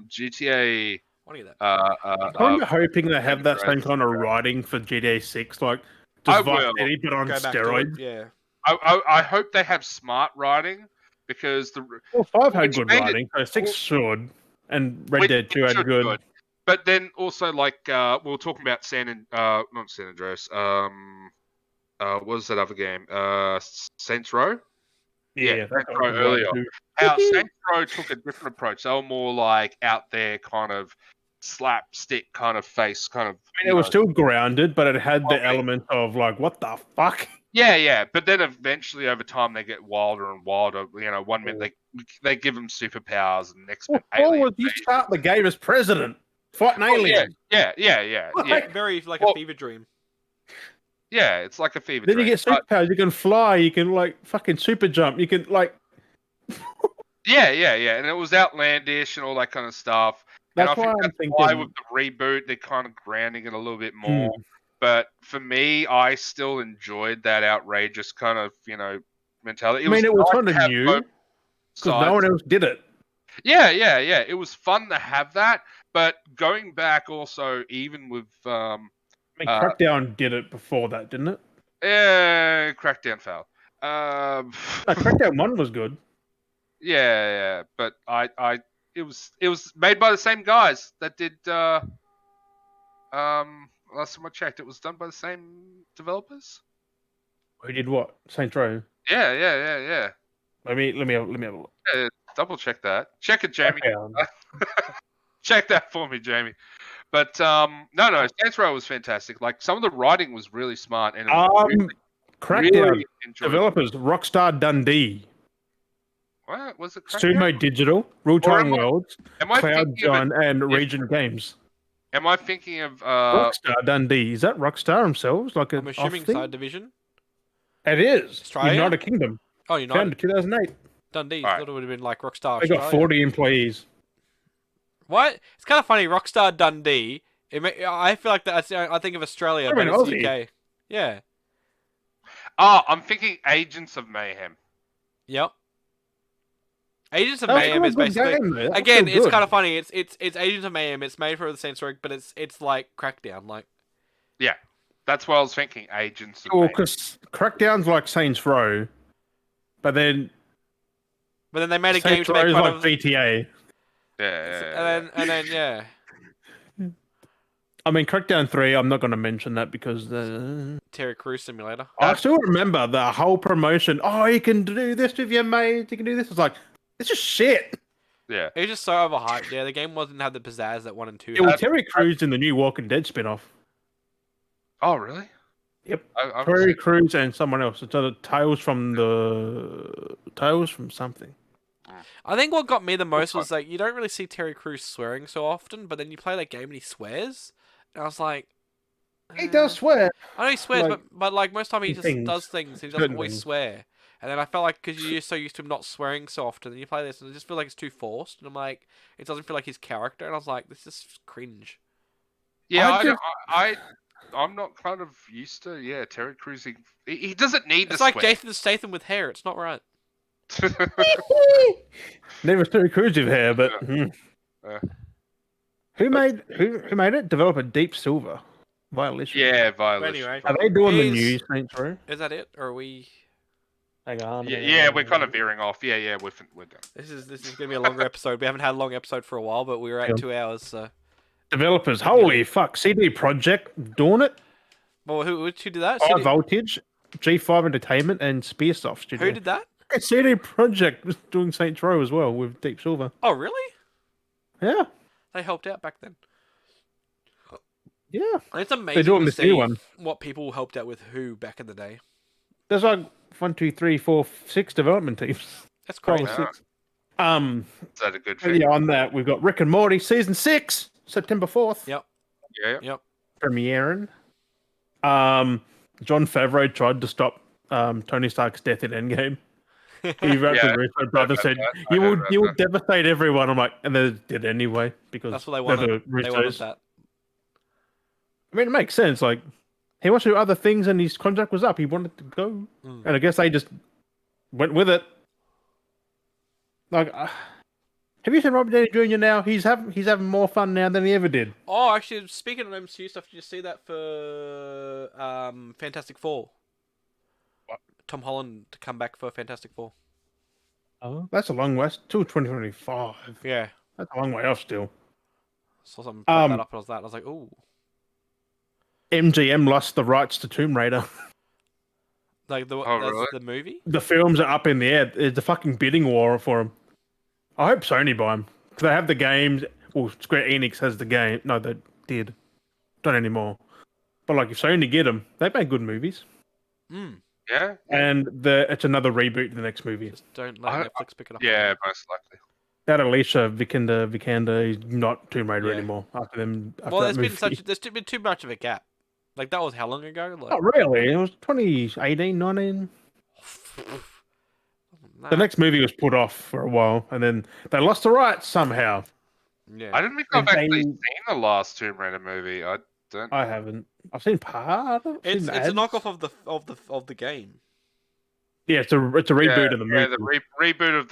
GTA. What do you that? I'm kind of hoping they have that San same kind of writing for GTA 6. Like, I just Vice will. City, but on Go back to it. steroids. Yeah. I hope they have smart writing because Well, 5 had which good made it- writing, so 6 should. And Red which Dead 2 had should good. But then also like we were talking about not San Andreas. What was that other game? Saints Row. Yeah, Saints Row earlier. How Saints Row took a different approach. They were more like out there, kind of slapstick, kind of face, kind of. I mean, it was still grounded, but it had the Okay. element of like, what the fuck? Yeah. But then eventually, over time, they get wilder and wilder. You know, one minute they give them superpowers, and next minute aliens. You start the game as president, fighting aliens. Yeah. Like, Very like Well, a fever dream. Yeah, it's like a fever Then you dream. get superpowers. You can fly. You can like fucking super jump. You can like. Yeah, and it was outlandish and all that kind of stuff. And That's I why think I'm that's thinking. why with the reboot they're kind of grounding it a little bit more. But for me, I still enjoyed that outrageous kind of mentality. I mean, it was nice kind to of have new both because no sides. one else did it. Yeah. It was fun to have that, but going back also, even with I mean, Crackdown did it before that, didn't it? Crackdown fell. No, Crackdown 1 was good. Yeah, but it was made by the same guys that did last time I checked, it was done by the same developers. Who did what? Saints Row. Yeah. Let me have a look. Yeah, double check that. Check it, Jamie. Check that for me, Jamie. But no, Saints Row was fantastic. Like some of the writing was really smart and it was Crackdown really enjoyable. developers Rockstar Dundee, What was it? Sumo Digital, Real Time Worlds, Am I Cloud thinking of Giant, and Region Games. Am I thinking of Rockstar Dundee. Is that Rockstar themselves? Like I'm assuming Side Division. It is. Australia? United Kingdom. Oh, United. Founded 2008. Dundee. Alright. Thought it would have been like Rockstar. They got Australia. 40 employees. What? It's kind of funny. Rockstar Dundee. I feel like that's. I think of Australia, I but mean, it's Aussie. UK. Yeah. I'm thinking Agents of Mayhem. Yep. Agents of That was Mayhem a is good basically. game, though. That was Again, still it's good. kind of funny. It's Agents of Mayhem. It's made for the Saints Row, but it's like Crackdown. Like. Yeah, that's what I was thinking. Agents of Well, Mayhem. because Crackdown's like Saints Row, but then Then they made a game Saints to make Row's fun like of. GTA. Yeah. And then yeah. I mean, Crackdown 3, I'm not going to mention that because Terry Crews Simulator. I still remember the whole promotion. Oh, you can do this with your mates. You can do this. It's like, it's just shit. Yeah. It was just so overhyped. Yeah, the game didn't have the pizzazz that 1 and 2 It was had. Terry Crews in the new Walking Dead spin-off. Oh, really? Yep. I've Terry seen- Crews and someone else. It's Tales from something. I think what got me the most was like you don't really see Terry Crews swearing so often, but then you play that game and he swears, and I was like, He does swear. I know he swears, Like, but like most time he just things. does things. He doesn't Certain always things. swear. And then I felt like because you're so used to him not swearing so often, then you play this and it just feels like it's too forced. And I'm like, it doesn't feel like his character. And I was like, this is cringe. Yeah, I I'm not kind of used to Terry Crews. He doesn't need It's to like swear. Jason Statham with hair. It's not right. Never Terry Crews with hair, but Uh. who made it? Developer Deep Silver Violation. Yeah, But violation. anyway, Are they doing the Is- new Saints Row? is that it, or are we? Hang on. Yeah, we're kind of veering off. Yeah, we're done. This is gonna be a longer episode. We haven't had a long episode for a while, but we were at Yeah. 2 hours. So, Developers, holy fuck! CD Projekt doing it. well, who did that? High Voltage, G5 Entertainment, and Spearsoft Studio. Who did that? CD Projekt was doing Saints Row as well with Deep Silver. Oh, really? Yeah, They helped out back then. yeah. And it's They're amazing doing to this see new one. what people helped out with who back in the day. There's like 1, 2, 3, 4, 6 development teams. That's Probably crazy. Yeah. 6. Is that a good thing? yeah, on that we've got Rick and Morty season 6, September 4th. Yep. Yeah. Yep. Premiering. John Favreau tried to stop Tony Stark's death in Endgame. He wrote Yeah, to Russo brother said, I "You heard will about you will that. devastate everyone." I'm like, and they did anyway because That's what they they're wanted. the They wanted Russos. that. I mean, it makes sense. Like, he wants to do other things, and his contract was up. He wanted to go, and I guess they just went with it. Like, have you seen Robert Downey Jr. now? He's having more fun now than he ever did. Oh, actually, speaking of MCU stuff, did you see that for Fantastic Four? What? Tom Holland to come back for Fantastic Four. Oh, that's a long way. Till 2025. Yeah. That's a long way off still. Saw something pop that up and I was like, ooh. MGM lost the rights to Tomb Raider. Like that's really? the movie? The films are up in the air. It's a fucking bidding war for them. I hope Sony buy them. Because they have the games. Well, Square Enix has the game. No, they did. Don't anymore. But like, if Sony get them, they make good movies. Mm. Yeah. And it's another reboot of the next movie. Just don't let Netflix pick it up. Yeah, most likely. That Alicia Vikander is not Tomb Raider Yeah. anymore after them. After Well, that there's movie. been too much of a gap. Like that was how long ago? Like, Not really. It was 2018, 19. nah. The next movie was put off for a while, and then they lost the rights somehow. Yeah. I don't think I've And actually they- seen the last Tomb Raider movie. I don't. I haven't. I've seen part. I've It's seen a ads. knockoff of the game. Yeah, it's a reboot of the movie. Yeah, the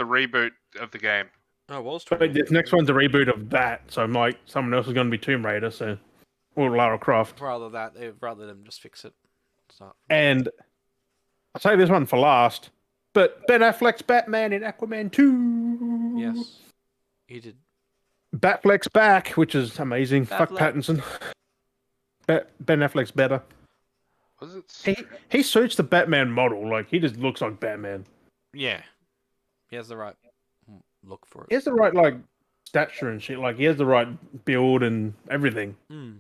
reboot of the game. Oh, it was. But this next one's a reboot of that, so Mike, someone else is going to be Tomb Raider, so or Lara Croft. Rather than just fix it. Start. And I'll say this one for last, but Ben Affleck's Batman in Aquaman 2. Yes. He did. Batfleck's back, which is amazing. Fuck Batfleck. Pattinson. Ben Affleck's better. Was it? He suits the Batman model. Like, he just looks like Batman. Yeah. He has the right look for He it. has the right, like, stature and shit. Like, he has the right build and everything. Mm.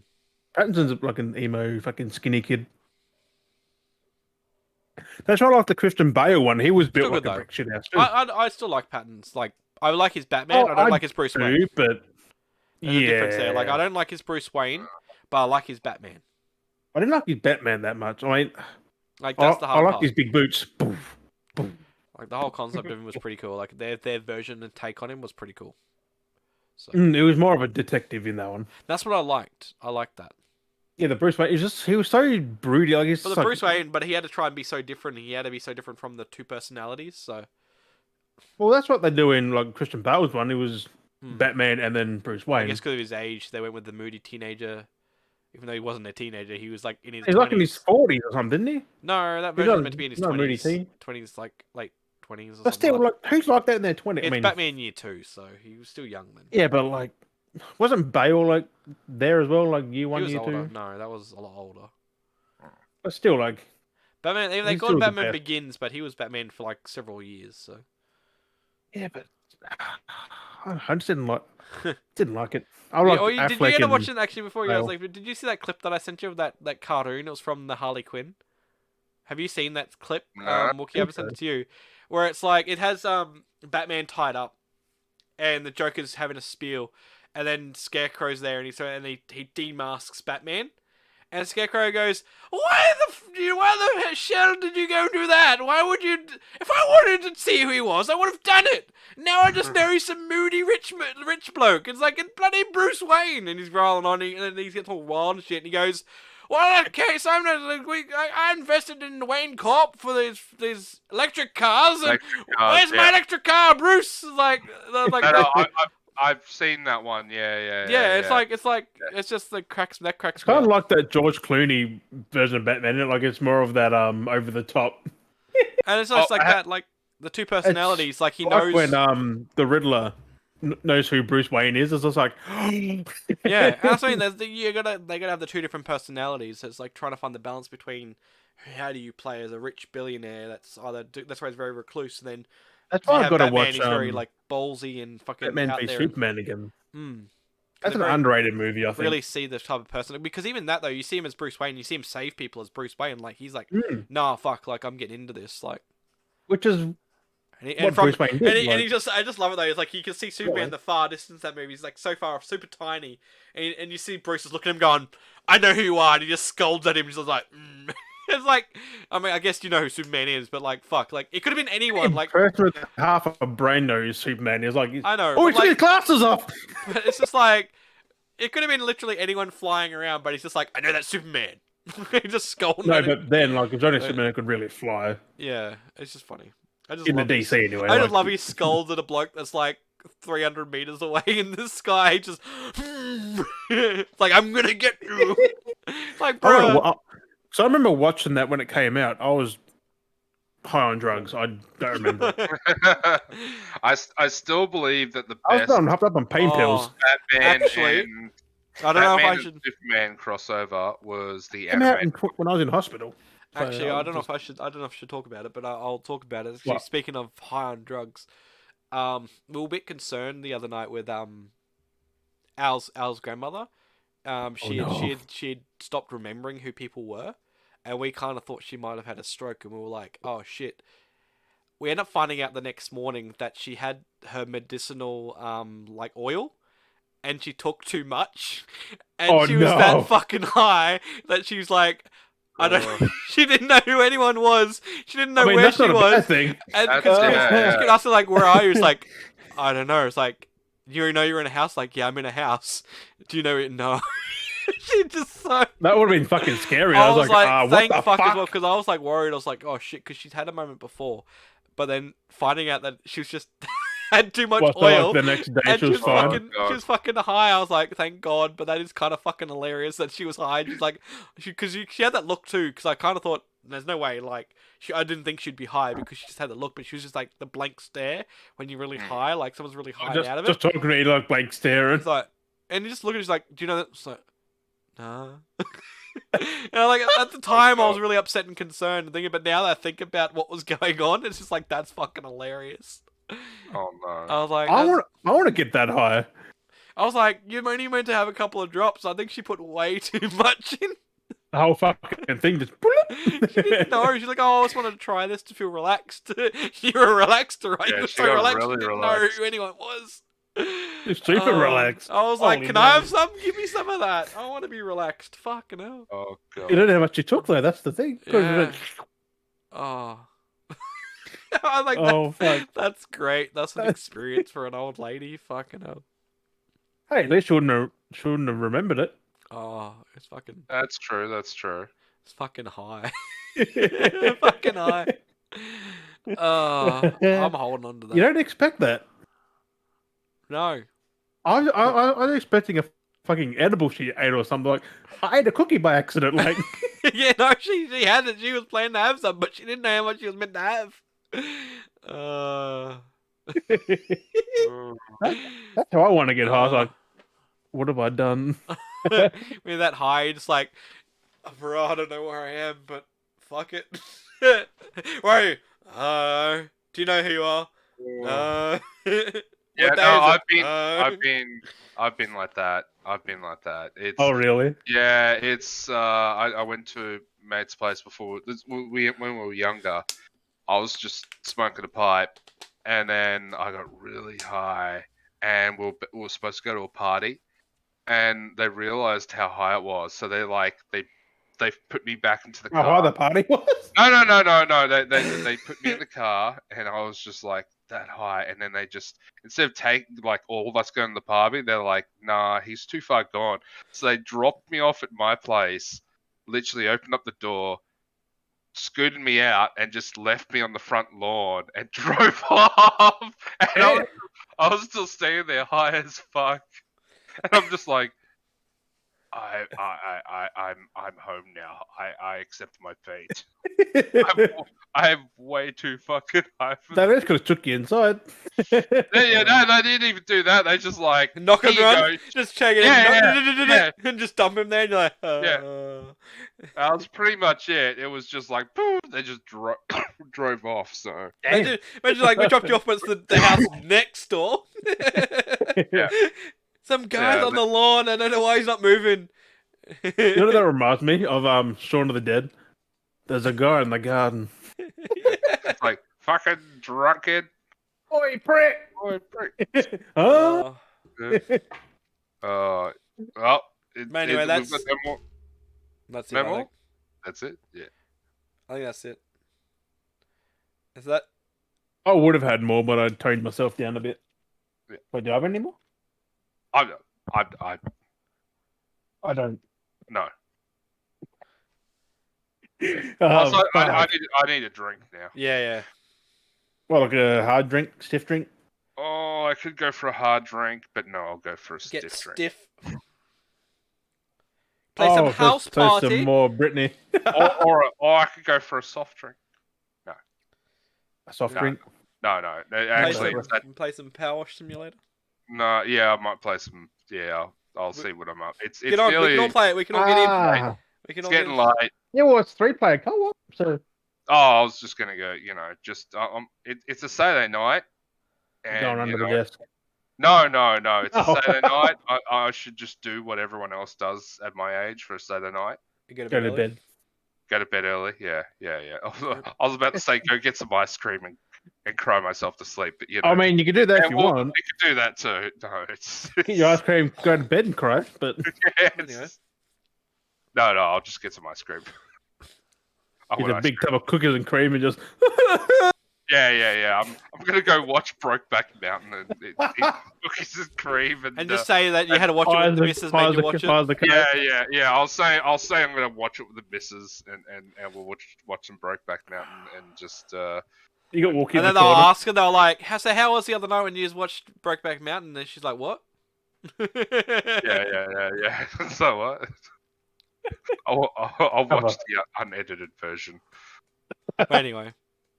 Pattinson's like an emo, fucking skinny kid. That's not like the Christian Bale one. He was built Still like good, a though. brick shit house too. I still like Patton's. Like I like his Batman. I don't like his Bruce Wayne. But There's a difference there. Like I don't like his Bruce Wayne, but I like his Batman. I didn't like his Batman that much. I mean, Like that's the hard I like part. his big boots. Boof, boof. Like the whole concept of him was pretty cool. Like their version and take on him was pretty cool. So It was more of a detective in that one. that's what I liked. I liked that. Yeah, the Bruce Wayne. He was so broody. Like he's But the so, Bruce Wayne, but he had to try and be so different. He had to be so different from the two personalities. So Well, that's what they do in like Christian Bale's one. It was Batman and then Bruce Wayne. I guess because of his age, they went with the moody teenager. Even though he wasn't a teenager, he was like in his. He's 20s. like in his 40s or something, didn't he? No, that He's version not- was meant to be in his not a moody 20s. teen. 20s, like late 20s or But something. still, like like who's like that in their 20s? It's I mean, Batman Year 2, so he was still young then. yeah, but like, wasn't Bale like there as well? Like year He one, was year older. two. No, that was a lot older. But still, like, Batman. They He's called still the Batman best. Begins, but he was Batman for like several years. So yeah, but I just didn't like it. I Yeah, like or did you Affleck end up and watching actually before you guys Bale. like? Did you see that clip that I sent you of that cartoon? It was from the Harley Quinn. Have you seen that clip? No. Wookie, I haven't sent it to you. Where it's like it has Batman tied up, and the Joker's having a spiel, and then Scarecrow's there, and he demasks Batman. And Scarecrow goes, why the hell did you go do that? Why would you? If I wanted to see who he was, I would have done it. Now I just know he's some moody rich bloke. It's like it's bloody Bruce Wayne, and he's rolling on, and then he gets all wild and shit, and he goes, well, in that case, I invested in Wayne Corp for these electric cars, and Electric cars, where's my yeah. electric car, Bruce? Like No, I've seen that one. Yeah. it's just the cracks that cracks. It's kind me of up. like that George Clooney version of Batman. Isn't it? Like it's more of that over the top. And it's just Oh, like that, like the two personalities. Like he knows. Like when the Riddler knows who Bruce Wayne is. It's just like, Yeah, and I mean, they gotta have the two different personalities. It's like trying to find the balance between how do you play as a rich billionaire that's why he's very recluse, and then that's you why I've have got to Batman. watch He's very like ballsy and fucking Batman out v there. Superman again. And That's an very- underrated movie, I think. really see the type of person, because even that though, you see him as Bruce Wayne, you see him save people as Bruce Wayne. Like he's like, nah, fuck, like I'm getting into this, like. Which is And Bruce Wayne did, and like- he just, I just love it though. It's like you can see Superman in the far distance. That movie, he's like so far off, super tiny, and you see Bruce is looking at him, going, "I know who you are," and he just scolds at him. He's just like, It's like, I mean, I guess you know who Superman is, but like, fuck, like it could have been anyone. Like, person with half a brain knows Superman is like, I know, oh, but he took his glasses off. but it's just like, it could have been literally anyone flying around, but he's just like, I know that's Superman. He just scolding. No, at him. but then like, if only Superman could really fly Yeah, it's just funny. I just in the love his- DC anyway. I just like- love he scolds at a bloke that's like 300 meters away in the sky. Just it's like, I'm gonna get you. Like, bro. So I remember watching that when it came out. I was high on drugs. I don't remember. I still believe that the I was best done hopped up on pain Oh, pills. Batman actually, and I don't know if Batman I and should. Superman crossover was the Came out animated. when I was in hospital. So Actually, I don't know just- if I should. I don't know if I should talk about it, but I'll talk about it. Actually, What? speaking of high on drugs, we were a bit concerned the other night with Al's grandmother. She had stopped remembering who people were, and we kind of thought she might have had a stroke, and we were like, oh shit. We ended up finding out the next morning that she had her medicinal like oil, and she took too much, and Oh, she was no. that fucking high that she was like, I don't. She didn't know who anyone was. She didn't know I mean, where that's she not a bad was. thing. And That's- because yeah. she could ask her like, "Where are you?" It's like, I don't know. It's like, you know you're in a house. Like, yeah, I'm in a house. Do you know it? No. She just so. That would have been fucking scary. I was like, what thank the fuck fuck? as well, because I was like worried. I was like, oh shit, because she's had a moment before, but then finding out that she was just had too much What, so, oil. like, the next day And she was fine. fucking, God. she was fucking high. I was like, thank God. But that is kind of fucking hilarious that she was high. She's like, because she had that look too. Because I kind of thought, there's no way. Like, I didn't think she'd be high because she just had the look. But she was just like the blank stare when you're really high, like someone's really high out of it. Just talking to you like blank staring. It's like, and you just look at it, she's like, do you know that? It's like, nah. And like at the time, I was really upset and concerned and thinking. But now that I think about what was going on, it's just like that's fucking hilarious. Oh no! I was like, I that's- want to get that high. I was like, you're only meant to have a couple of drops. I think she put way too much in. The whole fucking thing just. She didn't know. She's like, oh, I just wanted to try this to feel relaxed. You were relaxed, right? Yeah, You were she so got relaxed, really you didn't relaxed. know who anyone was. It's super relaxed. I was like, Holy can I have moly. some? Give me some of that. I want to be relaxed. Fucking hell. Oh god! You don't know how much you took though. That's the thing. Yeah. Oh. I was like, Oh, fuck. that's great. That's an experience for an old lady. Fucking hell. Hey, at least shouldn't have remembered it. Oh, it's fucking, That's true. That's true. it's fucking high. Fucking high. I'm holding on to that. You don't expect that. No. I was expecting a fucking edible she ate or something. Like, I ate a cookie by accident. Like, Yeah, no, she had it. She was planning to have some, but she didn't know how much she was meant to have. that's how I want to get high. I was like, what have I done? With that high, you're just like, bro, I don't know where I am, but fuck it. Where are you? Do you know who you are? Yeah, What day no, is it? I've been like that. I've been like that. It's Oh, really? yeah. It's I went to a mate's place before. When we were younger, I was just smoking a pipe, and then I got really high, and we were supposed to go to a party, and they realized how high it was, so they put me back into the How car. high the party was? No. They put me in the car, and I was just like that high, and then they just, instead of like all of us going to the party, they're like, nah, he's too far gone. So they dropped me off at my place, literally opened up the door, scooted me out, and just left me on the front lawn and drove off. And I was still staying there high as fuck, and I'm just like, I'm home now. I accept my fate. I'm way too fucking high for That this. is could have took you inside. Yeah, no, they didn't even do that. They just like Knock here and you run, go. just check it Yeah, and just dump him there. And you're like, that was pretty much it. It was just like, boom, they just drove off. So Imagine like we dropped you off at the house next door. Yeah. Some guy's Yeah, on the lawn. I don't know why he's not moving. You know what that reminds me of? Shaun of the Dead. There's a guy in the garden. it's like fucking drunken. Oi, prick! Oi, prick. Huh? Well, But anyway, we've that's got no more. that's it. No I more? think. That's it. Yeah. I think that's it. Is that? I would have had more, but I toned myself down a bit. Yeah. Wait, do I have any more? I I don't. no. Oh, Also, I fuck. need a drink now. Yeah. Well, like a hard drink, stiff drink. Oh, I could go for a hard drink, but no, I'll go for a Get stiff drink. stiff. Play some house play party. some more Britney. or I could go for a soft drink. A soft No. drink. No, actually, Play some Power Simulator. no, yeah, I might play some. Yeah, I'll see what I'm up. It's Get on, we nearly. can all play it. We can all get in. Ah. We can It's all getting get in. late. Yeah, well, it's 3-player co-op, so Oh, I was just gonna go. Just it's a Saturday night. And, going under the desk. No. It's Oh. a Saturday night. I should just do what everyone else does at my age for a Saturday night. You go Go to early. bed. Go to bed early. Yeah. I was about to say go get some ice cream and cry myself to sleep, but I mean, you can do that if and you well, want. you can do that too. No, it's Get your ice cream, go to bed and cry. But Anyway. No, I'll just get some ice cream. I get want a ice big cream. tub of cookies and cream and just. Yeah. I'm gonna go watch Brokeback Mountain and eat cookies and cream And just say that you had to watch it with the missus made you watch it. Yeah. I'll say I'm gonna watch it with the missus and we'll watch some Brokeback Mountain and just. You got walking. And then they'll ask her, they're like, how was the other night when you just watched Brokeback Mountain? And she's like, what? Yeah. So what? I'll watch the unedited version. But anyway.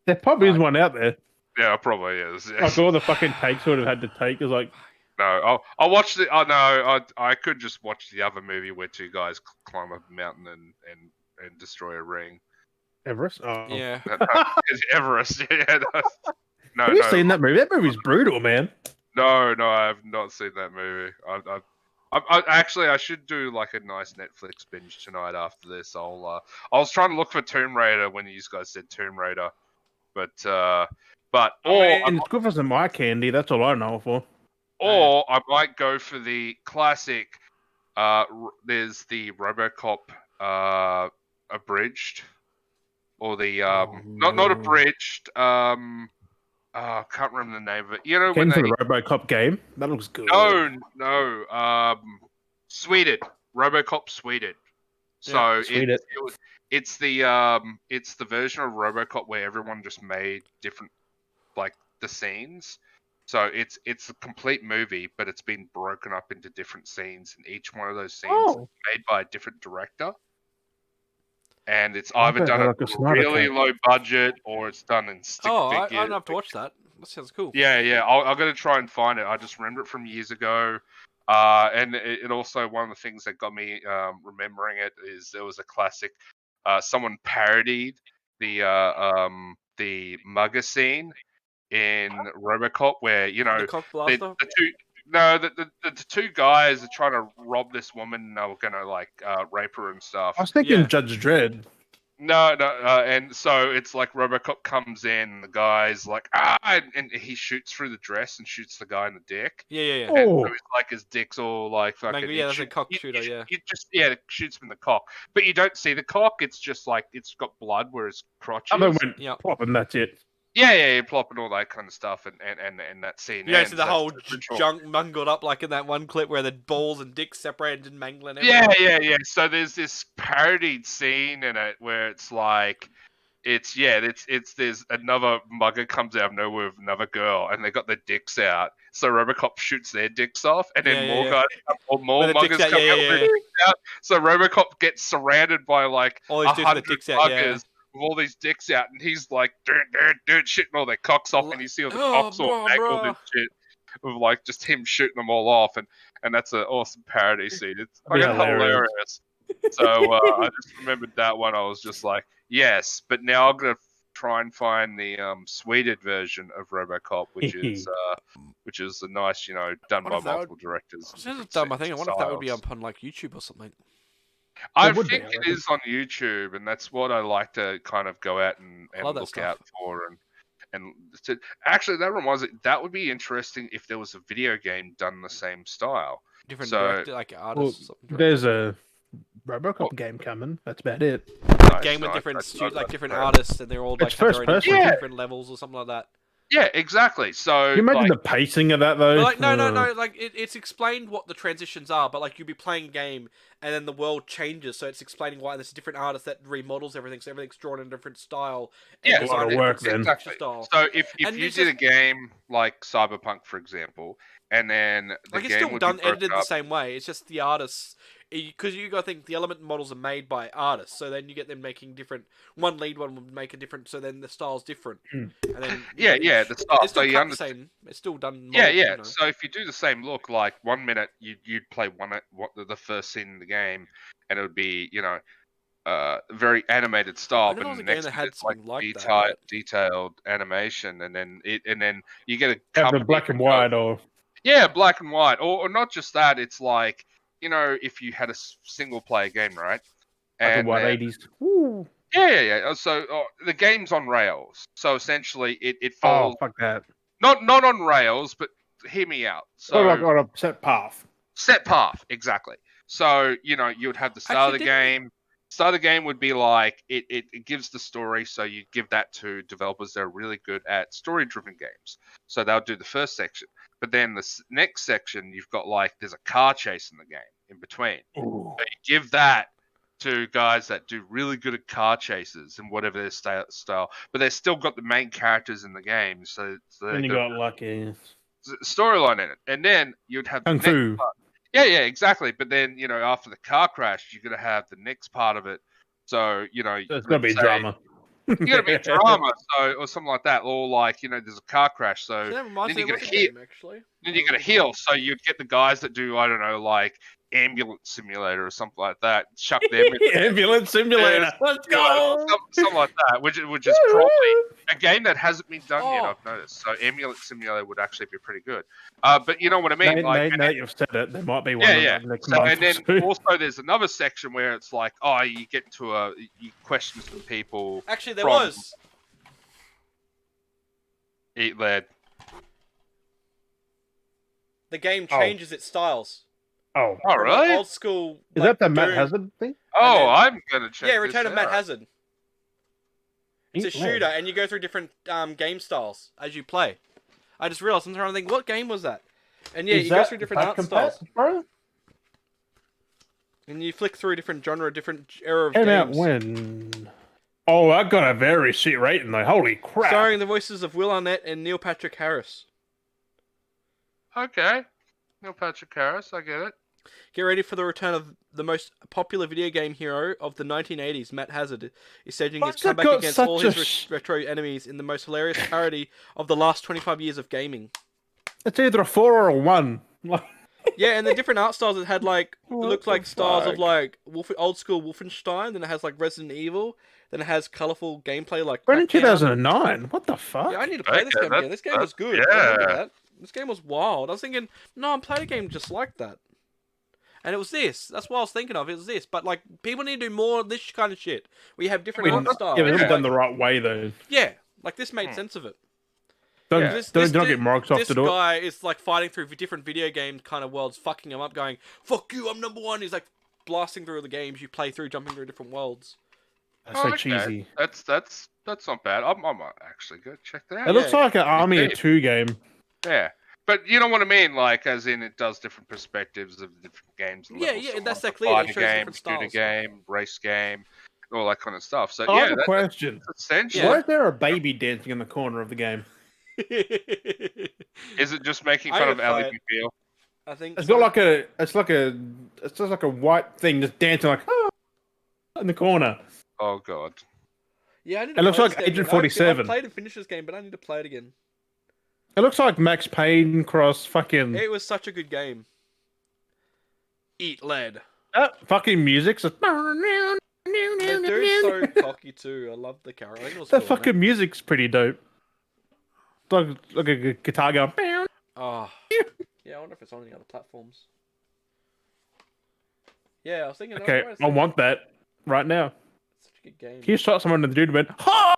There probably is one out there. Yeah, it probably is. Yeah. Like all the fucking takes would have had to take is like. No, I'll watch the. Oh no, I could just watch the other movie where two guys climb up a mountain and destroy a ring. Everest? Oh. Yeah. It's Everest. Yeah. No. Have you seen that movie? That movie's brutal, man. No, I have not seen that movie. I should do like a nice Netflix binge tonight after this. I was trying to look for Tomb Raider when you guys said Tomb Raider, but it's good for some eye candy. That's all I know it for. Or I might go for the classic. There's the RoboCop abridged, or the not abridged. I can't remember the name of it. You know when for the RoboCop game. That looks good. No. Sweded. RoboCop Sweded. So it's the version of RoboCop where everyone just made different, like, the scenes. So it's a complete movie, but it's been broken up into different scenes, and each one of those scenes is made by a different director. And it's either done at a really low budget or it's done in stick figure. I don't have to watch that. That sounds cool. Yeah. I'm going to try and find it. I just remember it from years ago. And it also, one of the things that got me remembering it is there was a classic. Someone parodied the mugger scene in RoboCop where, the two guys are trying to rob this woman and they were going to like rape her and stuff. I was thinking Judge Dredd. No, and so it's like RoboCop comes in, and the guy's like, and he shoots through the dress and shoots the guy in the dick. Yeah. And so it's like his dick's all like fucking. Yeah, that's a cock shooter, yeah. It shoots him in the cock, but you don't see the cock. It's just like it's got blood where his crotch is. Plop and that's it. Yeah, plop and all that kind of stuff, and that scene. Yeah, so the whole junk mungled up like in that one clip where the balls and dicks separated and mangling. Yeah. So there's this parodied scene in it where it's like, there's another mugger comes out of nowhere with another girl, and they got their dicks out, So RoboCop shoots their dicks off, and then more guys, or more With the muggers dicks come out, out with their dicks out. So RoboCop gets surrounded by like All these dudes with 100 their dicks out, yeah. muggers with all these dicks out, and he's like, shitting all their cocks off, and you see all the cocks all mangled and shit. Of like just him shooting them all off, and that's an awesome parody scene. It's fucking hilarious. So I just remembered that one. I was just like, yes, but now I'm gonna try and find the Swedish version of RoboCop, which is a nice, done by multiple directors. Dumb, I think. I wonder if that would be up on like YouTube or something. I think it is on YouTube, and that's what I like to kind of go out and look out for. And actually, that reminds me, that would be interesting if there was a video game done the same style. Different director, like artists. Well, there's a RoboCop game coming. That's about it. A game with different different artists, and they're all like have their own different levels or something like that. Yeah, exactly. So can you imagine the pacing of that though? But like, no. Like it's explained what the transitions are, but like you'll be playing a game and then the world changes, so it's explaining why there's a different artist that remodels everything, so everything's drawn in a different style. Yeah, a lot of work then. Exactly. So if you did a game like Cyberpunk, for example, and then the like it's game still done edited the same way, it's just the artists. Because you got to think the element models are made by artists, so then you get them making different. One lead one would make a different, so then the style's different. And then the style. It's still the same. It's still done. So if you do the same look, like 1 minute you'd play the first scene in the game, and it would be very animated style, but the next it's like detailed animation, and then you get a black and white or black and white, or not just that. It's like. If you had a single player game, right? And what 80s? Woo. Yeah. So the game's on rails. So essentially, it follows. Oh, fuck that. Not on rails, but hear me out. So on a set path. Set path, exactly. So you would have the start of the game. Start of the game would be like it gives the story. So you give that to developers that are really good at story-driven games. So they'll do the first section. But then the next section, you've got there's a car chase in the game in between. Ooh. So you give that to guys that do really good at car chases and whatever their style. But they've still got the main characters in the game. So then you got lucky storyline in it. And then you'd have Kung Fu. Yeah, exactly. But then, after the car crash, you're going to have the next part of it. So, so it's going to be drama. You got to be drama, or something like that, or there's a car crash, so then you got to heal. Then you got to heal, so you'd get the guys that do ambulance simulator or something like that. Chuck them in ambulance simulator. Let's go. Something like that, which is probably a game that hasn't been done yet. I've noticed. So ambulance simulator would actually be pretty good. But you know what I mean? Now you've said it. There might be one. Next so, month and then also there's another section where it's like, you get to you question some people. Actually, there was. Eat lead. The game changes its styles. Oh, really? Old school. Is that the Matt Hazard thing? Oh, I'm gonna check. Yeah, Return of Matt Hazard. It's a Eat shooter, lead. and you go through different game styles as you play. I just realized I'm trying to think, what game was that? And yeah, you go through different art styles, bro. And you flick through different genre, different era of Came out games. when? Oh, I got a very shit rating though. Holy crap! Starring the voices of Will Arnett and Neil Patrick Harris. Okay, Neil Patrick Harris, I get it. Get ready for the return of the most popular video game hero of the 1980s, Matt Hazard, is staging his comeback against all his retro enemies in the most hilarious parody of the last 25 years of gaming. It's either a 4 or a 1. Yeah, and the different art styles, it had it looked like styles of old school Wolfenstein, then it has Resident Evil, then it has colourful gameplay like. We're in 2009. What the fuck? Yeah, I need to play this game again. This game was good. Yeah. I remember that. This game was wild. I was thinking, no, I'm playing a game just like that. And it was this. That's what I was thinking of. It was this. But people need to do more of this kind of shit. We have different art styles. Yeah, but it's done the right way though. Yeah, this made sense of it. Don't get Microsoft to do it. This guy is fighting through different video game kind of worlds, fucking him up, going, "Fuck you, I'm number one." He's blasting through the games you play through, jumping through different worlds. That's so cheesy. That's not bad. I might actually go check that out. It looks like an Army of 2 game. Yeah. But you know what I mean, as in it does different perspectives of different games. And yeah, that's that clear. It shows different styles. Shooter game, race game, all that kind of stuff. So I have a question. Essentially. Why is there a baby dancing in the corner of the game? Is it just making I fun gotta of try Ali it. Feel? I think It's so. got like it's just like a white thing just dancing like in the corner. Oh god. Yeah, I need It to looks play like this game Agent again. 47. I've played and finished this game, but I need to play it again. It looks like Max Payne cross fucking It was such a good game. Eat lead. fucking music. Just... The dude's so cocky too. I love the character. I think it was The cool, wasn't fucking music's pretty dope. Like a guitar going. it? Oh. Yeah, I wonder if it's on any other platforms. Yeah, I was thinking. Okay, wait a I second. want that right now. Such a good game. He shot someone and the dude went, ha!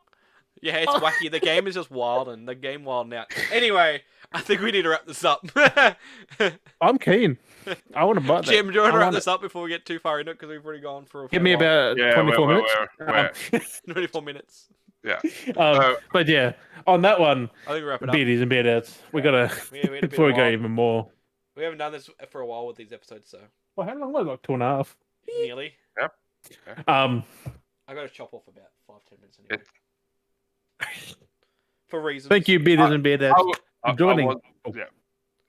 Yeah, it's wacky. The game is just wild, and the game wild now. Anyway, I think we need to wrap this up. I'm keen. I want to buy that. Jim, do you want I to wrap want this it. up before we get too far into it? Because we've already gone for a Give me about Yeah, 24 minutes. where? 24 minutes. Yeah. But yeah, on that one, I think we wrap it up. beardies and beardouts. We gotta We had a bit before we of go a while. even more. We haven't done this for a while with these episodes, so Well, how long was it? Like 2.5. nearly. Um, I got to chop off about 5-10 minutes anyway. For reasons. thank you, bearders and beardouts, I for joining. yeah.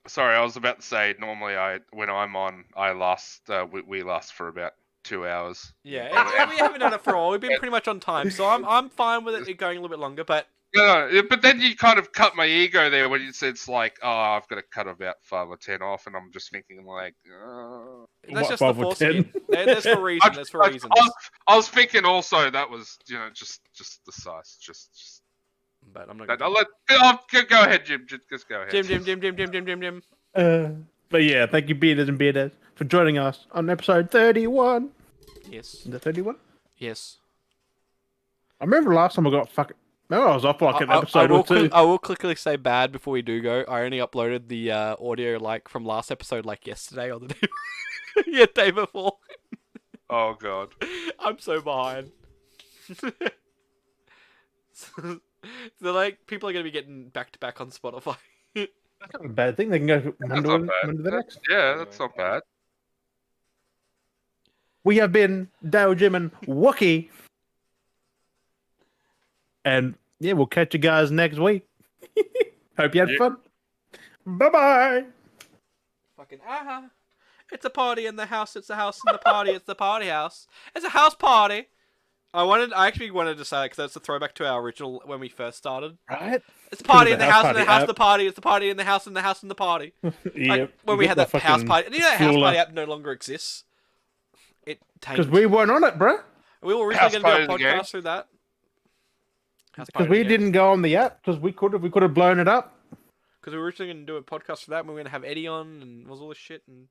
Sorry, I was about to say. Normally, when I'm on, I last we last for about 2 hours. Yeah, and we haven't done it for a while. We've been pretty much on time, so I'm fine with it going a little bit longer. But No, but then you kind of cut my ego there when you said it's like, oh, I've got to cut about 5 or 10 off, and I'm just thinking like, that's What, just 5 the or force 10? again. There's for reason. There's for reasons. I was thinking also that was just the size, just. But I'm not. Go ahead, Jim. Just go ahead. Jim. But yeah, thank you, bearders and beardouts, for joining us on episode 31. Yes. Is that 31? Yes. I remember last time I got fucking. Remember I was off for like an episode or two. I will quickly say bad before we do go. I only uploaded the audio like from last episode like yesterday or the day, yeah, day before. Oh god. I'm so behind. so like people are gonna be getting back to back on Spotify. That's not a bad thing. They can go That's Monday, not bad. Monday the next. Yeah, that's not bad. We have been Dale, Jim, and Wookie. And yeah, we'll catch you guys next week. Hope you had fun. Bye bye. Fucking it's a party in the house. It's a house in the party. It's the party house. It's a house party. I actually wanted to say that because that's a throwback to our original when we first started. Right? It's a party in the the house, house in the party house, app. the party. It's the party in the house, and the house, and the party. Yeah. When we had that house party. You know that house party app no longer exists. It tanked. Because we weren't on it, bruh. We were originally going to do a Party podcast through that. Because we didn't go on the app. Because we could have blown it up. Because we were originally going to do a podcast for that, and we were going to have Eddie on, and was all this shit, and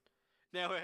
now we're...